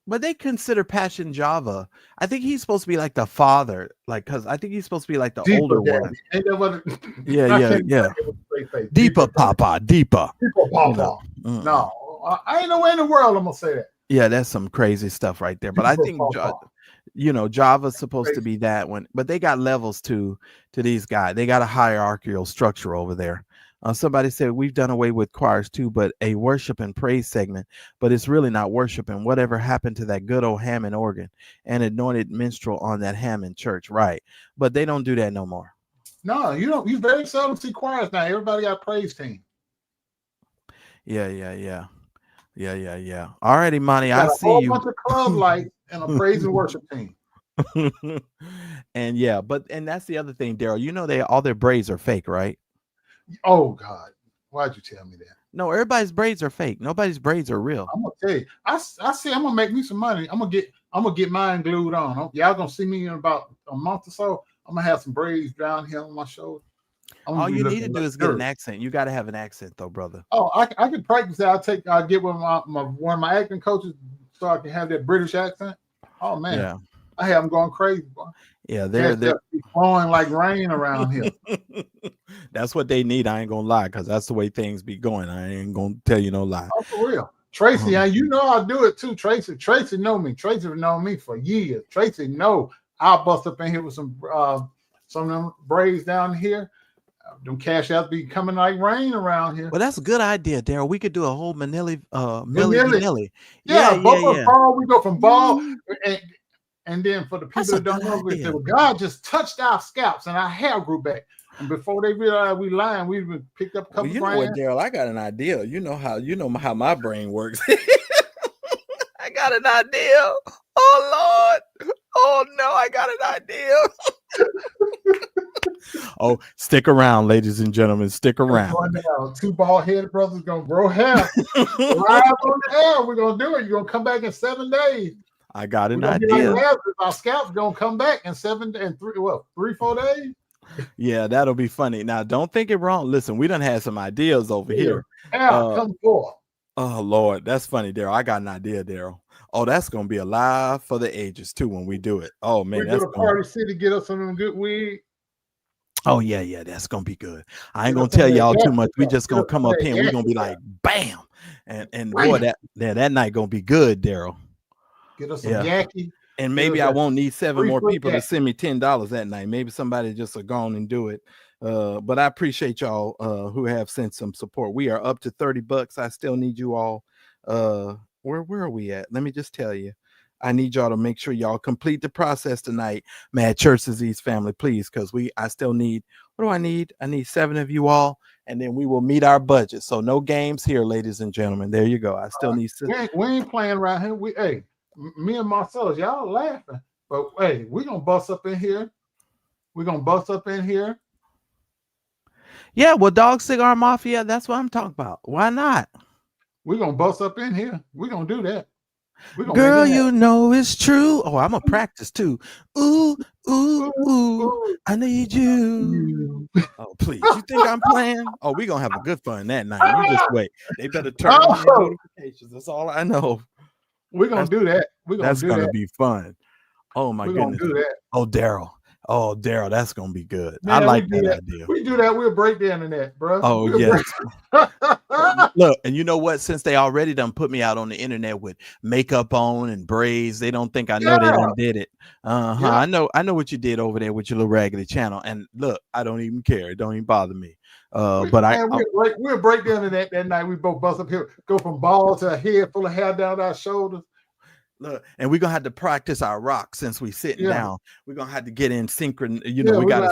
S2: but they consider Passion Java. I think he's supposed to be like the father, because I think he's supposed to be like the
S3: Deeper
S2: older
S3: daddy.
S2: one.
S3: Ain't that what
S2: Yeah. Deeper Papa.
S3: Deeper Papa. No, I ain't no way in the world I'm gonna say that.
S2: Yeah, that's some crazy stuff right there. But I think Java's supposed to be that one, but they got levels to these guys. They got a hierarchical structure over there. Somebody said we've done away with choirs too, but a worship and praise segment, but it's really not worship. And whatever happened to that good old Hammond organ and anointed minstrel on that Hammond church, right? But they don't do that no more.
S3: No, you don't. You very seldom see choirs now. Everybody got praise team.
S2: Yeah. All righty, Monty, I see you.
S3: A bunch of club lights and a praise and worship team.
S2: And that's the other thing, Darryl. All their braids are fake, right?
S3: Oh God, why'd you tell me that?
S2: No, everybody's braids are fake. Nobody's braids are real.
S3: I'm gonna tell you. I see. I'm gonna make me some money. I'm gonna get mine glued on. Y'all gonna see me in about a month or so. I'm gonna have some braids down here on my shoulder.
S2: All you need to do is get an accent. You got to have an accent, though, brother.
S3: Oh, I can practice that. I'll get with one of my acting coaches so I can have that British accent. Oh man, yeah. I have them going crazy, boy.
S2: Yeah, they're
S3: flowing like rain around here.
S2: That's what they need. I ain't gonna lie, because that's the way things be going. I ain't gonna tell you no lie.
S3: Oh, for real. Tracy, you know I do it too. Tracy know me. Tracy known me for years. Tracy know I'll bust up in here with some of them braids down here. Them cash outs be coming like rain around here.
S2: Well, that's a good idea, Darryl. We could do a whole Manili.
S3: Yeah. Ball. We go from ball and then for the people that don't know, we say, well, God just touched our scalps and our hair grew back. And before they realized we lying, we even picked up a couple.
S2: You know what, Darryl? I got an idea. You know how my brain works. I got an idea. Oh Lord. Oh no, I got an idea. Oh, stick around, ladies and gentlemen. Stick around.
S3: Two bald-headed brothers gonna grow hair. Live on the air. We're gonna do it. You're gonna come back in 7 days.
S2: I got an idea.
S3: Our scalps gonna come back in 3-4 days.
S2: Yeah, that'll be funny. Now, don't think it wrong. Listen, we done had some ideas over here.
S3: Come forth.
S2: Oh Lord, that's funny, Daryl. I got an idea, Daryl. Oh, that's gonna be alive for the ages too when we do it. Oh man,
S3: We
S2: that's
S3: go to Party City, get us some of them good weed.
S2: Oh yeah, that's gonna be good. I ain't gonna tell y'all too much. We just gonna come up here and we're gonna be like, bam, and boy, that night gonna be good, Daryl.
S3: Get us some yaki.
S2: And maybe I won't need 7 more people to send me $10 that night. Maybe somebody just will go on and do it. But I appreciate y'all who have sent some support. We are up to $30. I still need you all. Where are we at? Let me just tell you. I need y'all to make sure y'all complete the process tonight. Mad Church Disease family, please, because I still need, what do I need? I need 7 of you all, and then we will meet our budget. So no games here, ladies and gentlemen. There you go. I still need 7.
S3: We ain't playing around here. Me and Marcellus, y'all laughing, but hey, we're gonna bust up in here.
S2: Yeah, well, Dog Cigar Mafia, that's what I'm talking about. Why not?
S3: We're gonna bust up in here. We're gonna do that.
S2: Girl, you know it's true. Oh, I'm gonna practice too. Ooh, I need you. Oh, please. You think I'm playing? Oh, we're gonna have a good fun that night. You just wait. They better turn on their notifications. That's all I know.
S3: We're gonna do that.
S2: That's gonna be fun. Oh my goodness.
S3: Gonna do that.
S2: Oh, Daryl, that's gonna be good. Man, I like that idea.
S3: We do that. We'll break down in that, bro.
S2: Oh, yes. Look, and you know what? Since they already done put me out on the internet with makeup on and braids, they don't think I know they done did it. I know what you did over there with your little raggedy channel. And look, I don't even care. It don't even bother me. We'll
S3: break down in that night. We both bust up here, go from ball to a head full of hair down our shoulders.
S2: Look, and we're gonna have to practice our rock since we sitting down. We're gonna have to get in we gotta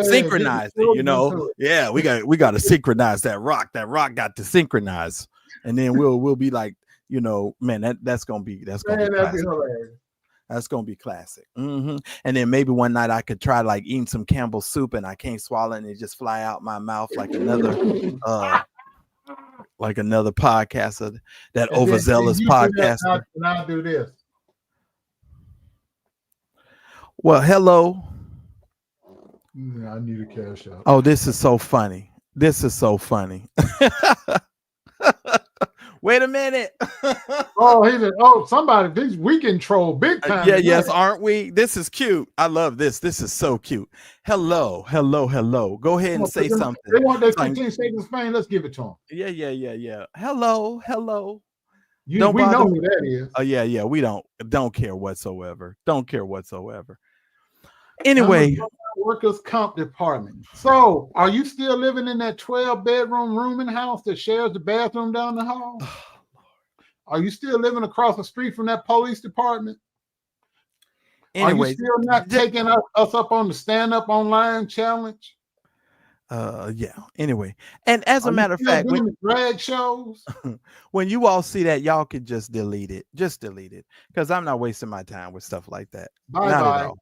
S2: synchronize it, we gotta synchronize that rock. That rock got to synchronize, and then we'll be like, man, that's gonna be classic. That's gonna be classic. And then maybe one night I could try like eating some Campbell's soup and I can't swallow it and it just fly out my mouth like another podcaster, that overzealous podcaster.
S3: And I'll do this.
S2: Well, hello.
S3: I need a cash out.
S2: Oh, this is so funny. Wait a minute.
S3: Somebody, we can troll big time.
S2: Yes, aren't we? This is cute. I love this. This is so cute. Hello. Go ahead and say something.
S3: They want that 15 seconds fame. Let's give it to them.
S2: Yeah. Hello.
S3: We know who that is.
S2: Oh, yeah. We don't care whatsoever. Anyway.
S3: Workers' comp department. So, are you still living in that 12-bedroom rooming house that shares the bathroom down the hall? Are you still living across the street from that police department?
S2: Anyway,
S3: are you still not taking us up on the stand up online challenge?
S2: Yeah. Anyway, and as a matter of fact,
S3: when drag shows,
S2: when you all see that, y'all can just delete it. Just delete it, because I'm not wasting my time with stuff like that. Not at all.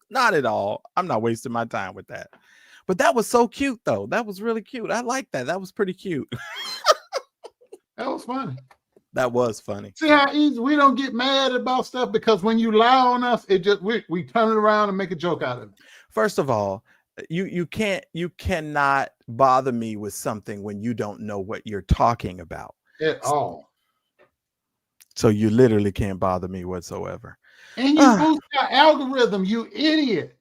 S2: Not at all. I'm not wasting my time with that. But that was so cute, though. That was really cute. I like that. That was pretty cute.
S3: That was funny.
S2: That was funny.
S3: See how easy we don't get mad about stuff, because when you lie on us, it just we turn it around and make a joke out of it.
S2: First of all, you cannot bother me with something when you don't know what you're talking about
S3: at all.
S2: So you literally can't bother me whatsoever.
S3: And you boost our algorithm, you idiot.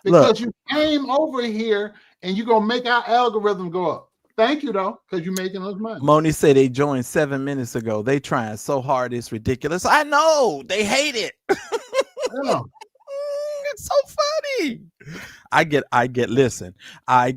S3: Because you came over here and you're going to make our algorithm go up. Thank you, though, because you're making us money.
S2: Moni said they joined 7 minutes ago. They trying so hard, it's ridiculous. I know. They hate it.
S3: Yeah.
S2: It's so funny. I get, listen. I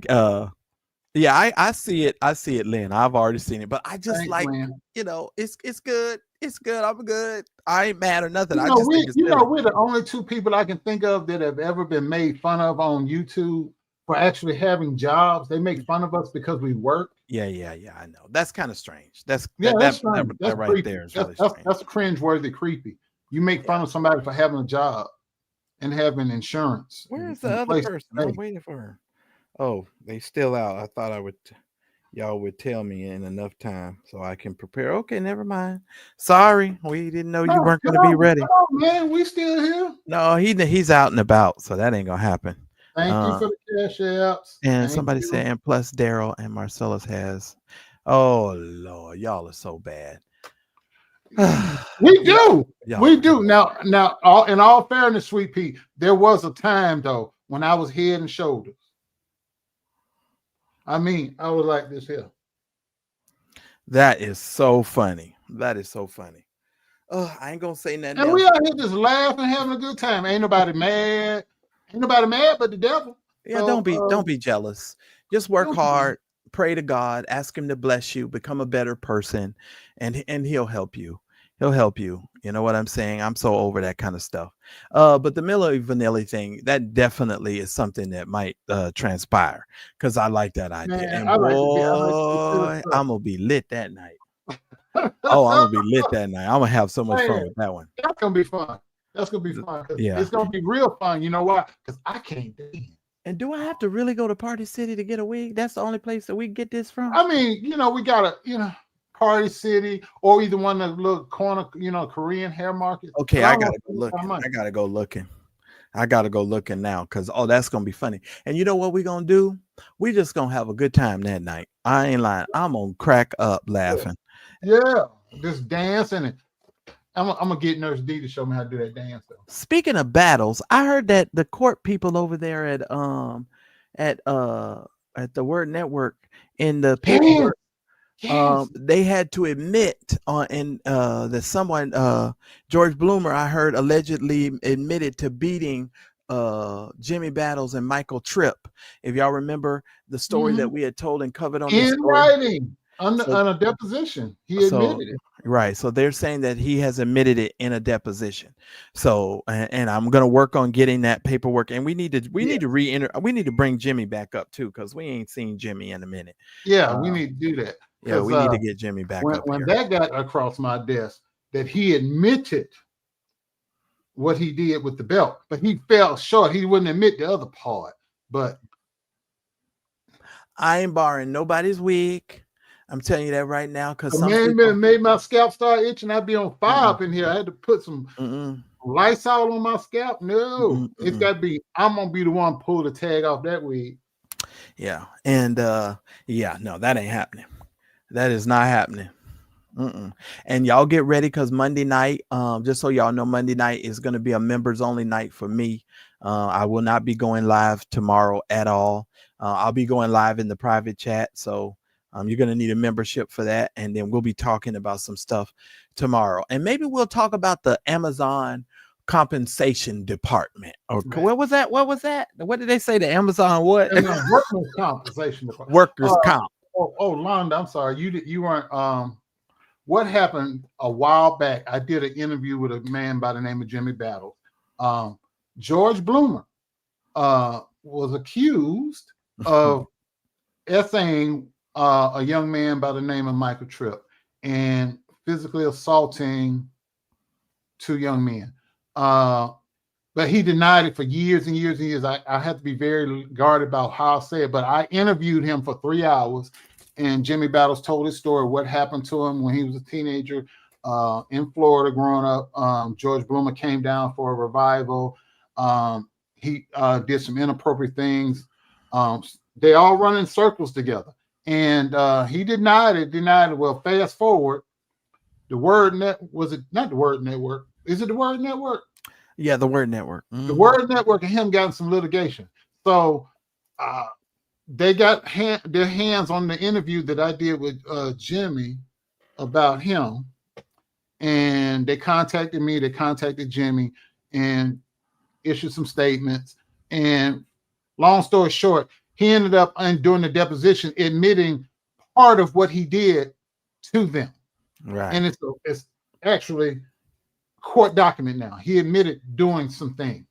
S2: see it, Lynn. I've already seen it. But I just it's good. It's good. I'm good. I ain't mad or nothing.
S3: We're the only 2 people I can think of that have ever been made fun of on YouTube for actually having jobs. They make fun of us because we work.
S2: Yeah. I know. That's kind of strange. That's
S3: right
S2: creepy.
S3: There is really strange. That's cringeworthy, creepy. You make fun of somebody for having a job and having insurance.
S2: Where's the other person? I'm waiting for her. Oh, they still out. I thought y'all would tell me in enough time so I can prepare. Okay, never mind. Sorry, we didn't know you weren't going to be ready.
S3: Oh man, we still here.
S2: No, he's out and about, so that ain't gonna happen.
S3: Thank you for the cash apps.
S2: And
S3: Thank
S2: somebody
S3: you.
S2: said, and plus Darryl and Marcellus has. Oh Lord, y'all are so bad.
S3: We do.
S2: Y'all
S3: We
S2: are
S3: do. Now, in all fairness, Sweet Pea, there was a time though when I was head and shoulders. I mean, I was like this here.
S2: That is so funny. That is so funny. Oh, I ain't gonna say nothing
S3: And
S2: else.
S3: we out here just laughing, having a good time. Ain't nobody mad. Ain't nobody mad but the devil.
S2: Yeah,
S3: So,
S2: don't be jealous. Just work hard, pray to God, ask him to bless you, become a better person, and he'll help you. He'll help you. You know what I'm saying? I'm so over that kind of stuff. But the Miller Vanilli thing, that definitely is something that might transpire because I like that idea.
S3: Man,
S2: and
S3: I
S2: boy, I'm gonna be lit that night. Oh, I'm gonna be lit that night. I'm gonna have so much fun with that one.
S3: That's gonna be fun. That's gonna be fun.
S2: Yeah,
S3: it's gonna be real fun. You know why? Because I can't dance.
S2: And do I have to really go to Party City to get a wig? That's the only place that we get this from.
S3: I mean, we gotta, Party City or either one of the little corner, Korean hair markets.
S2: Okay, I gotta go looking. I gotta go looking now because that's gonna be funny. And you know what we're gonna do? We just gonna have a good time that night. I ain't lying. I'm gonna crack up laughing.
S3: Yeah, just dancing. And I'm gonna get Nurse D to show me how to do that dance though.
S2: Speaking of battles, I heard that the court people over there at the Word Network in the paperwork, they had to admit that someone George Bloomer, I heard, allegedly admitted to beating Jimmy Battles and Michael Tripp. If y'all remember the story that we had told and covered on
S3: in writing on a deposition, he admitted it.
S2: Right. So they're saying that he has admitted it in a deposition. So, and I'm going to work on getting that paperwork. And we need to bring Jimmy back up too, because we ain't seen Jimmy in a minute.
S3: Yeah, we need to do that.
S2: Yeah, we need to get Jimmy back up.
S3: When that got across my desk, that he admitted what he did with the belt, but he fell short. He wouldn't admit the other part. But
S2: I ain't borrowing nobody's wig. I'm telling you that right now, because
S3: made my scalp start itching. I'd be on fire up in here. I had to put some Lysol on my scalp. No, it's got to be. I'm gonna be the one pull the tag off that wig.
S2: Yeah, and no, that ain't happening. That is not happening. And y'all get ready because Monday night, just so y'all know, Monday night is going to be a members only night for me. I will not be going live tomorrow at all. I'll be going live in the private chat. So you're going to need a membership for that. And then we'll be talking about some stuff tomorrow. And maybe we'll talk about the Amazon compensation department. Or what was that? What was that? What did they say? The Amazon what?
S3: Workers' compensation department.
S2: Workers' comp.
S3: Oh, Londa, I'm sorry. You weren't. What happened a while back? I did an interview with a man by the name of Jimmy Battles. George Bloomer was accused of essaying a young man by the name of Michael Tripp and physically assaulting two young men. But he denied it for years and years and years. I had to be very guarded about how I say it, but I interviewed him for 3 hours, and Jimmy Battles told his story, what happened to him when he was a teenager in Florida growing up. George Bloomer came down for a revival. He did some inappropriate things. They all run in circles together. And he denied it. Well, fast forward, the Word Net, was it not the Word Network? Is it the Word Network?
S2: Yeah, the Word Network.
S3: The Word Network and him got in some litigation. So they got their hands on the interview that I did with Jimmy about him. And they contacted me, they contacted Jimmy and issued some statements. And long story short, he ended up during the deposition admitting part of what he did to them.
S2: Right.
S3: And it's actually court document now. He admitted doing some things.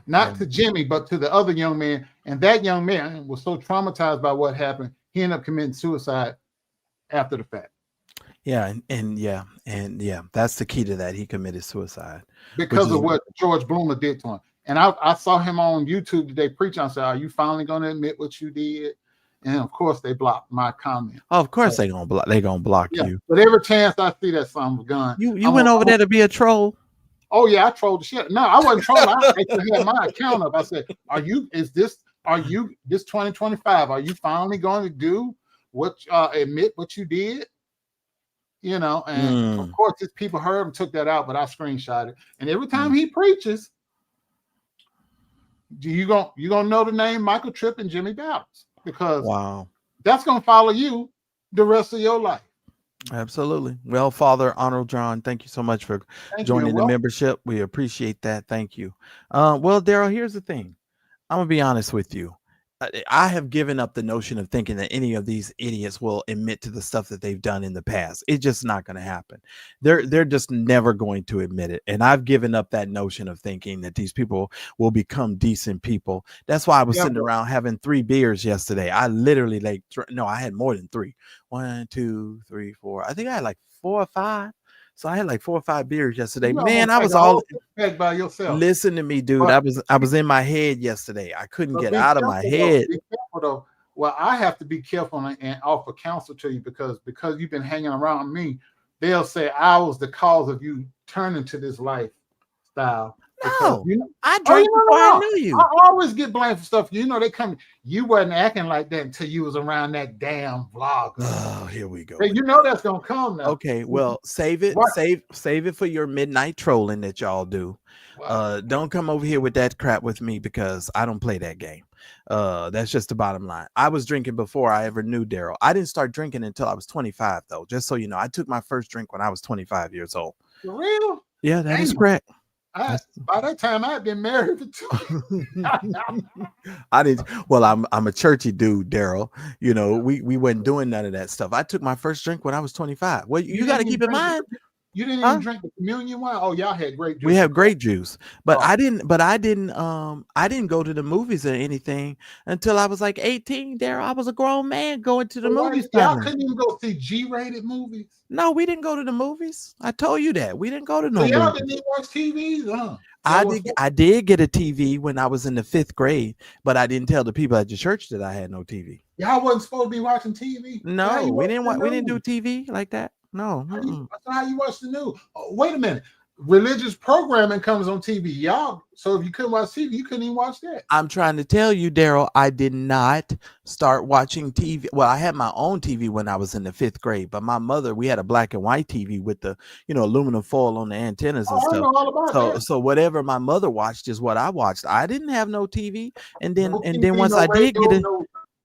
S3: Not to Jimmy, but to the other young man. And that young man was so traumatized by what happened, he ended up committing suicide after the fact.
S2: Yeah, and that's the key to that. He committed suicide
S3: because of what George Bloomer did to him. And I saw him on YouTube today preaching. I said, "Are you finally going to admit what you did?" And of course, they blocked my comment.
S2: Oh, of course, they're gonna block. They're gonna block you.
S3: But every chance I see that son of a gun,
S2: you went over there to be a troll.
S3: Oh yeah, I trolled the shit. No, I wasn't trolling. I actually had my account up. I said, are you this 2025? Are you finally going to do what admit what you did? You know, and of course, these people heard him, took that out, but I screenshot it. And every time he preaches, you gonna know the name Michael Tripp and Jimmy Battles, because that's gonna follow you the rest of your life.
S2: Absolutely. Well, Father Arnold John, thank you so much for joining the membership. We appreciate that. Thank you. Well, Darryl, here's the thing. I'm gonna be honest with you. I have given up the notion of thinking that any of these idiots will admit to the stuff that they've done in the past. It's just not going to happen. They're just never going to admit it. And I've given up that notion of thinking that these people will become decent people. That's why I was sitting around having 3 beers yesterday. I literally I had more than 3. 1, 2, 3, 4. I think I had like 4 or 5. So I had like 4 or 5 beers yesterday. Man, I was all
S3: by yourself.
S2: Listen to me, dude. I was in my head yesterday. I couldn't get out of my head.
S3: Be careful, though. Well, I have to be careful and offer counsel to you because you've been hanging around me. They'll say I was the cause of you turning to this lifestyle.
S2: No, I drank before I knew you.
S3: I always get blamed for stuff. You know, you wasn't acting like that until you was around that damn vlogger.
S2: Oh, here we go.
S3: You know that's gonna come now.
S2: Okay, well, save it. Save it for your midnight trolling that y'all do. Wow. Don't come over here with that crap with me because I don't play that game. That's just the bottom line. I was drinking before I ever knew Darryl. I didn't start drinking until I was 25, though. Just so you know, I took my first drink when I was 25 years old.
S3: For real?
S2: Yeah, that is correct.
S3: By that time I'd been married for 2
S2: I didn't. Well, I'm a churchy dude, Darryl. You know, we weren't doing none of that stuff. I took my first drink when I was 25. Well, you got to keep in mind.
S3: You didn't even drink the communion wine. Oh, y'all had grape juice.
S2: We have grape juice, but I didn't go to the movies or anything until I was like 18. Darryl, I was a grown man going to the movies.
S3: Y'all couldn't even go see G-rated movies.
S2: No, we didn't go to the movies. I told you that we didn't go to no.
S3: Y'all didn't even watch TVs, huh?
S2: I did get a TV when I was in the 5th grade, but I didn't tell the people at the church that I had no TV.
S3: Y'all wasn't supposed to be watching TV.
S2: No, we didn't do TV like that. No.
S3: How you watch the news? Oh, wait a minute. Religious programming comes on TV, y'all. So if you couldn't watch TV, you couldn't even watch that.
S2: I'm trying to tell you, Darryl, I did not start watching TV. Well, I had my own TV when I was in the 5th grade, but my mother, we had a black and white TV with the, aluminum foil on the antennas and stuff.
S3: I know all about that.
S2: So whatever my mother watched is what I watched. I didn't have no TV, and then once I did get it,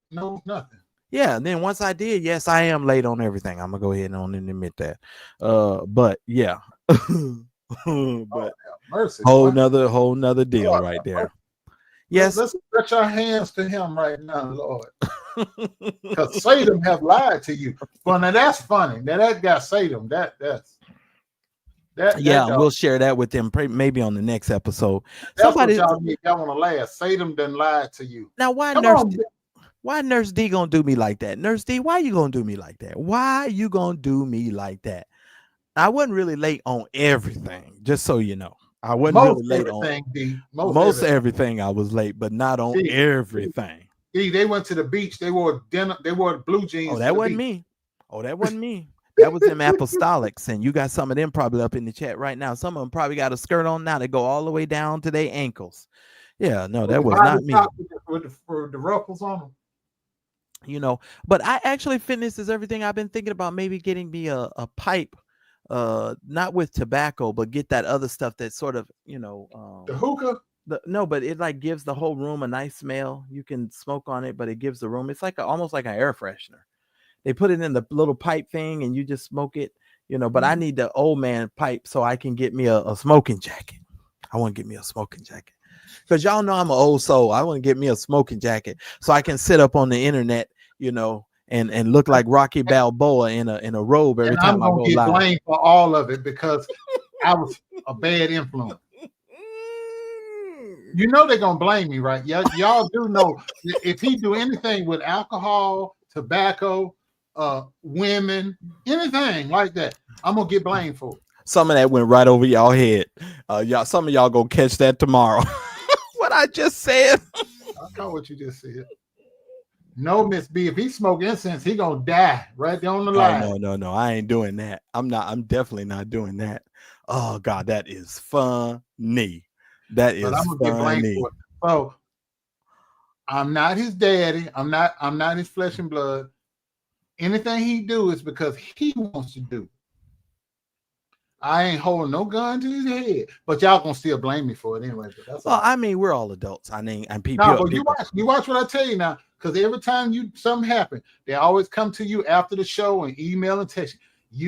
S3: no nothing.
S2: Yeah, and then once I did, yes, I am late on everything. I'm gonna go ahead and admit that. But yeah. But
S3: mercy,
S2: whole nother deal right there. Yes,
S3: let's stretch our hands to him right now, Lord, because Satan have lied to you. Well, now that's funny. Now that guy Satan,
S2: we'll share that with them maybe on the next episode.
S3: That's what y'all want to laugh. Satan done lied to you.
S2: Now, why Nurse D gonna do me like that? Nurse D, why you gonna do me like that? Why you gonna do me like that? I wasn't really late on everything, just so you know. I wasn't really late on most everything. I was late, but not on everything.
S3: They went to the beach. They wore blue jeans.
S2: Oh, that wasn't me. That was them apostolics, and you got some of them probably up in the chat right now. Some of them probably got a skirt on now that go all the way down to their ankles. Yeah, no, that was not me.
S3: With the ruffles on them.
S2: But I actually, fitness is everything. I've been thinking about maybe getting me a pipe, not with tobacco, but get that other stuff that sort of,
S3: the hookah.
S2: But it like gives the whole room a nice smell. You can smoke on it, but it gives the room. It's like almost like an air freshener. They put it in the little pipe thing, and you just smoke it. But I need the old man pipe so I can get me a smoking jacket. I want to get me a smoking jacket. Because y'all know I'm an old soul. I want to get me a smoking jacket so I can sit up on the internet, and look like Rocky Balboa in a robe every time I go live. I'm gonna get
S3: blamed for all of it because I was a bad influence. They're gonna blame me, right? Y'all do know if he do anything with alcohol, tobacco, women, anything like that, I'm gonna get blamed for it.
S2: Some of that went right over y'all head. Some of y'all gonna catch that tomorrow. What I just said.
S3: I know what you just said. No, Miss B, if he smoke incense, he gonna die right there on the line.
S2: No. I ain't doing that. I'm definitely not doing that. Oh God, that is funny. That
S3: But
S2: is
S3: I'm gonna get blamed
S2: funny.
S3: for it. So I'm not his daddy. I'm not his flesh and blood. Anything he do is because he wants to do. I ain't holding no gun to his head, but y'all gonna still blame me for it anyway. But that's
S2: Well,
S3: all.
S2: I mean, we're all adults. I mean, and people.
S3: No, but you watch what I tell you now, because every time something happen, they always come to you after the show and email and text you.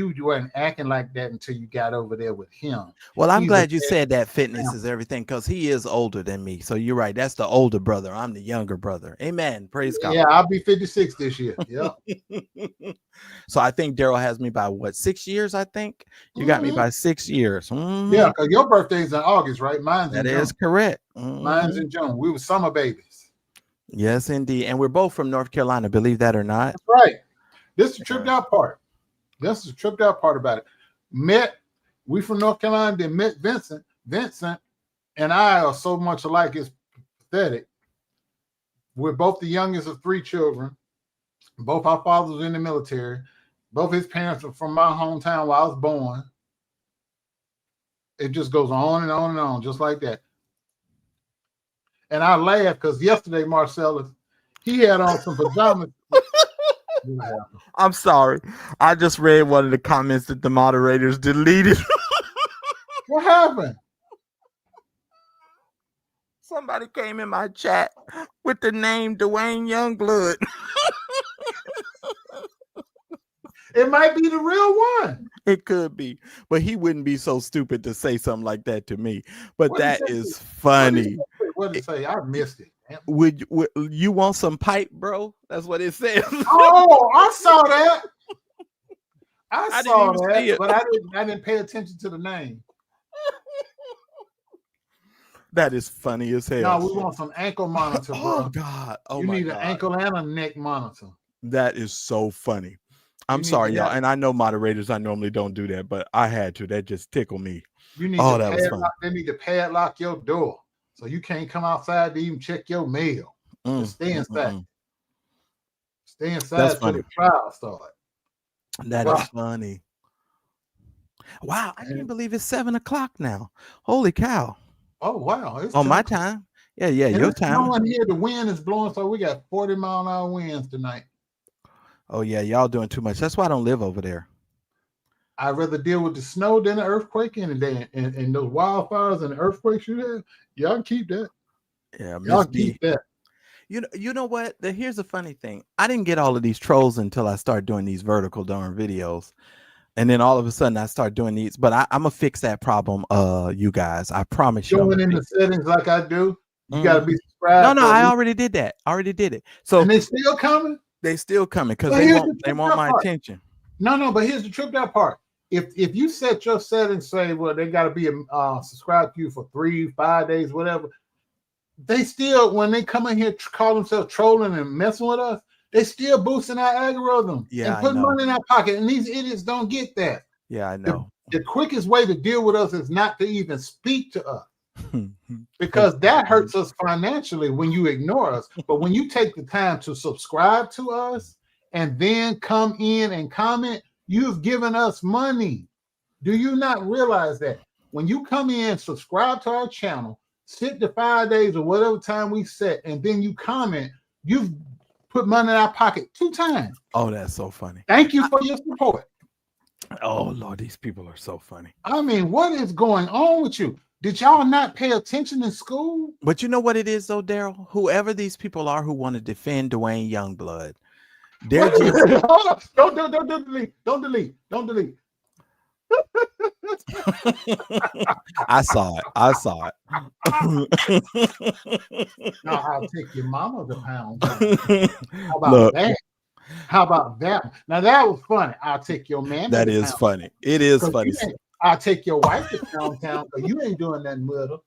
S3: You weren't acting like that until you got over there with him.
S2: Well, I'm
S3: He's
S2: glad you said that fitness is everything, because he is older than me. So you're right. That's the older brother. I'm the younger brother. Amen. Praise God.
S3: Yeah, I'll be 56 this year. Yeah.
S2: So I think Darryl has me by what, 6 years? I think you got me by 6 years.
S3: Yeah, because your birthday's in August, right? Mine's in June.
S2: That is correct.
S3: Mine's in June. We were summer babies.
S2: Yes, indeed. And we're both from North Carolina, believe that or not.
S3: That's right. This is the tripped out part. This is the tripped out part about it. We from North Carolina, then met Vincent. Vincent and I are so much alike, it's pathetic. We're both the youngest of 3 children. Both our fathers were in the military. Both his parents are from my hometown where I was born. It just goes on and on and on, just like that. And I laugh because yesterday, Marcellus, he had on some pajamas.
S2: I'm sorry. I just read one of the comments that the moderators deleted.
S3: What happened?
S2: Somebody came in my chat with the name Duane Youngblood.
S3: It might be the real one.
S2: It could be, but he wouldn't be so stupid to say something like that to me. But that is funny.
S3: What did it say? I missed it.
S2: Would you want some pipe, bro? That's what it says.
S3: Oh, I saw that. I saw
S2: didn't even see
S3: that,
S2: it.
S3: but I didn't pay attention to the name.
S2: That is funny as hell.
S3: No, we want some ankle monitor, bro.
S2: Oh God! Oh
S3: you
S2: my
S3: need
S2: God.
S3: an ankle and a neck monitor.
S2: That is so funny. I'm sorry, y'all, and I know moderators. I normally don't do that, but I had to. That just tickled me.
S3: You need to padlock. They need to padlock your door so you can't come outside to even check your mail. Just stay inside. Stay inside until the trial starts.
S2: That is funny. Wow, I can't believe it's 7 o'clock now. Holy cow!
S3: Oh wow! It's
S2: on my time. Yeah, your time.
S3: No one here. The wind is blowing, so we got 40-mile-an-hour winds tonight.
S2: Oh yeah, y'all doing too much. That's why I don't live over there.
S3: I'd rather deal with the snow than an earthquake any day, and those wildfires and the earthquakes you have. Y'all can keep that.
S2: Yeah,
S3: y'all keep that.
S2: You know what? Here's the funny thing. I didn't get all of these trolls until I started doing these vertical darn videos. And then all of a sudden I start doing these, but I'm gonna fix that problem, you guys. I promise you.
S3: Going in the settings like I do, you gotta be subscribed.
S2: No, I already did that. I already did it. So
S3: and they still coming?
S2: They still coming because they want my attention.
S3: No, but here's the tripped out part. If you set your settings, say, well, they gotta be subscribed to you for 3-5 days, whatever. They still, when they come in here, call themselves trolling and messing with us, they still boosting our algorithm and putting money in our pocket. And these idiots don't get that.
S2: Yeah, I know.
S3: The quickest way to deal with us is not to even speak to us. Because that hurts us financially when you ignore us. But when you take the time to subscribe to us and then come in and comment, you've given us money. Do you not realize that? When you come in, subscribe to our channel, sit the 5 days or whatever time we set, and then you comment, you've put money in our pocket 2 times.
S2: Oh, that's so funny.
S3: Thank you for your support.
S2: Oh, Lord, these people are so funny.
S3: I mean, what is going on with you? Did y'all not pay attention in school?
S2: But you know what it is, though, Darryl? Whoever these people are who want to defend Duane Youngblood, they're just...
S3: Don't delete. Don't delete. Don't delete.
S2: I saw it.
S3: Now I'll take your mama to pound. How about that? How about that? Now that was funny. I'll take your man.
S2: That is funny. It is funny.
S3: I'll take your wife to pound town because you ain't doing nothing with her.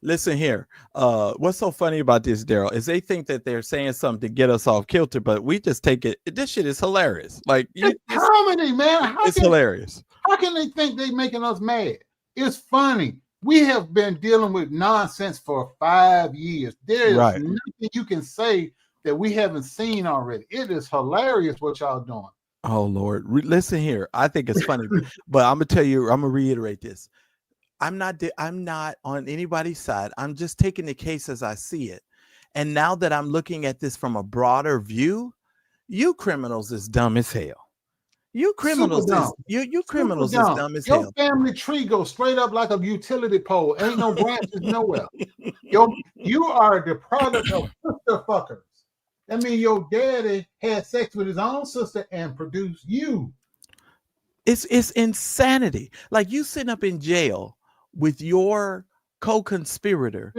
S2: Listen here. What's so funny about this, Darryl, is they think that they're saying something to get us off kilter, but we just take it. This shit is hilarious. Like
S3: it's comedy, man.
S2: It's hilarious.
S3: How can they think they're making us mad? It's funny. We have been dealing with nonsense for 5 years. There is nothing you can say that we haven't seen already. It is hilarious what y'all doing.
S2: Oh Lord, listen here. I think it's funny, but I'm gonna tell you. I'm gonna reiterate this. I'm not on anybody's side. I'm just taking the case as I see it. And now that I'm looking at this from a broader view, you criminals is dumb as hell. You criminals
S3: Super
S2: is
S3: dumb.
S2: you
S3: Super
S2: criminals is
S3: dumb.
S2: dumb as
S3: Your
S2: hell.
S3: family tree goes straight up like a utility pole. Ain't no branches nowhere. You are the product of sister fuckers. That means your daddy had sex with his own sister and produced you.
S2: It's insanity. Like you sitting up in jail with your co-conspirator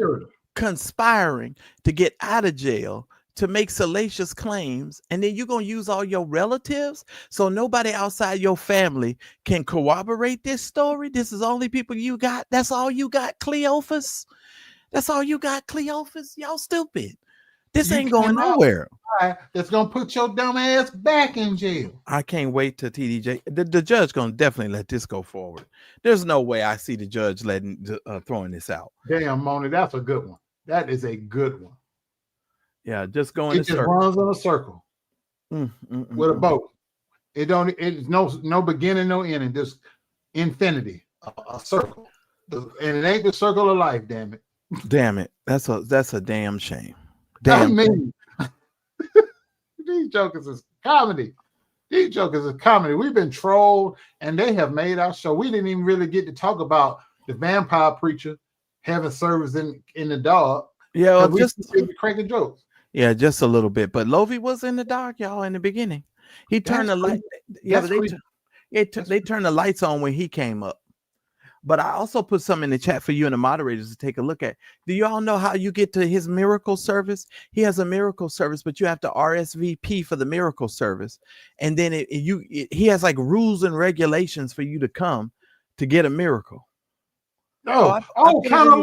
S2: conspiring to get out of jail to make salacious claims, and then you're going to use all your relatives so nobody outside your family can corroborate this story. This is only people you got. That's all you got, Cleophas. That's all you got, Cleophas. Y'all stupid. This ain't going nowhere.
S3: That's going to put your dumb ass back in jail.
S2: I can't wait to TDJ. The judge going to definitely let this go forward. There's no way I see the judge throwing this out.
S3: Damn, Moni, that's a good one. That is a good one.
S2: Yeah, just going.
S3: It just runs in a circle with a boat. It's no beginning, no ending. Just infinity, a circle, and it ain't the circle of life. Damn it!
S2: Damn it! That's a damn shame. Damn.
S3: I mean, these jokers is comedy. These jokers is comedy. We've been trolled, and they have made our show. We didn't even really get to talk about the vampire preacher having service in the dark.
S2: Yeah, well,
S3: we just cracking jokes.
S2: Yeah, just a little bit. But Lovey was in the dark, y'all, in the beginning. He turned the light. Yeah, they turned the lights on when he came up. But I also put something in the chat for you and the moderators to take a look at. Do you all know how you get to his miracle service? He has a miracle service, but you have to RSVP for the miracle service. And then he has like rules and regulations for you to come to get a miracle.
S3: kind of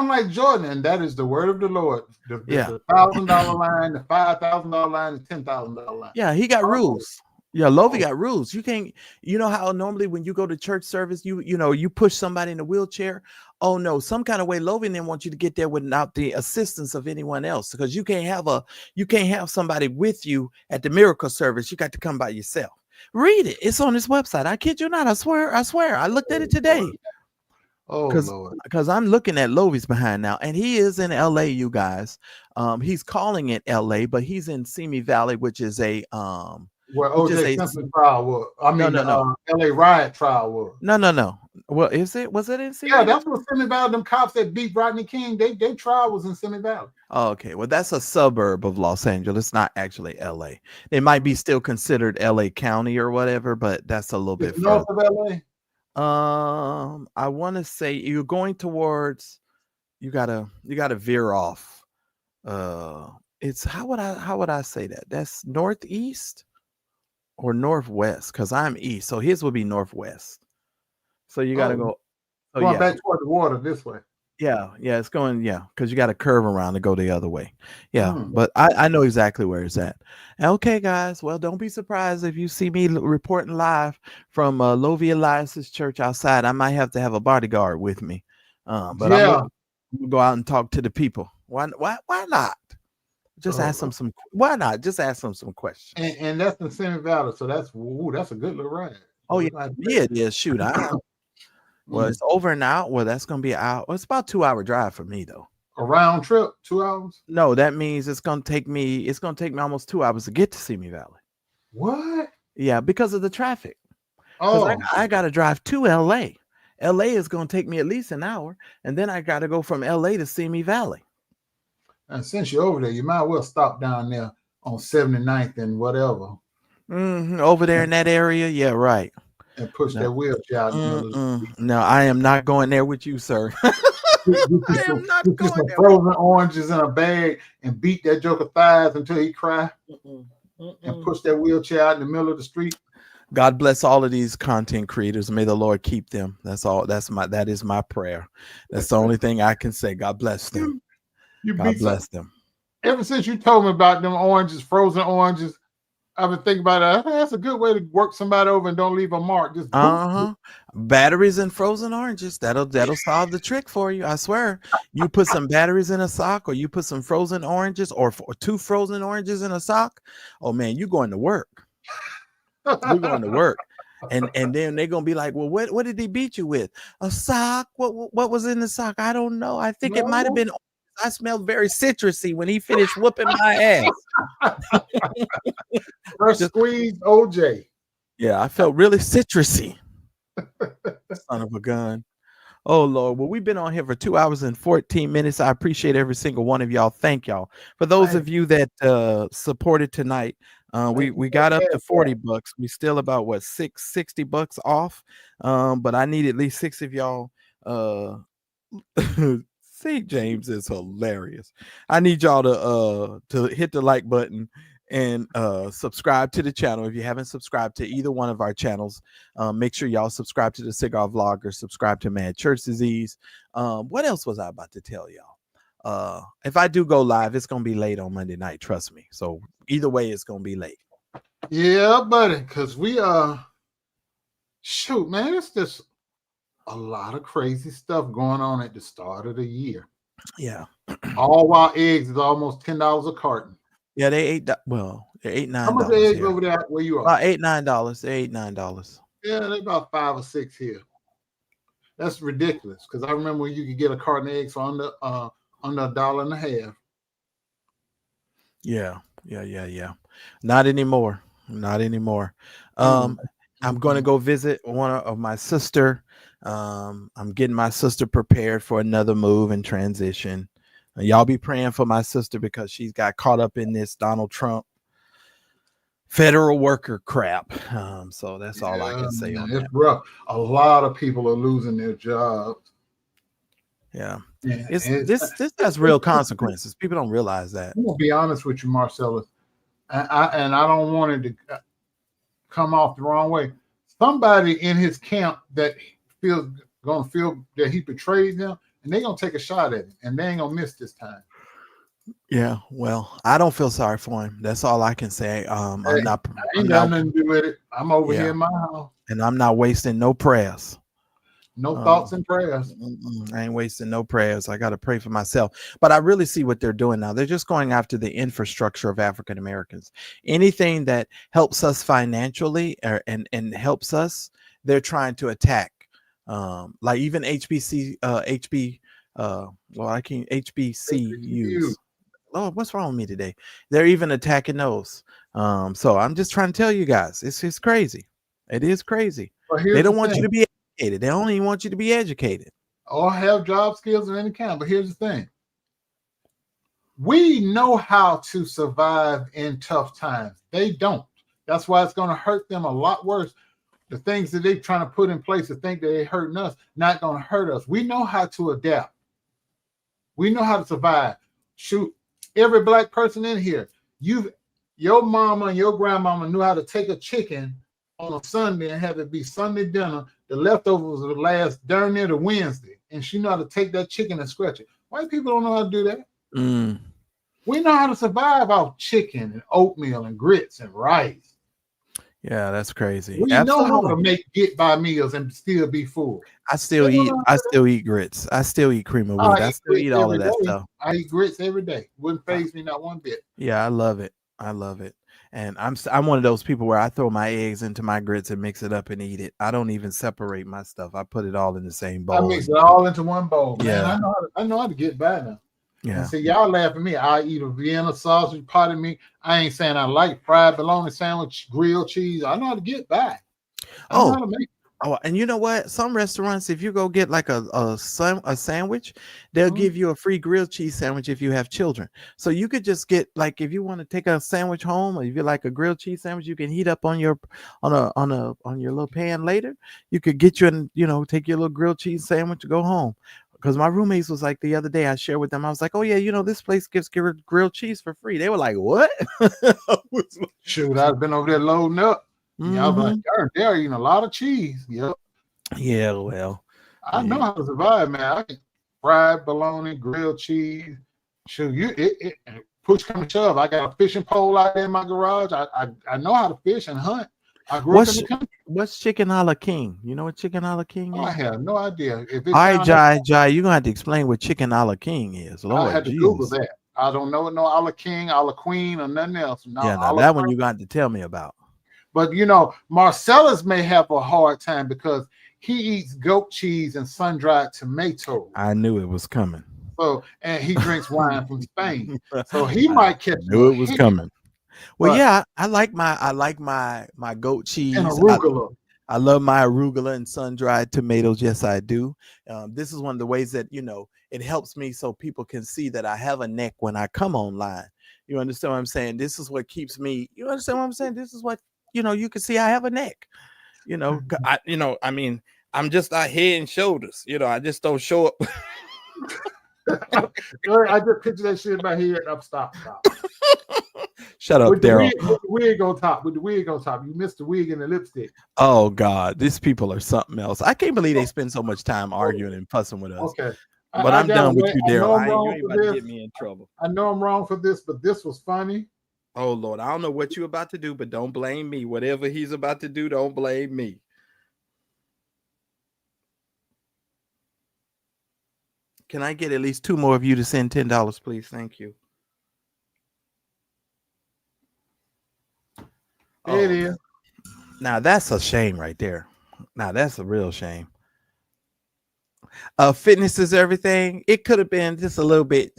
S3: like Jordan, and that is the word of the Lord. The $1,000 line, the $5,000 line, the $10,000 line.
S2: Yeah, he got rules. Yeah, Lovey got rules. You can't. You know how normally when you go to church service, you push somebody in a wheelchair. Oh no, some kind of way Lovey didn't want you to get there without the assistance of anyone else, because you can't have somebody with you at the miracle service. You got to come by yourself. Read it. It's on his website. I kid you not. I swear. I looked at it today.
S3: Oh, Lord.
S2: Because I'm looking at Lovey's behind now, and he is in LA, you guys. He's calling it LA, but he's in Simi Valley, which is a
S3: where OJ Simpson trial was. No. LA riot trial was.
S2: No. Well, was it in Simi?
S3: Yeah, that's what Simi Valley. Them cops that beat Rodney King, they trial was in Simi Valley.
S2: Oh, okay. Well, that's a suburb of Los Angeles, not actually LA. They might be still considered LA County or whatever, but that's a little bit
S3: north of LA.
S2: I want to say you're going towards. You gotta veer off. It's how would I say that? That's northeast or northwest, because I'm east, so his would be northwest. So you gotta go.
S3: Going back toward the water this way.
S2: Yeah, it's going, because you got to curve around to go the other way. Yeah, but I know exactly where it's at. Okay, guys, well, don't be surprised if you see me reporting live from Loie Elias' church outside. I might have to have a bodyguard with me. But I'm gonna go out and talk to the people. Why not? Just ask them some. Why not? Just ask them some questions.
S3: And that's in Simi Valley, so that's a good little ride.
S2: Oh yeah, it is. Shoot, well, it's over and out. Well, that's gonna be out. Well, it's about 2-hour drive for me though.
S3: A round trip, 2 hours?
S2: No, that means it's gonna take me almost 2 hours to get to Simi Valley.
S3: What?
S2: Yeah, because of the traffic. Oh, I gotta drive to LA. LA is gonna take me at least an hour, and then I gotta go from LA to Simi Valley.
S3: And since you're over there, you might well stop down there on 79th and whatever.
S2: Over there in that area, yeah, right.
S3: And push that wheelchair out.
S2: No, I am not going there with you, sir. I am not going
S3: some there. Frozen oranges in a bag and beat that joker thighs until he cry. And push that wheelchair out in the middle of the street.
S2: God bless all of these content creators. May the Lord keep them. That's all. That is my prayer. That's the only thing I can say. God bless them. God bless them.
S3: Ever since you told me about them oranges, frozen oranges, I've been thinking about it. That's a good way to work somebody over and don't leave a mark. Just
S2: batteries and frozen oranges. That'll solve the trick for you. I swear. You put some batteries in a sock, or you put some frozen oranges, or 2 frozen oranges in a sock. Oh man, you're going to work. You're going to work. And then they're gonna be like, well, what did he beat you with? A sock? What was in the sock? I don't know. I think it might have been. I smelled very citrusy when he finished whooping my ass.
S3: Fresh squeezed OJ.
S2: Yeah, I felt really citrusy. Son of a gun. Oh Lord. Well, we've been on here for 2 hours and 14 minutes. I appreciate every single one of y'all. Thank y'all. For those of you that supported tonight, we got up to $40. We still about what $60 off. But I need at least 6 of y'all. St. James is hilarious. I need y'all to hit the like button and subscribe to the channel. If you haven't subscribed to either one of our channels, make sure y'all subscribe to the Cigar Vlogger, subscribe to Mad Church Disease. What else was I about to tell y'all? If I do go live, it's gonna be late on Monday night, trust me. So either way, it's gonna be late.
S3: Yeah, buddy, because we shoot, man, it's just a lot of crazy stuff going on at the start of the year.
S2: Yeah.
S3: All while eggs is almost $10 a carton.
S2: Yeah, they're $8-9.
S3: How much eggs over there where you are?
S2: About $8-9. They're $8-9.
S3: Yeah, they're about 5 or 6 here. That's ridiculous. Because I remember when you could get a carton of eggs for under $1.50.
S2: Yeah. Not anymore. I'm going to go visit one of my sister. I'm getting my sister prepared for another move and transition. Y'all be praying for my sister because she's got caught up in this Donald Trump federal worker crap. So that's all I can say on that.
S3: It's rough. A lot of people are losing their jobs.
S2: Yeah. This has real consequences. People don't realize that.
S3: I'm gonna be honest with you, Marcellus, and I don't want it to come off the wrong way. Somebody in his camp that gonna feel that he betrayed them, and they're gonna take a shot at him, and they ain't gonna miss this time.
S2: Yeah, well, I don't feel sorry for him. That's all I can say. I ain't got
S3: nothing to do with it. I'm over here in my house,
S2: and I'm not wasting no prayers.
S3: No thoughts and prayers.
S2: I ain't wasting no prayers. I got to pray for myself. But I really see what they're doing now. They're just going after the infrastructure of African Americans. Anything that helps us financially and helps us, they're trying to attack. Like even HBCUs. Oh, what's wrong with me today? They're even attacking those. So I'm just trying to tell you guys, it's crazy. It is crazy. They don't want you to be educated. They only want you to be educated
S3: or have job skills of any kind. But here's the thing: we know how to survive in tough times. They don't. That's why it's going to hurt them a lot worse. The things that they're trying to put in place to think that they're hurting us, not going to hurt us. We know how to adapt. We know how to survive. Shoot, every black person in here, your mama and your grandmama knew how to take a chicken on a Sunday and have it be Sunday dinner. The leftovers would last darn near to Wednesday, and she know how to take that chicken and scratch it. White people don't know how to do that. We know how to survive off chicken and oatmeal and grits and rice.
S2: Yeah, that's crazy.
S3: We know how to make get-by meals and still be full.
S2: I still eat grits. I still eat cream of wheat. I still eat all of that stuff.
S3: I eat grits every day. Wouldn't faze me not one bit.
S2: Yeah, I love it. And I'm one of those people where I throw my eggs into my grits and mix it up and eat it. I don't even separate my stuff. I put it all in the same bowl.
S3: I mix it all into one bowl. Man,
S2: yeah,
S3: I know how to get by now.
S2: Yeah.
S3: And see, y'all laugh at me. I eat a Vienna sausage, pardon me. I ain't saying I like fried bologna sandwich, grilled cheese. I know how to get by. I know how to make it.
S2: Oh, and you know what? Some restaurants, if you go get like a sandwich, they'll give you a free grilled cheese sandwich if you have children. So you could just get, like, if you want to take a sandwich home, or if you like a grilled cheese sandwich, you can heat up on your little pan later. You could get take your little grilled cheese sandwich to go home. Because my roommates was like the other day, I shared with them, I was like, oh yeah, this place gives grilled cheese for free. They were like, what?
S3: Shoot, I've been over there loading up. Y'all like, they're eating a lot of cheese. Yep.
S2: Yeah, well,
S3: I know how to survive, man. I can fried bologna, grilled cheese. Shoot, push come to shove. I got a fishing pole out there in my garage. I know how to fish and hunt. I grew up in the country.
S2: What's chicken a la king? You know what chicken a la king is?
S3: I have no idea.
S2: All right, Jai, you're gonna have to explain what chicken a la king is. Lord,
S3: I had to Google that. I don't know a la king, a la queen, or nothing else.
S2: No, that one you got to tell me about.
S3: But you know, Marcellus may have a hard time because he eats goat cheese and sun-dried tomatoes.
S2: I knew it was coming.
S3: So, and he drinks wine from Spain. So he
S2: I
S3: might catch
S2: knew
S3: a
S2: it was
S3: hit.
S2: coming. Well,
S3: But-
S2: yeah, I like my goat cheese.
S3: And arugula.
S2: I love my arugula and sun-dried tomatoes. Yes, I do. This is one of the ways that, you know, it helps me so people can see that I have a neck when I come online. You understand what I'm saying? This is what keeps me. You understand what I'm saying? This is what, you know, you can see I have a neck. You know, I mean, I'm just out head and shoulders. You know, I just don't show up.
S3: I just picture that shit in my head. Stop.
S2: Shut up, Darryl.
S3: With the wig on top. You missed the wig and the lipstick.
S2: Oh God, these people are something else. I can't believe they spend so much time arguing and fussing with us.
S3: Okay.
S2: But I'm done with you, Darryl.
S3: You
S2: ain't about to get me in trouble.
S3: I know I'm wrong for this, but this was funny.
S2: Oh Lord, I don't know what you're about to do, but don't blame me. Whatever he's about to do, don't blame me. Can I get at least 2 more of you to send $10, please? Thank you.
S3: It is.
S2: Now that's a shame right there. Now that's a real shame. Fitness is everything. It could have been just a little bit.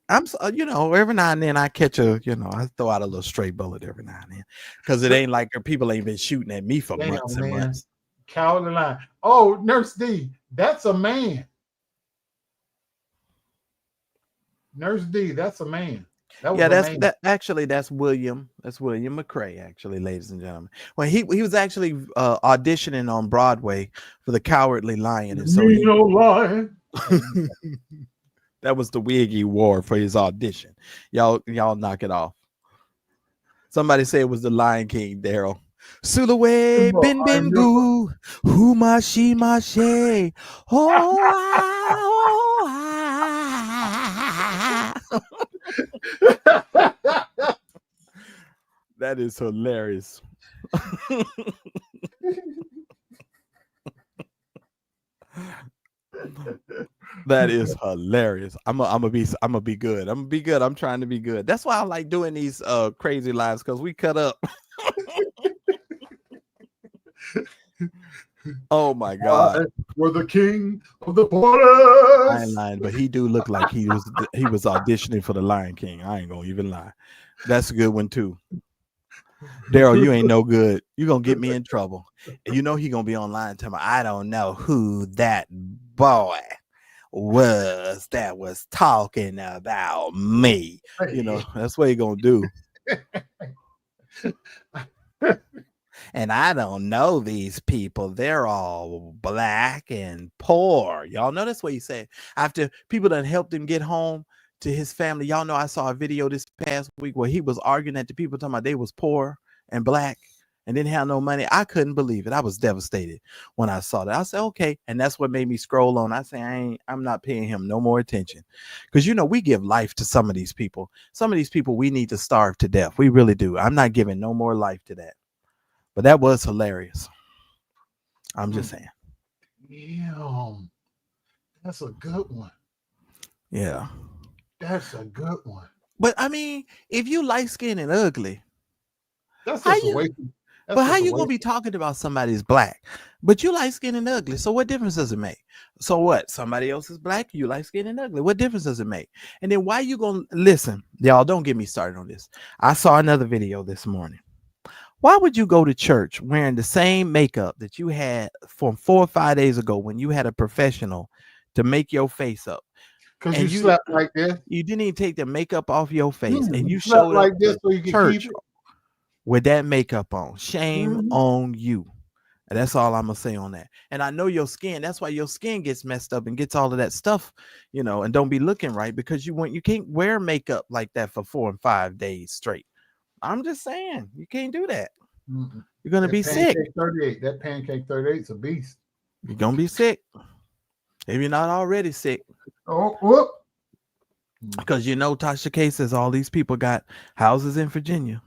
S2: I'm, you know, every now and then I catch a, you know, I throw out a little stray bullet every now and then because it ain't like people ain't been shooting at me for months and months.
S3: Cowardly line. Oh, Nurse D, that's a man. Nurse D, that's a man.
S2: That's William. That's William McCrae, actually, ladies and gentlemen. Well, he was actually auditioning on Broadway for The Cowardly Lion, and so that was the wig he wore for his audition. Y'all knock it off. Somebody say it was the Lion King, Darryl. Sulaway bin bin goo, huma shi ma she. That is hilarious. That is hilarious. I'm gonna be good. I'm gonna be good. I'm trying to be good. That's why I like doing these crazy lives, because we cut up. Oh my God.
S3: We're the king of the borders.
S2: I ain't lying, but he do look like he was auditioning for the Lion King. I ain't gonna even lie. That's a good one too. Darryl, you ain't no good. You gonna get me in trouble. And you know he gonna be online telling me, I don't know who that boy was that was talking about me. You know, that's what he gonna do. And I don't know these people. They're all black and poor. Y'all know that's what he said. After people done helped him get home to his family. Y'all know I saw a video this past week where he was arguing at the people talking about they was poor and black and didn't have no money. I couldn't believe it. I was devastated when I saw that. I said, okay. And that's what made me scroll on. I say, I'm not paying him no more attention. Because, you know, we give life to some of these people. Some of these people we need to starve to death. We really do. I'm not giving no more life to that. But that was hilarious. I'm just saying.
S3: Damn. That's a good one.
S2: Yeah.
S3: That's a good one.
S2: But I mean, if you light skinned and ugly,
S3: that's just a waste.
S2: But how you gonna be talking about somebody's black, but you light skinned and ugly? So what difference does it make? So what? Somebody else is black, you light skinned and ugly. What difference does it make? And then why you gonna listen? Y'all don't get me started on this. I saw another video this morning. Why would you go to church wearing the same makeup that you had from 4 or 5 days ago when you had a professional to make your face up?
S3: Because you slept like this.
S2: You didn't even take the makeup off your face, and you
S3: slept
S2: showed
S3: like
S2: up
S3: this so you can
S2: church
S3: keep it
S2: with that makeup on. Shame on you. And that's all I'm gonna say on that. And I know your skin. That's why your skin gets messed up and gets all of that stuff, you know, and don't be looking right because you can't wear makeup like that for 4 and 5 days straight. I'm just saying, you can't do that. You're gonna be sick.
S3: 38. That pancake 38 is a beast.
S2: You're gonna be sick if you're not already sick.
S3: Oh, whoop.
S2: Because you know, Tasha K says all these people got houses in Virginia.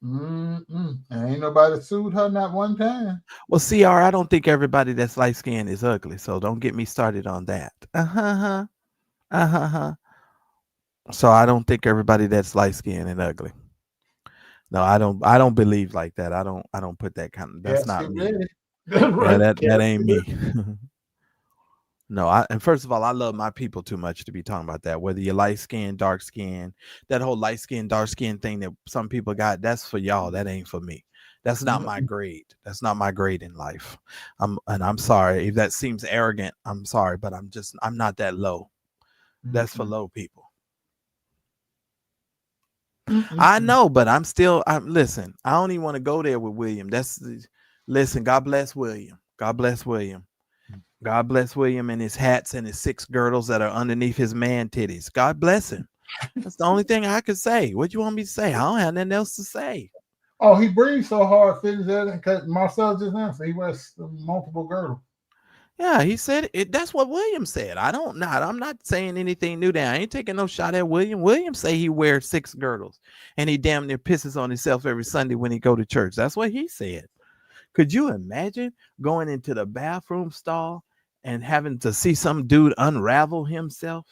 S3: And ain't nobody sued her not one time.
S2: Well, CR, I don't think everybody that's light skinned is ugly, so don't get me started on that. So I don't think everybody that's light skinned and ugly. No, I don't. I don't believe like that. I don't. I don't put that kind of. That's
S3: Yes,
S2: not
S3: get
S2: me.
S3: ready. That's
S2: Yeah,
S3: right.
S2: that
S3: Yes,
S2: ain't
S3: get
S2: me. No, and first of all, I love my people too much to be talking about that. Whether you're light skinned, dark skinned, that whole light skin, dark skin thing that some people got, that's for y'all. That ain't for me. That's not my
S3: ready.
S2: grade. That's not my grade in life. I'm sorry if that seems arrogant. I'm sorry, but I'm not that low. That's for low people. I know, but I'm listen, I don't even want to go there with William. Listen, God bless William. God bless William. God bless William and his hats and his 6 girdles that are underneath his man titties. God bless him. That's the only thing I could say. What you want me to say? I don't have nothing else to say.
S3: Oh, he breathes so hard, fitting that because Marcel just answered. He wears multiple girdles.
S2: Yeah, he said it. That's what William said. I'm not saying anything new there. I ain't taking no shot at William. William say he wears 6 girdles and he damn near pisses on himself every Sunday when he go to church. That's what he said. Could you imagine going into the bathroom stall and having to see some dude unravel himself?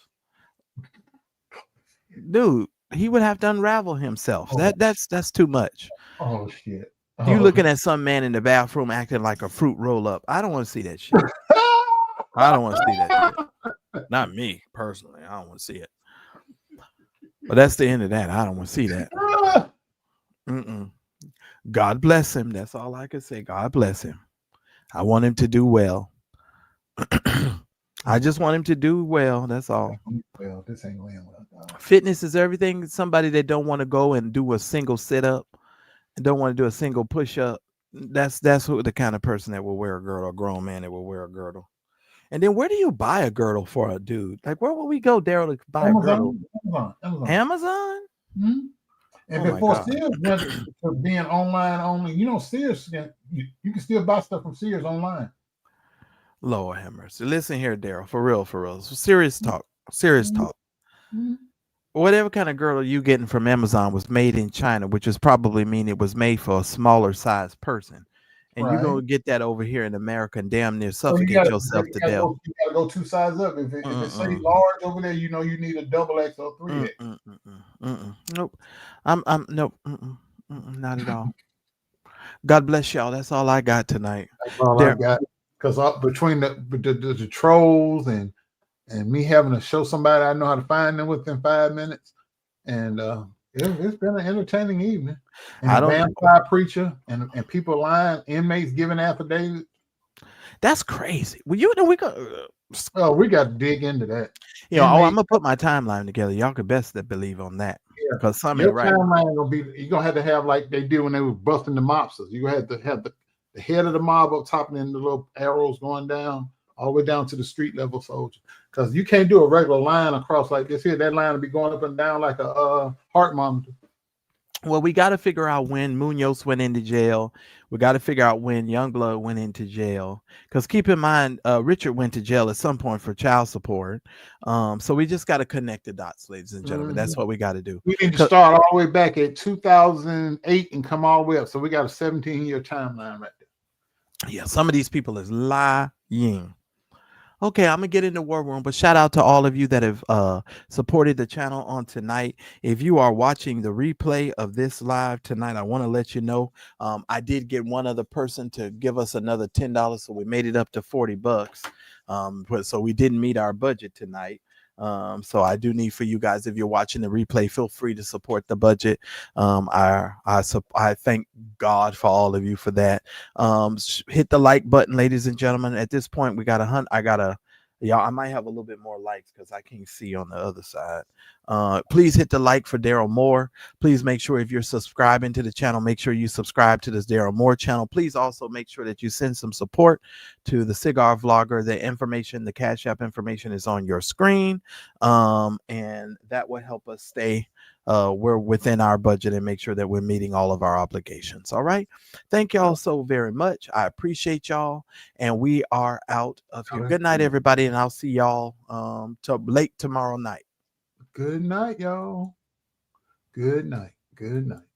S2: Dude, he would have to unravel himself.
S3: Oh.
S2: That's too much.
S3: Oh shit.
S2: You looking at some man in the bathroom acting like a fruit roll up. I don't want to see that shit. I don't want to see that shit. Not me personally. I don't want to see it. But that's the end of that. I don't want to see that. God bless him. That's all I can say. God bless him. I want him to do well. I just want him to do well. That's all.
S3: Well, this ain't going well.
S2: Fitness is everything. Somebody that don't want to go and do a single sit up and don't want to do a single push up. That's who the kind of person that will wear a girdle, a grown man that will wear a girdle. And then where do you buy a girdle for a dude? Like where will we go, Darryl, to buy a girdle? Amazon?
S3: Mm-hmm. And before Sears went to being online only, Sears, you can still buy stuff from Sears online.
S2: Lord have mercy. Listen here, Darryl, for real. So serious talk. Mm-hmm. Whatever kind of girdle you getting from Amazon was made in China, which is probably mean it was made for a smaller size person. And you're going to get that over here in America and damn near suffocate yourself to death.
S3: You got to go 2 sizes up. If it say large over there, you need a double X or 3X.
S2: Nope. Nope. Not at all. God bless y'all. That's all I got tonight.
S3: That's all I got. Because between the trolls and me having to show somebody I know how to find them within 5 minutes, and it's been an entertaining evening. And a vampire preacher and people lying, inmates giving affidavits.
S2: That's crazy. Well, we got
S3: to dig into that.
S2: I'm gonna put my timeline together. Y'all could best believe on that. Because some
S3: your
S2: right.
S3: timeline gonna be you're gonna have like they did when they were busting the mobsters. You have to have the head of the mob up top and then the little arrows going down all the way down to the street level soldier. Because you can't do a regular line across like this here. That line will be going up and down like a heart monitor.
S2: Well, we got to figure out when Munoz went into jail. We got to figure out when Youngblood went into jail. Because keep in mind, Richard went to jail at some point for child support. So we just got to connect the dots, ladies and gentlemen. That's what we got to do.
S3: We need to start all the way back at 2008 and come all the way up. So we got a 17-year timeline right there.
S2: Yeah, some of these people is lying. Okay, I'm gonna get in the war room, but shout out to all of you that have supported the channel on tonight. If you are watching the replay of this live tonight, I want to let you know I did get one other person to give us another $10, so we made it up to $40. So we didn't meet our budget tonight. So I do need for you guys, if you're watching the replay, feel free to support the budget. I thank God for all of you for that. Hit the like button, ladies and gentlemen. At this point, we got I might have a little bit more likes because I can't see on the other side. Please hit the like for Darryl Moore. Please make sure if you're subscribing to the channel, make sure you subscribe to this Darryl Moore channel. Please also make sure that you send some support to the Cigar Vlogger. The information, the Cash App information is on your screen. And that will help us stay we're within our budget and make sure that we're meeting all of our obligations. All right. Thank y'all so very much. I appreciate y'all. And we are out of here. Good night, everybody. And I'll see y'all late tomorrow night.
S3: Good night, y'all. Good night. Good night.